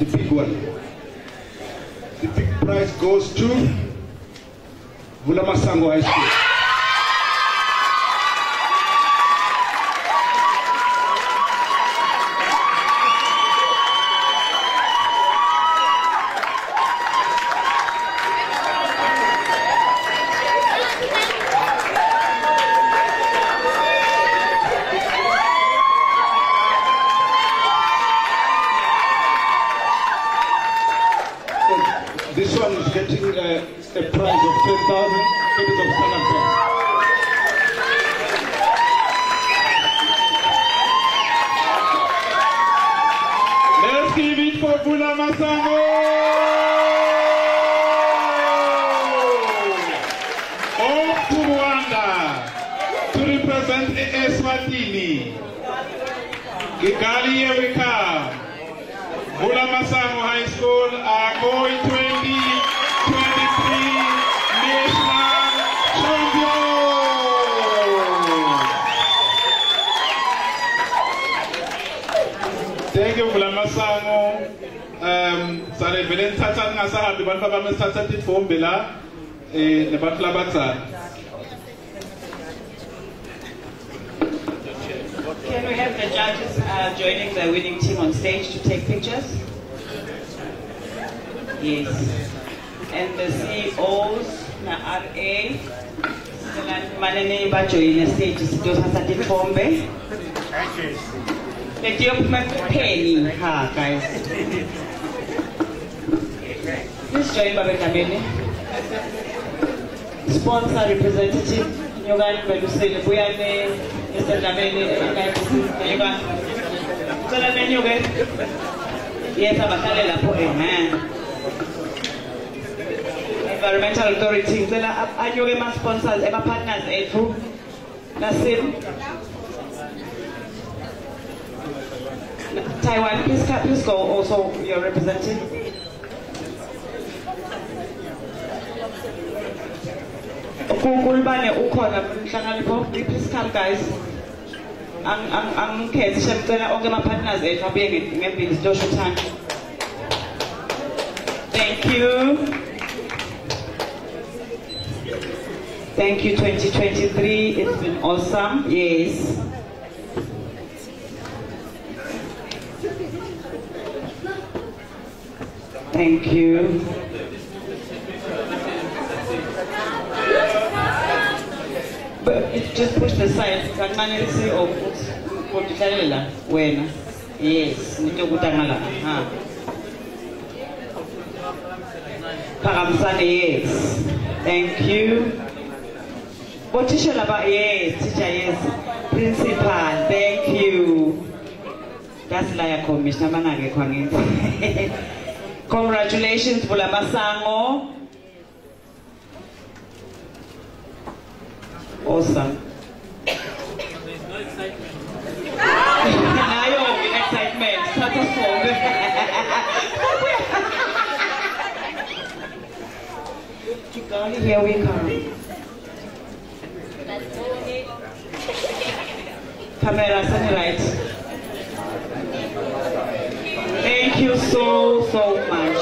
big one. The big prize goes to Vulamasango High School. This one is getting a Masango. Off to Rwanda to represent Eswatini. Kigali, here we come. Bula Masango High School are going 2023 national champions. Thank you, Bula Masango. Sorry, velen tata ngasa habi bantu bamesatsa tifombe la ne bantu labatsa. Can we have the judges joining the winning team on stage to take pictures? Yes. And the CEOs, na RA, manene ba join the stage to sasa tifombe. Let you penny, ha guys. Please join Babe Kamene. Sponsor representative, Yogan Belusele Buyane, Mr. Kamene, Yogan. So that then you get yes, I'm a po Environmental Authority, then I know my sponsors, my partners, Taiwan, please go also, your representative. Please come, guys. I'm okay. My partners Thank you. Thank you, 2023. It's been awesome. Yes. Thank you. But just push the side. Yes. Yes. Thank you. What teacher about? Yes, teacher, yes. Principal, thank you. That's like a commissioner. Congratulations, Bula Masango. Awesome. There's no excitement. Now you're in excitement. Start a song. Kigali, here we come. Camera, stand right. Thank you so much.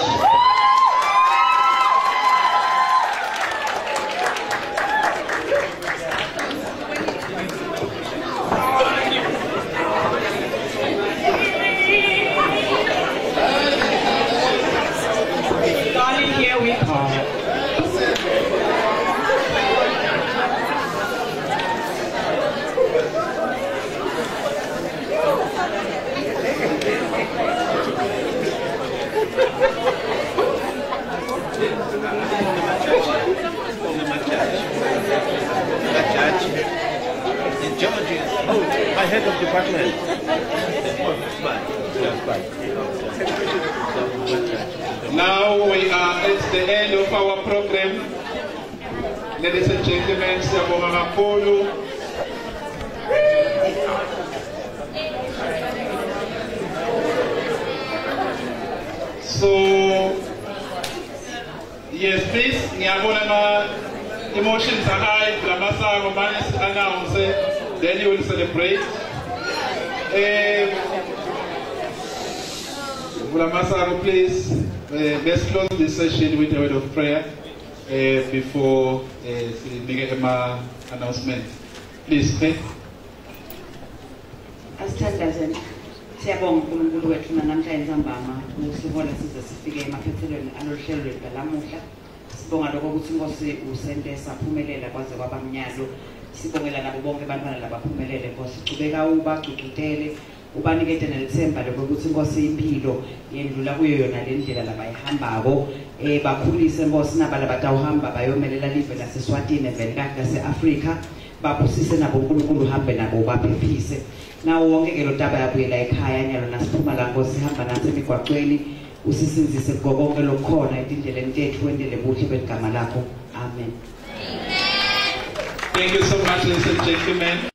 Darling, here we come. My head of department. Now we are at the end of our program. Ladies and gentlemen, so yes, please, emotions are high, announce, then you will celebrate. Please, let's close this session with a word of prayer before the announcement. Please pray. Asithandazeni siyabonga uNkulunkulu wethu namhlanje ntambama usibona size sifike emaphethelweni alohlelo lwethu lamuhla. Sibonga lokho ukuthi Nkosi usente saphumelela kwaze kwabamnyalo. Sibongela nabo bonke abantwana labaphumelele Nkosi. Cubeka ubagcugcutele ubanikete nelithemba lokuthi Nkosi impilo yendlula kuyo yona le ndlela labayihambako bakhulise Nkosi naba labatawuhamba bayomelela live laseSwatini eVenkatha laseAfrika babusise nabo uNkulunkulu hambe nabo baphephise nawo wonke ke lo taba yabuyela ekhaya nyalo nasiphuma la Nkosi hamba nathi emigwaqweni usisinzise konke lokhona etindleleni tethu wendele buhle begama lakho. Amen. Thank you so much, ladies and gentlemen.